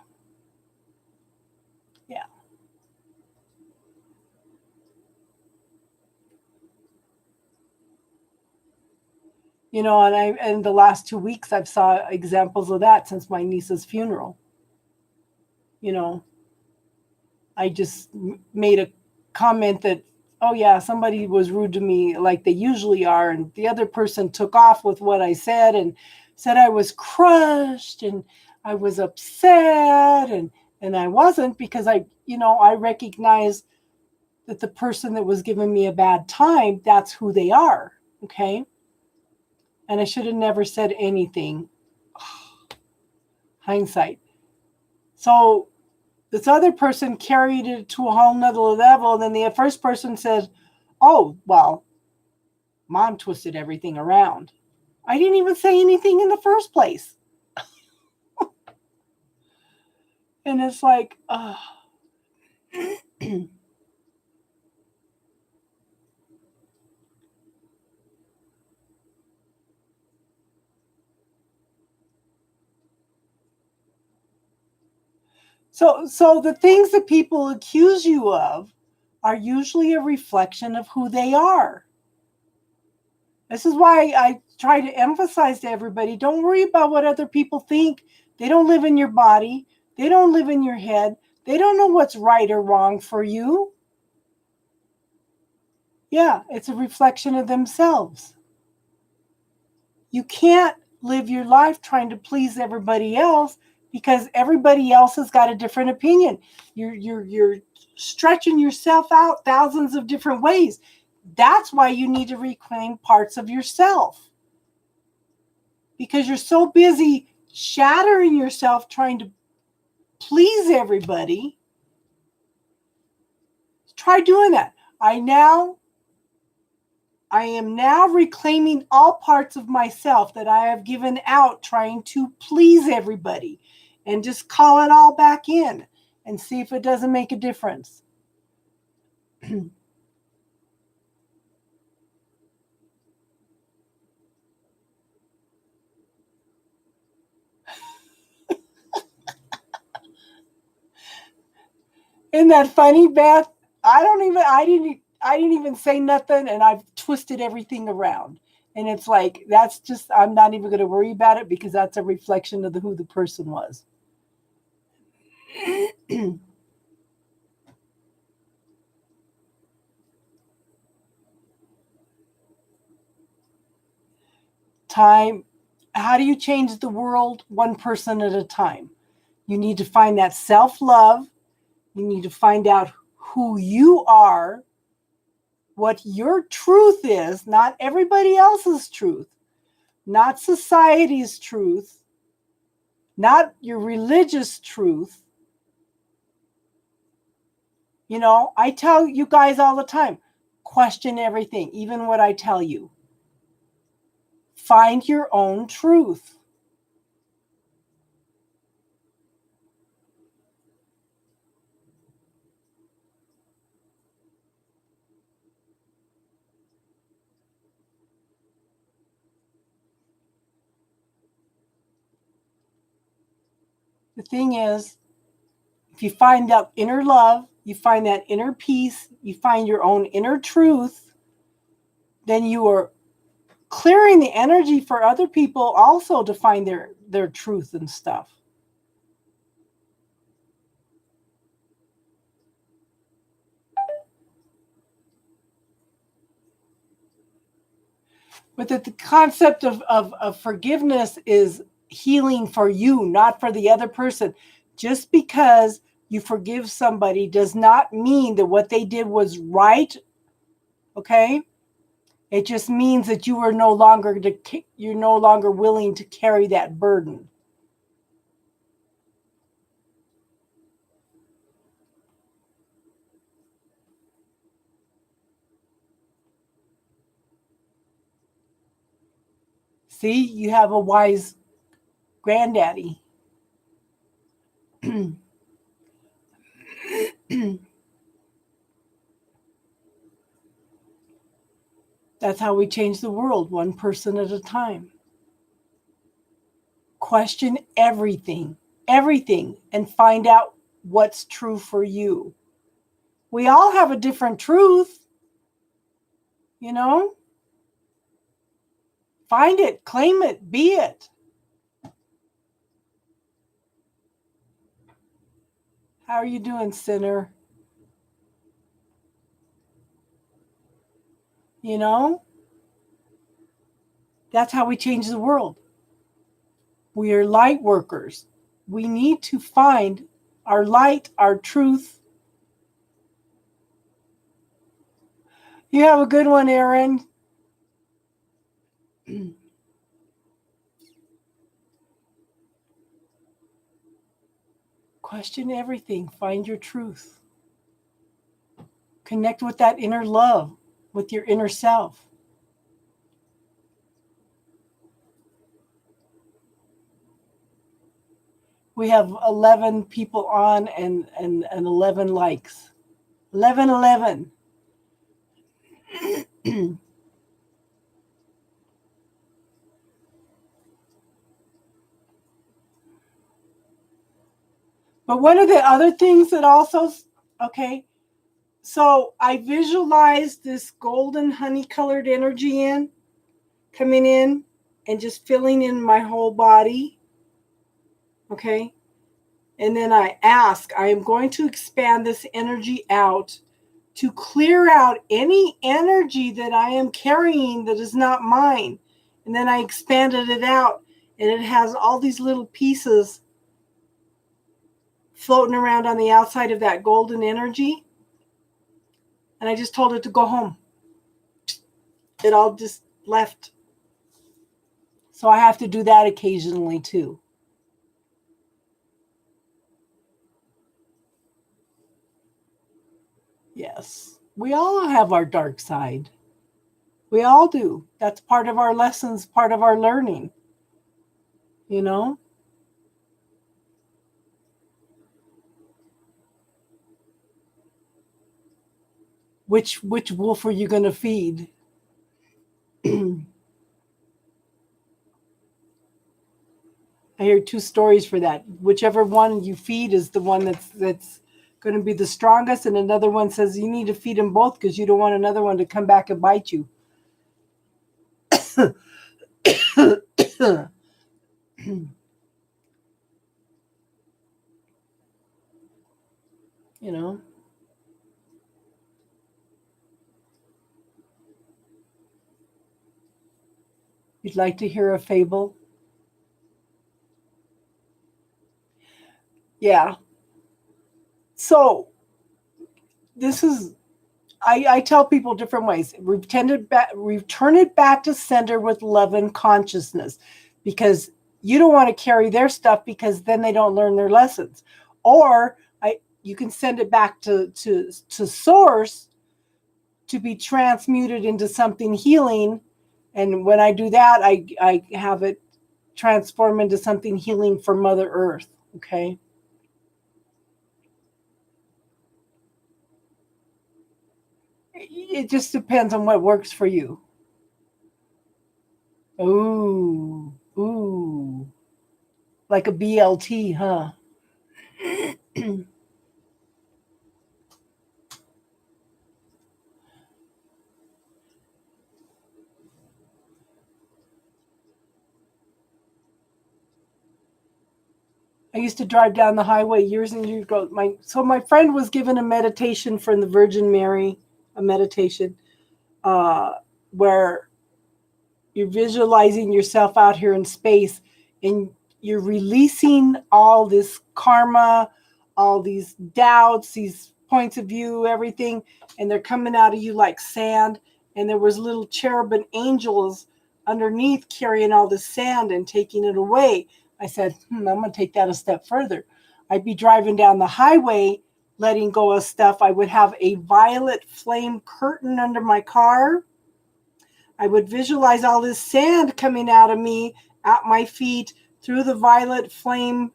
Yeah. And the last 2 weeks I've saw examples of that since my niece's funeral. You know, I just made a comment that, oh yeah, somebody was rude to me like they usually are, and the other person took off with what I said and said I was crushed and I was upset, and I wasn't, because I recognize that the person that was giving me a bad time, that's who they are. Okay. And I should have never said anything. Hindsight. So this other person carried it to a whole nother level. And then the first person said, oh, well, mom twisted everything around. I didn't even say anything in the first place. And it's like, so the things that people accuse you of are usually a reflection of who they are. This is why I try to emphasize to everybody, don't worry about what other people think. They don't live in your body. They don't live in your head. They don't know what's right or wrong for you. Yeah, it's a reflection of themselves. You can't live your life trying to please everybody else, because everybody else has got a different opinion. You're stretching yourself out thousands of different ways. That's why you need to reclaim parts of yourself, because you're so busy shattering yourself trying to please everybody. Try doing that. I am now reclaiming all parts of myself that I have given out trying to please everybody, and just call it all back in and see if it doesn't make a difference. Isn't that funny, Beth? I didn't even say nothing, and I've twisted everything around. And it's like, that's just, I'm not even going to worry about it, because that's a reflection of who the person was. Time. How do you change the world? One person at a time. You need to find that self-love. You need to find out who you are, what your truth is, not everybody else's truth, not society's truth, not your religious truth. You know, I tell you guys all the time, question everything, even what I tell you. Find your own truth. The thing is, if you find that inner love, you find that inner peace, you find your own inner truth, then you are clearing the energy for other people also to find their truth and stuff. But that the concept of forgiveness is healing for you, not for the other person. Just because you forgive somebody does not mean that what they did was right. Okay? It just means that you're no longer willing to carry that burden. See, you have a wise granddaddy. That's how we change the world, one person at a time. Question everything, and find out what's true for you. We all have a different truth, you know? Find it, claim it, be it. How are you doing, sinner? You know? That's how we change the world. We are light workers. We need to find our light, our truth. You have a good one, Aaron. Question everything. Find your truth. Connect with that inner love, with your inner self. We have 11 people on and 11 likes. 11. But one of the other things that also, okay, so I visualized this golden honey colored energy coming in and just filling in my whole body. Okay. And then I am going to expand this energy out to clear out any energy that I am carrying that is not mine. And then I expanded it out, and it has all these little pieces floating around on the outside of that golden energy. And I just told it to go home. It all just left. So I have to do that occasionally too. Yes. We all have our dark side. We all do. That's part of our lessons, part of our learning. You know? Which wolf are you going to feed? I hear two stories for that. Whichever one you feed is the one that's going to be the strongest, and another one says you need to feed them both because you don't want another one to come back and bite you. You know? You'd like to hear a fable? Yeah. So this is, I tell people different ways. Return it back to sender with love and consciousness, because you don't want to carry their stuff, because then they don't learn their lessons. Or you can send it back to source to be transmuted into something healing. And when I do that, I have it transform into something healing for Mother Earth. Okay. It just depends on what works for you. Ooh, ooh, like a BLT, huh? I used to drive down the highway years and years ago. My friend was given a meditation from the Virgin Mary, a meditation uh, where you're visualizing yourself out here in space, and you're releasing all this karma, all these doubts, these points of view, everything, and they're coming out of you like sand. And there was little cherubim angels underneath carrying all the sand and taking it away. I said, I'm going to take that a step further. I'd be driving down the highway, letting go of stuff. I would have a violet flame curtain under my car. I would visualize all this sand coming out of me, at my feet, through the violet flame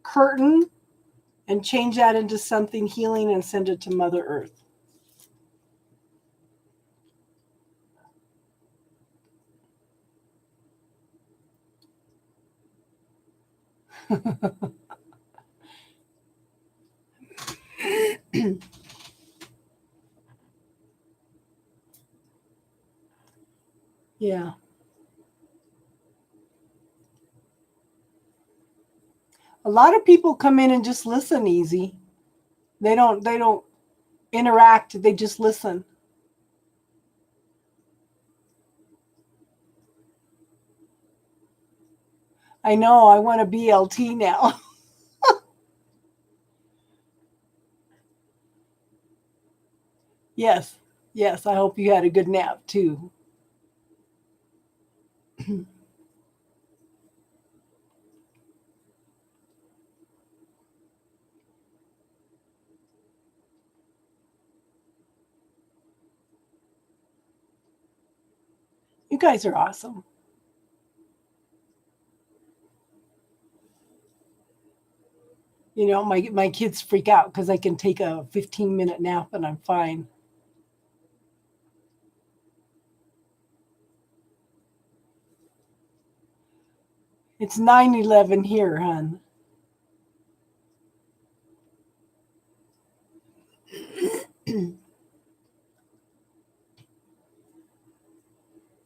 curtain, and change that into something healing and send it to Mother Earth. Yeah. A lot of people come in and just listen easy. They don't interact, they just listen. I know, I want a BLT now. Yes. Yes, I hope you had a good nap too. You guys are awesome. You know, my kids freak out because I can take a 15-minute nap and I'm fine. It's 9:11 here, hon.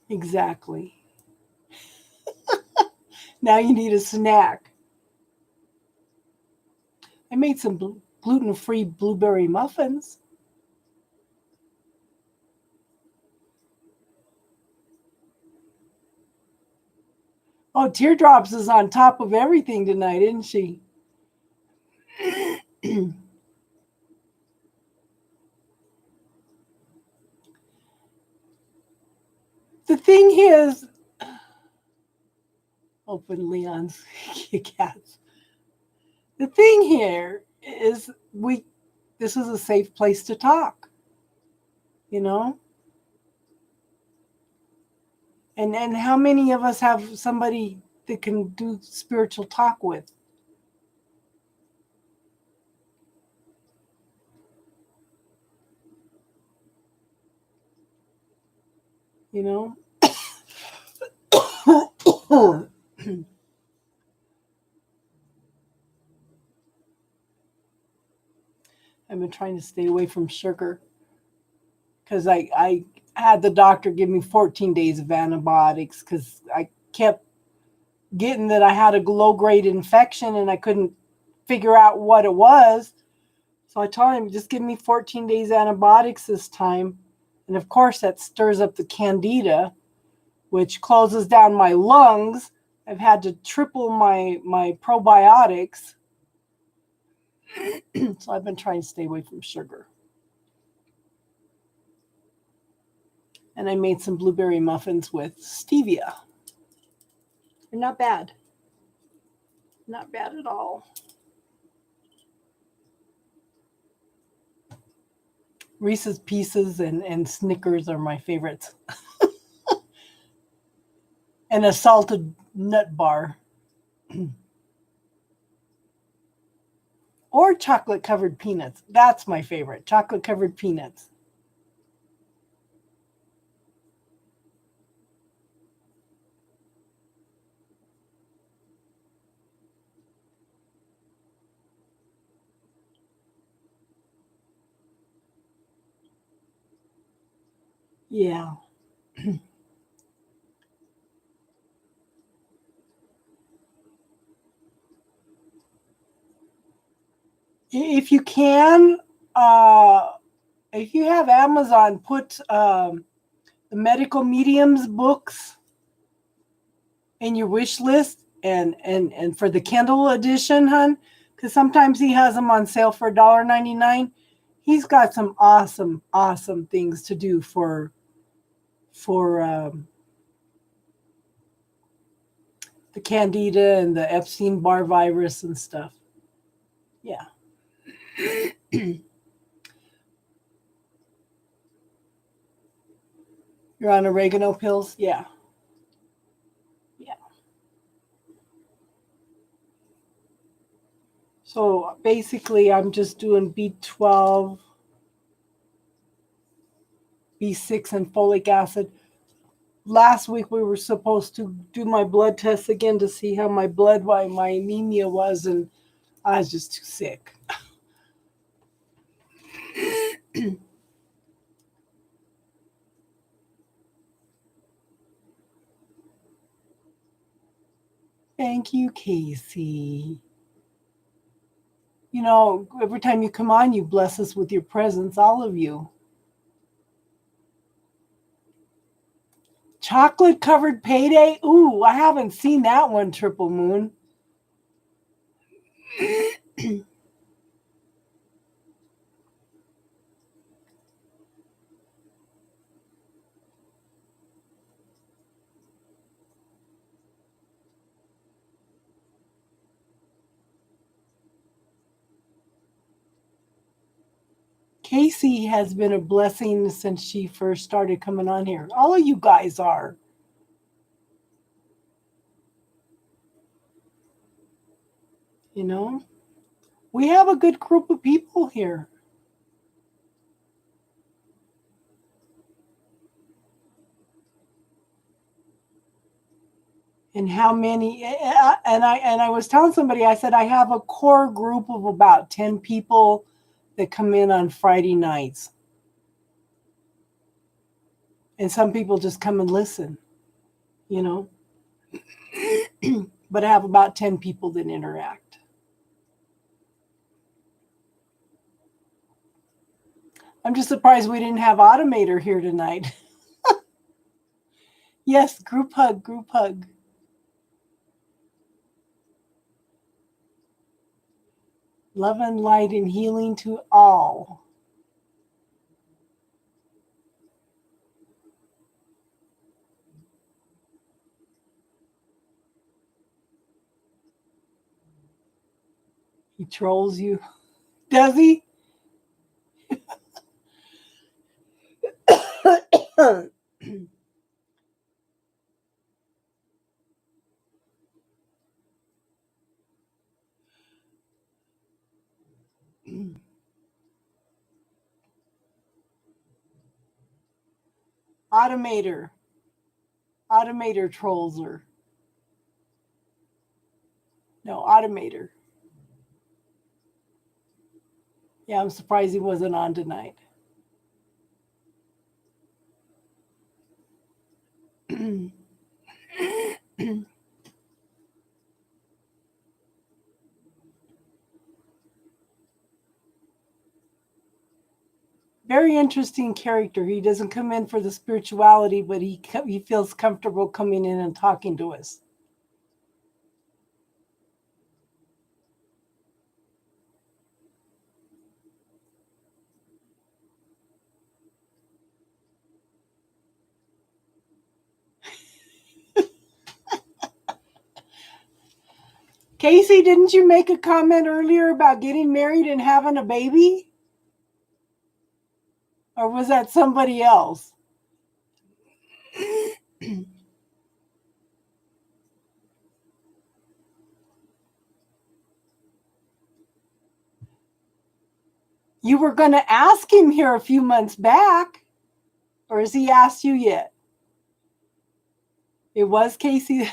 Exactly. Now you need a snack. I made some gluten-free blueberry muffins. Oh, Teardrops is on top of everything tonight, isn't she? The thing is, open Leon's cats. The thing here is this is a safe place to talk, you know? And how many of us have somebody that can do spiritual talk with, you know? I've been trying to stay away from sugar because I had the doctor give me 14 days of antibiotics because I kept getting that I had a low grade infection and I couldn't figure out what it was. So I told him, just give me 14 days antibiotics this time. And of course, that stirs up the candida, which closes down my lungs. I've had to triple my probiotics. So I've been trying to stay away from sugar. And I made some blueberry muffins with stevia. They're not bad. Not bad at all. Reese's Pieces and Snickers are my favorites. And a salted nut bar. Or chocolate covered peanuts. That's my favorite. Chocolate covered peanuts. Yeah. If you can, if you have Amazon, put the medical mediums books in your wish list and for the Kindle edition, hun, because sometimes he has them on sale for $1.99. He's got some awesome things to do for the Candida and the Epstein-Barr virus and stuff. Yeah. You're on oregano pills? Yeah. Yeah. So basically, I'm just doing B12, B6, and folic acid. Last week, we were supposed to do my blood tests again to see how my my anemia was, and I was just too sick. Thank you, Casey. You know, every time you come on, you bless us with your presence, all of you. Chocolate covered payday? Ooh, I haven't seen that one, Triple Moon. Casey has been a blessing since she first started coming on here. All of you guys are. You know, we have a good group of people here. And how many? And I was telling somebody, I said I have a core group of about 10 people that come in on Friday nights. And some people just come and listen, you know. But I have about 10 people that interact. I'm just surprised we didn't have Automator here tonight. Yes, group hug, group hug. Love and light and healing to all. He trolls you. Does he? Automator. Automator trolls her. No, Automator. Yeah, I'm surprised he wasn't on tonight. Very interesting character. He doesn't come in for the spirituality, but he feels comfortable coming in and talking to us. Casey, didn't you make a comment earlier about getting married and having a baby? Or was that somebody else? You were going to ask him here a few months back. Or has he asked you yet? It was Casey.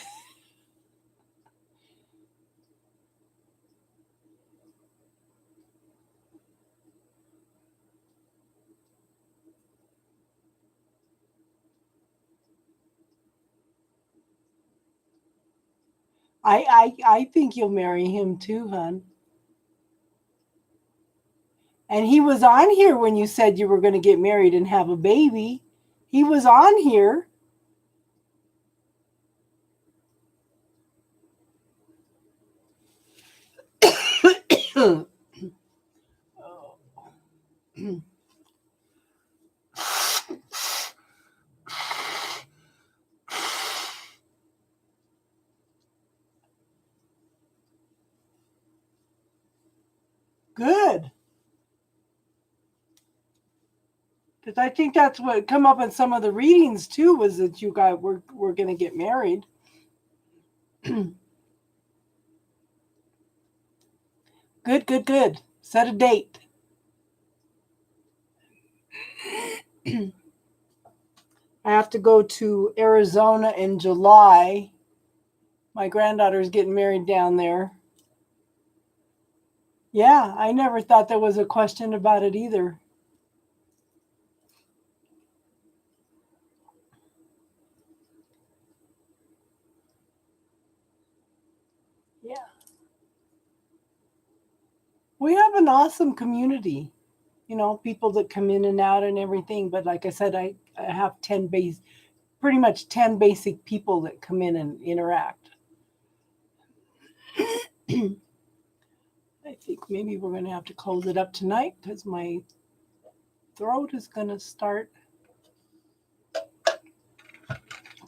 I think you'll marry him too, hon. And he was on here when you said you were going to get married and have a baby. He was on here. Good. Because I think that's what come up in some of the readings too, was that you guys were going to get married. Good. Set a date. I have to go to Arizona in July. My granddaughter's getting married down there. Yeah, I never thought there was a question about it either. Yeah. We have an awesome community. You know, people that come in and out and everything. But like I said, I have pretty much 10 basic people that come in and interact. I think maybe we're going to have to close it up tonight because my throat is going to start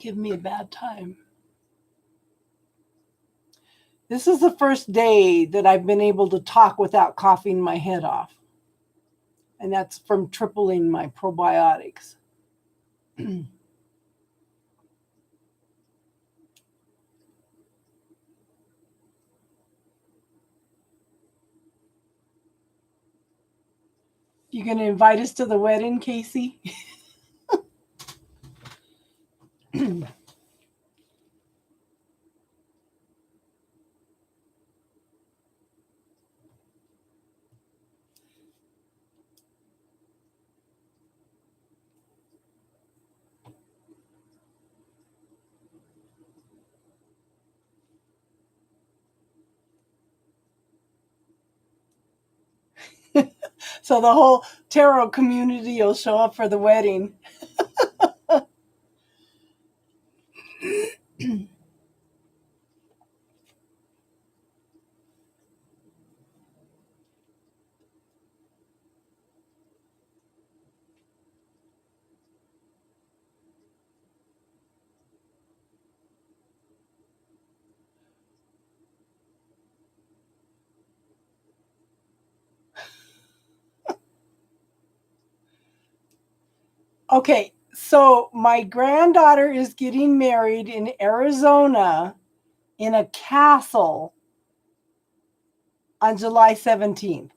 giving me a bad time. This is the first day that I've been able to talk without coughing my head off. And that's from tripling my probiotics. You going to invite us to the wedding, Casey? So the whole tarot community will show up for the wedding. Okay, so my granddaughter is getting married in Arizona in a castle on July 17th.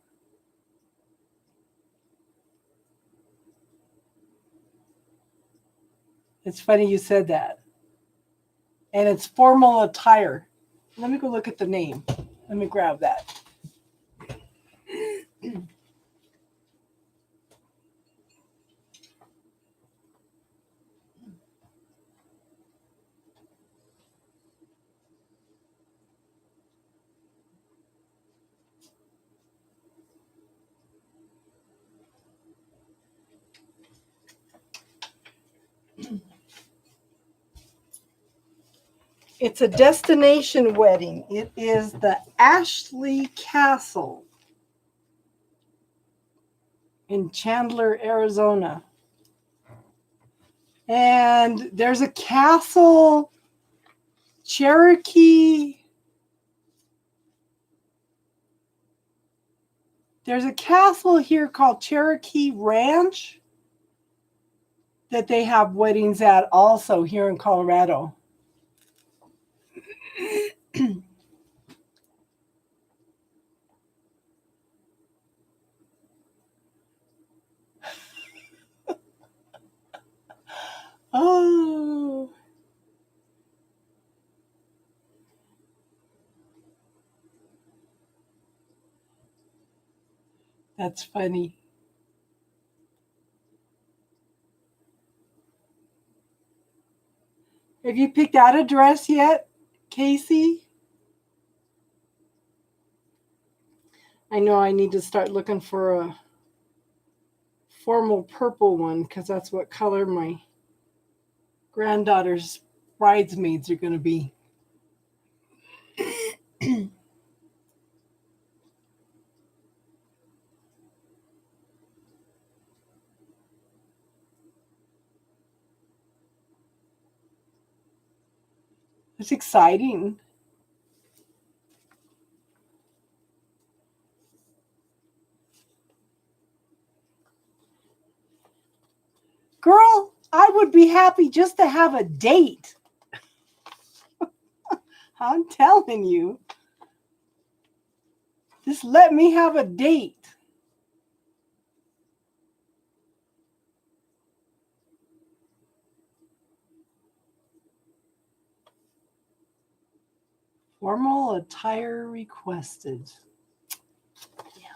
It's funny you said that. And it's formal attire. Let me go look at the name. Let me grab that. It's a destination wedding. It is the Ashley Castle in Chandler, Arizona. And there's a castle, Cherokee There's a castle here called Cherokee Ranch that they have weddings at also here in Colorado. Oh, that's funny. Have you picked out a dress yet, Casey? I know I need to start looking for a formal purple one because that's what color my granddaughter's bridesmaids are going to be. It's exciting. Girl, I would be happy just to have a date. I'm telling you. Just let me have a date. Formal attire requested. Yeah.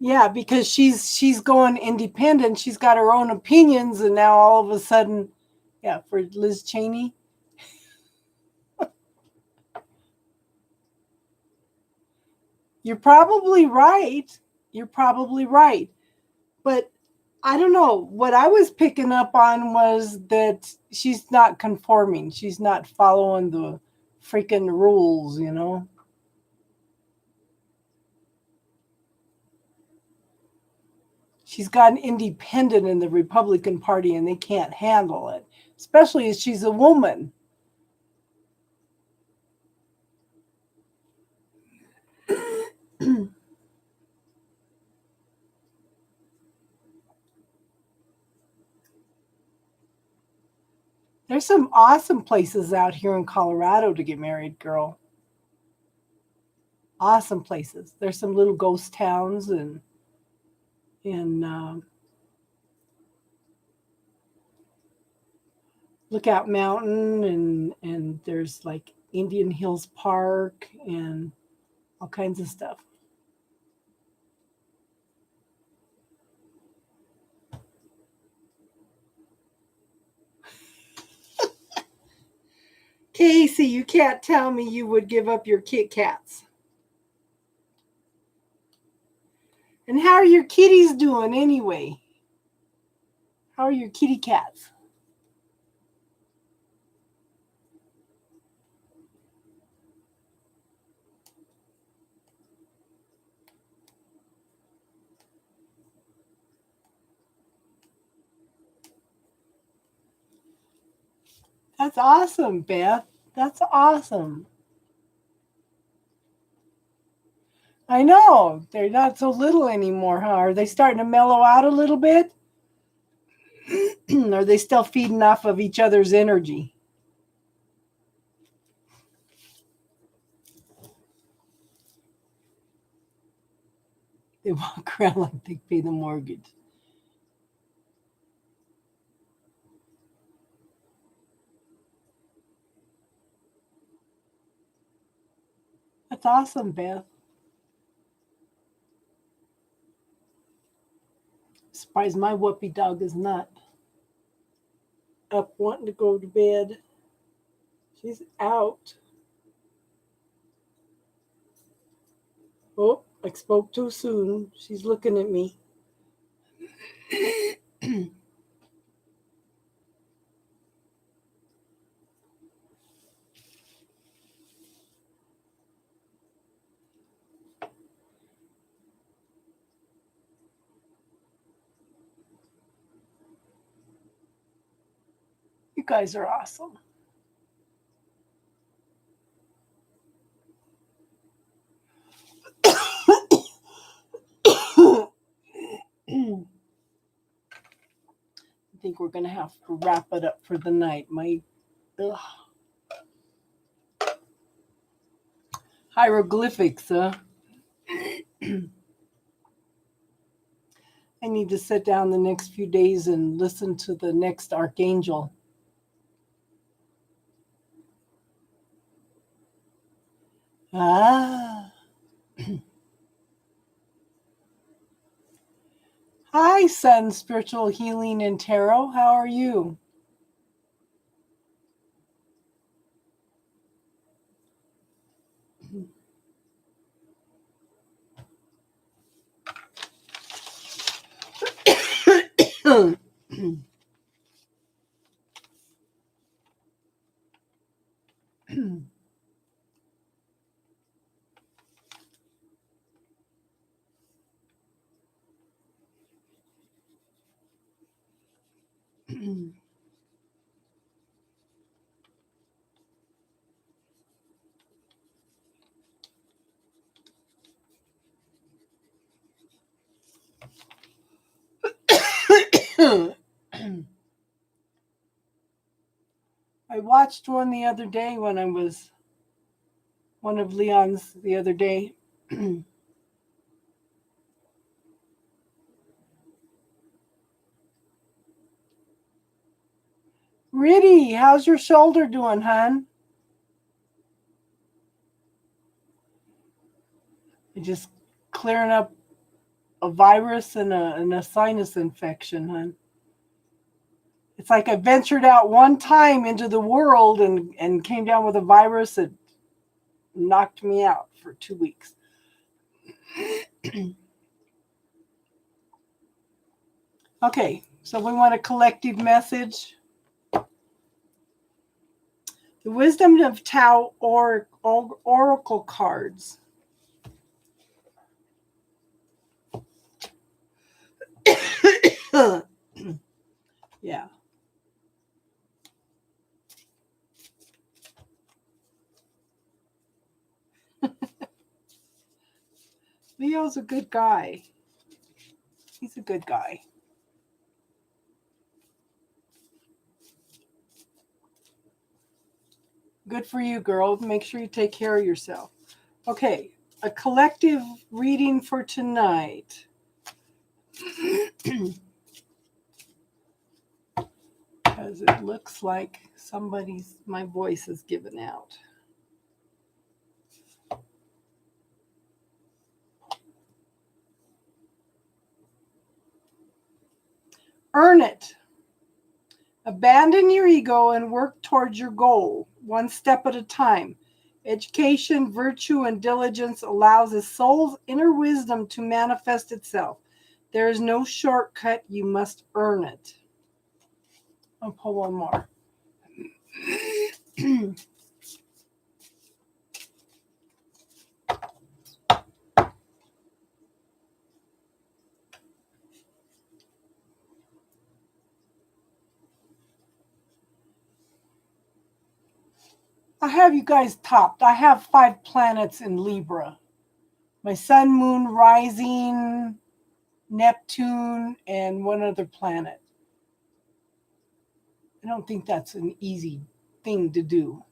Yeah, because she's going independent. She's got her own opinions, and now all of a sudden, yeah, for Liz Cheney. You're probably right. You're probably right. But I don't know. What I was picking up on was that she's not conforming. She's not following the freaking rules, you know? She's gotten independent in the Republican Party and they can't handle it, especially as she's a woman. There's some awesome places out here in Colorado to get married, girl. Awesome places. There's some little ghost towns and Lookout Mountain and there's like Indian Hills Park and all kinds of stuff. Casey, you can't tell me you would give up your Kit Kats. And how are your kitties doing anyway? How are your kitty cats? That's awesome, Beth. That's awesome. I know. They're not so little anymore, huh? Are they starting to mellow out a little bit? Are they still feeding off of each other's energy? They walk around like they pay the mortgage. That's awesome, Beth. Surprised my whoopee dog is not up wanting to go to bed. She's out. Oh, I spoke too soon. She's looking at me. guys are awesome. I think we're going to have to wrap it up for the night. Ugh. Hieroglyphics, huh? I need to sit down the next few days and listen to the next Archangel. Ah. Hi, Sun Spiritual Healing and Tarot. How are you? I watched one the other day when I was one of Leon's the other day. Riddy, how's your shoulder doing, hon? You're just clearing up a virus and a sinus infection, hon. It's like I ventured out one time into the world and came down with a virus that knocked me out for 2 weeks. Okay, so we want a collective message. The Wisdom of Tao Oracle cards. Yeah. Leo's a good guy. He's a good guy. Good for you, girl. Make sure you take care of yourself. Okay, a collective reading for tonight. Because it looks like my voice is given out. Earn it. Abandon your ego and work towards your goal, one step at a time. Education, virtue, and diligence allows the soul's inner wisdom to manifest itself. There is no shortcut. You must earn it. I'll pull one more. I have you guys topped. I have 5 planets in Libra. My sun, moon, rising, Neptune, and one other planet. I don't think that's an easy thing to do.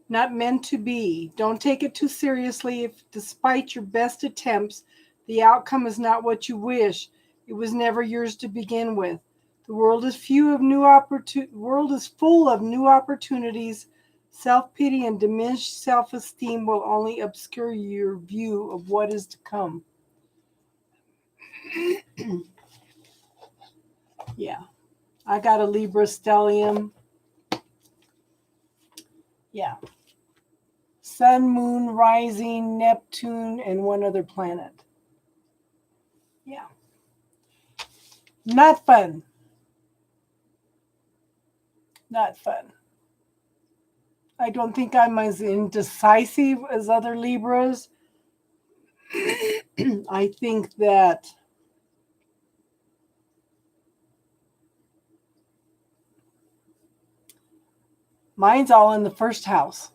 Not meant to be. Don't take it too seriously if, despite your best attempts, the outcome is not what you wish. It was never yours to begin with. The world is full of new opportunities. Self-pity and diminished self-esteem will only obscure your view of what is to come. Yeah. I got a Libra stellium. Yeah. Sun, moon, rising, Neptune, and one other planet. Yeah. Not fun. Not fun. I don't think I'm as indecisive as other Libras. I think that Mine's all in the first house.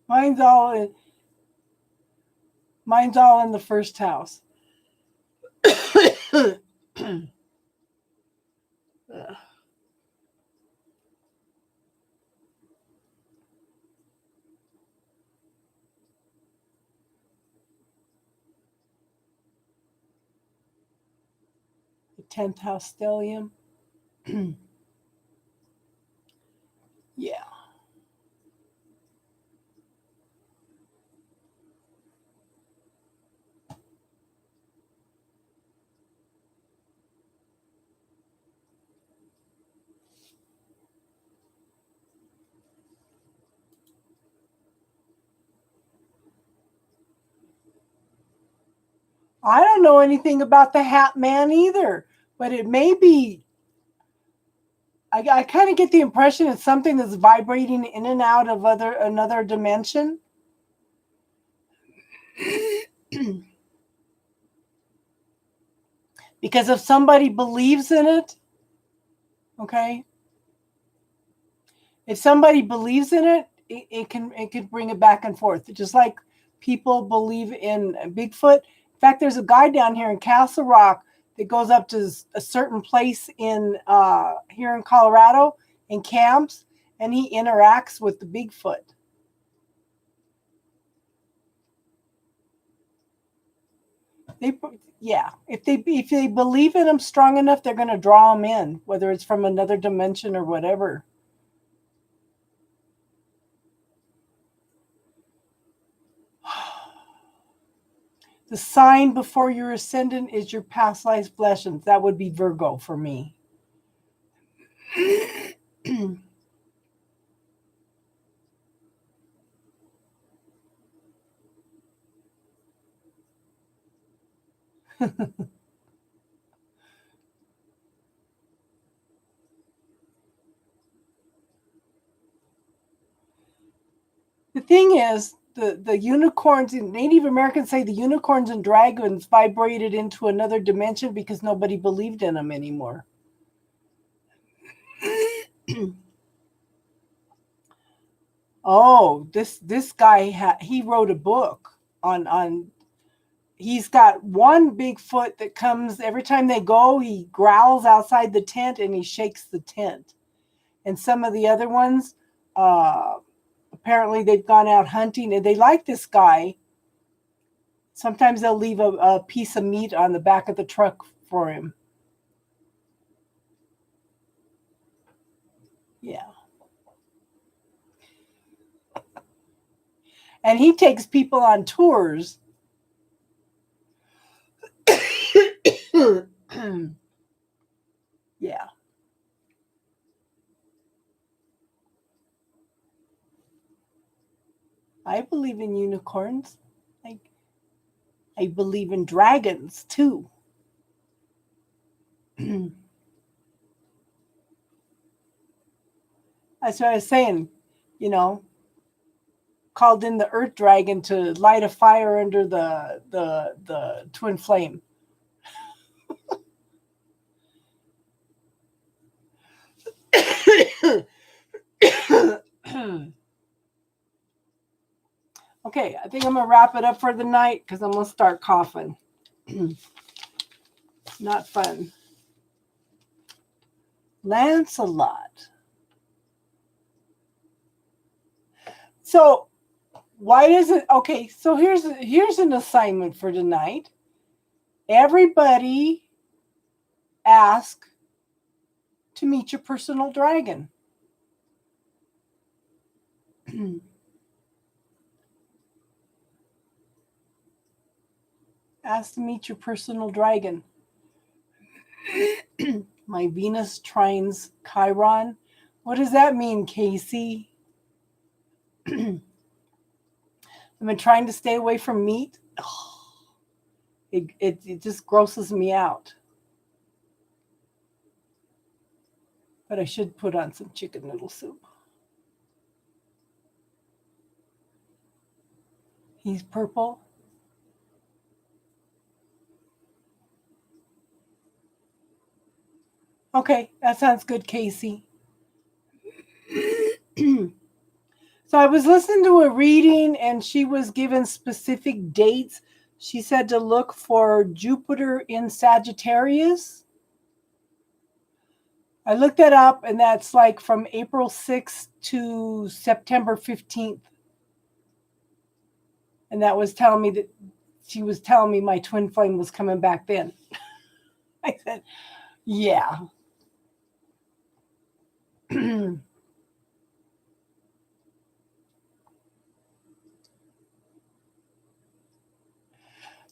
Mine's all in the first house. The 10th house stellium. Yeah. I don't know anything about the Hat Man either, but it may be. I kind of get the impression it's something that's vibrating in and out of another dimension. Because if somebody believes in it, okay, if somebody believes in it, it can bring it back and forth. Just like people believe in Bigfoot. In fact, there's a guy down here in Castle Rock that goes up to a certain place in here in Colorado and camps, and he interacts with the Bigfoot. If they believe in them strong enough, they're going to draw them in, whether it's from another dimension or whatever. The sign before your ascendant is your past life blessings. That would be Virgo for me. The thing is, the unicorns, Native Americans say the unicorns and dragons vibrated into another dimension because nobody believed in them anymore. Oh, this guy he wrote a book on. He's got one Bigfoot that comes every time they go. He growls outside the tent and he shakes the tent. And some of the other ones, apparently they've gone out hunting and they like this guy. Sometimes they'll leave a piece of meat on the back of the truck for him. Yeah. And he takes people on tours. Yeah. I believe in unicorns. I believe in dragons too. That's what I was saying. Called in the earth dragon to light a fire under the twin flame. Okay, I think I'm gonna wrap it up for the night because I'm gonna start coughing. Not fun. Lancelot. So why does it? Okay, so here's an assignment for tonight. Everybody ask to meet your personal dragon. Ask to meet your personal dragon. My Venus trines Chiron. What does that mean, Casey? I've been trying to stay away from meat. It just grosses me out. But I should put on some chicken noodle soup. He's purple. Okay, that sounds good, Casey. So I was listening to a reading and she was given specific dates. She said to look for Jupiter in Sagittarius. I looked that up and that's like from April 6th to September 15th. And that was telling me that she was telling me my twin flame was coming back then. I said, yeah.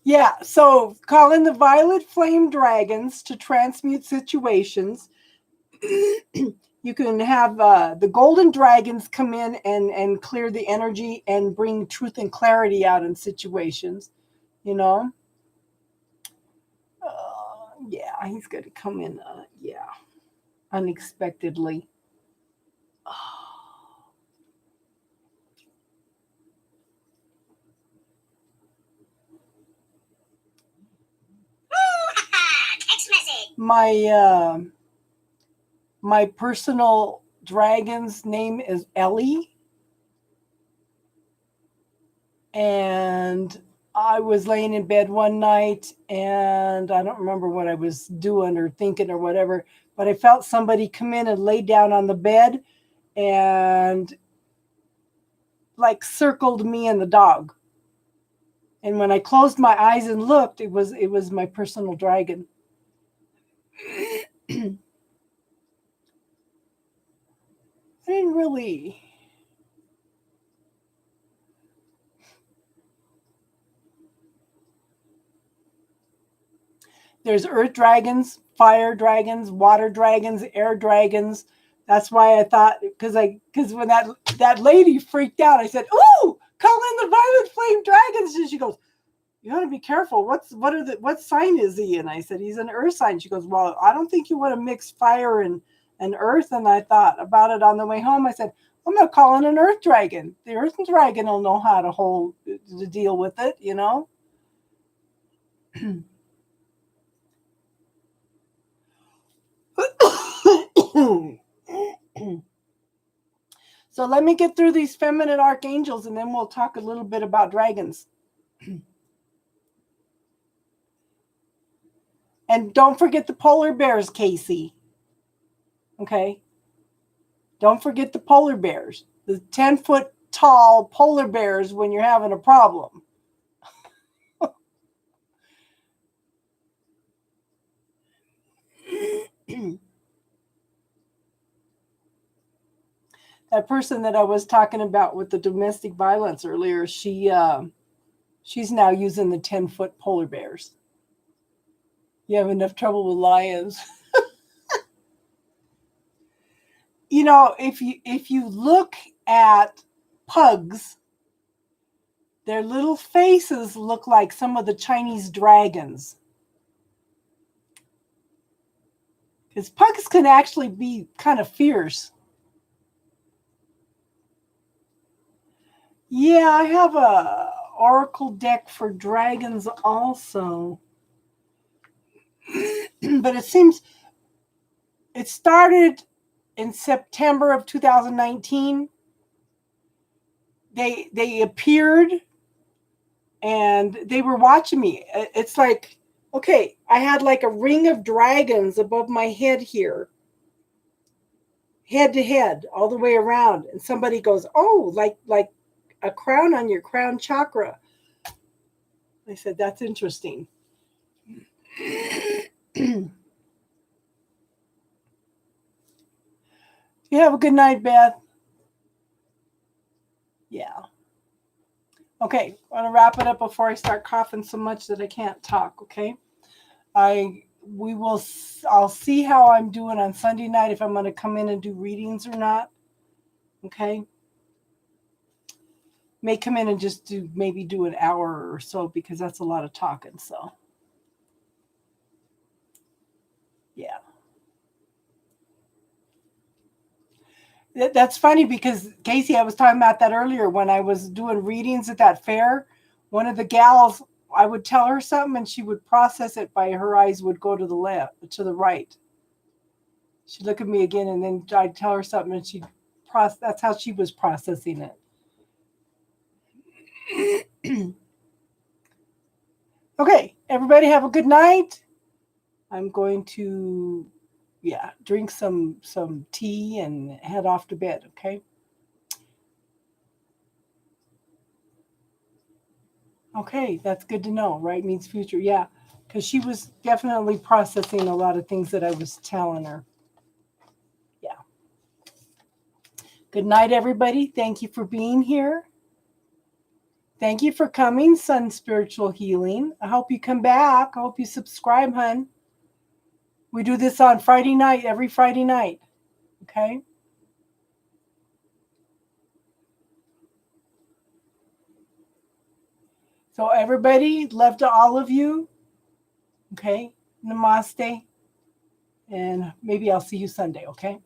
Yeah, so call in the violet flame dragons to transmute situations. You can have the golden dragons come in and clear the energy and bring truth and clarity out in situations, you know? Yeah, he's going to come in, unexpectedly. Text message. My personal dragon's name is Ellie. And I was laying in bed one night and I don't remember what I was doing or thinking or whatever, but I felt somebody come in and lay down on the bed and like circled me and the dog. And when I closed my eyes and looked, it was my personal dragon. I didn't really. There's earth dragons, fire dragons, water dragons, air dragons. That's why I thought because when that lady freaked out, I said, "Ooh, call in the violet flame dragons." And she goes, "You want to be careful. What sign is he?" And I said, "He's an earth sign." She goes, "Well, I don't think you want to mix fire and earth." And I thought about it on the way home. I said, "I'm gonna call in an earth dragon. The earth dragon will know how to deal with it, you know." So let me get through these feminine archangels and then we'll talk a little bit about dragons. And don't forget the polar bears, Casey. Okay? Don't forget the polar bears. The 10-foot tall polar bears when you're having a problem. That person that I was talking about with the domestic violence earlier, she's now using the 10-foot polar bears. You have enough trouble with lions. You know, if you look at pugs, their little faces look like some of the Chinese dragons. Because pugs can actually be kind of fierce. Yeah, I have a oracle deck for dragons also. But it seems it started in September of 2019. They appeared and they were watching me. It's like, okay, I had like a ring of dragons above my head here, head to head, all the way around. And somebody goes, "Oh, like a crown on your crown chakra." I said, "That's interesting." You have a good night, Beth. Yeah. Okay, I want to wrap it up before I start coughing so much that I can't talk. Okay. I'll see how I'm doing on Sunday night, if I'm going to come in and do readings or not. Okay. May come in and just maybe do an hour or so because that's a lot of talking. So yeah. That's funny because Casey, I was talking about that earlier when I was doing readings at that fair. One of the gals, I would tell her something and she would process it by her eyes would go to the left, to the right. She'd look at me again and then I'd tell her something and she'd that's how she was processing it. Okay, everybody have a good night. I'm going to drink some tea and head off to bed, okay? Okay, that's good to know. Right means future. Yeah, because she was definitely processing a lot of things that I was telling her. Yeah. Good night, everybody. Thank you for being here. Thank you for coming, Sun Spiritual Healing. I hope you come back. I hope you subscribe, hun. We do this on Friday night, every Friday night. Okay? So, everybody, love to all of you. Okay? Namaste. And maybe I'll see you Sunday, okay?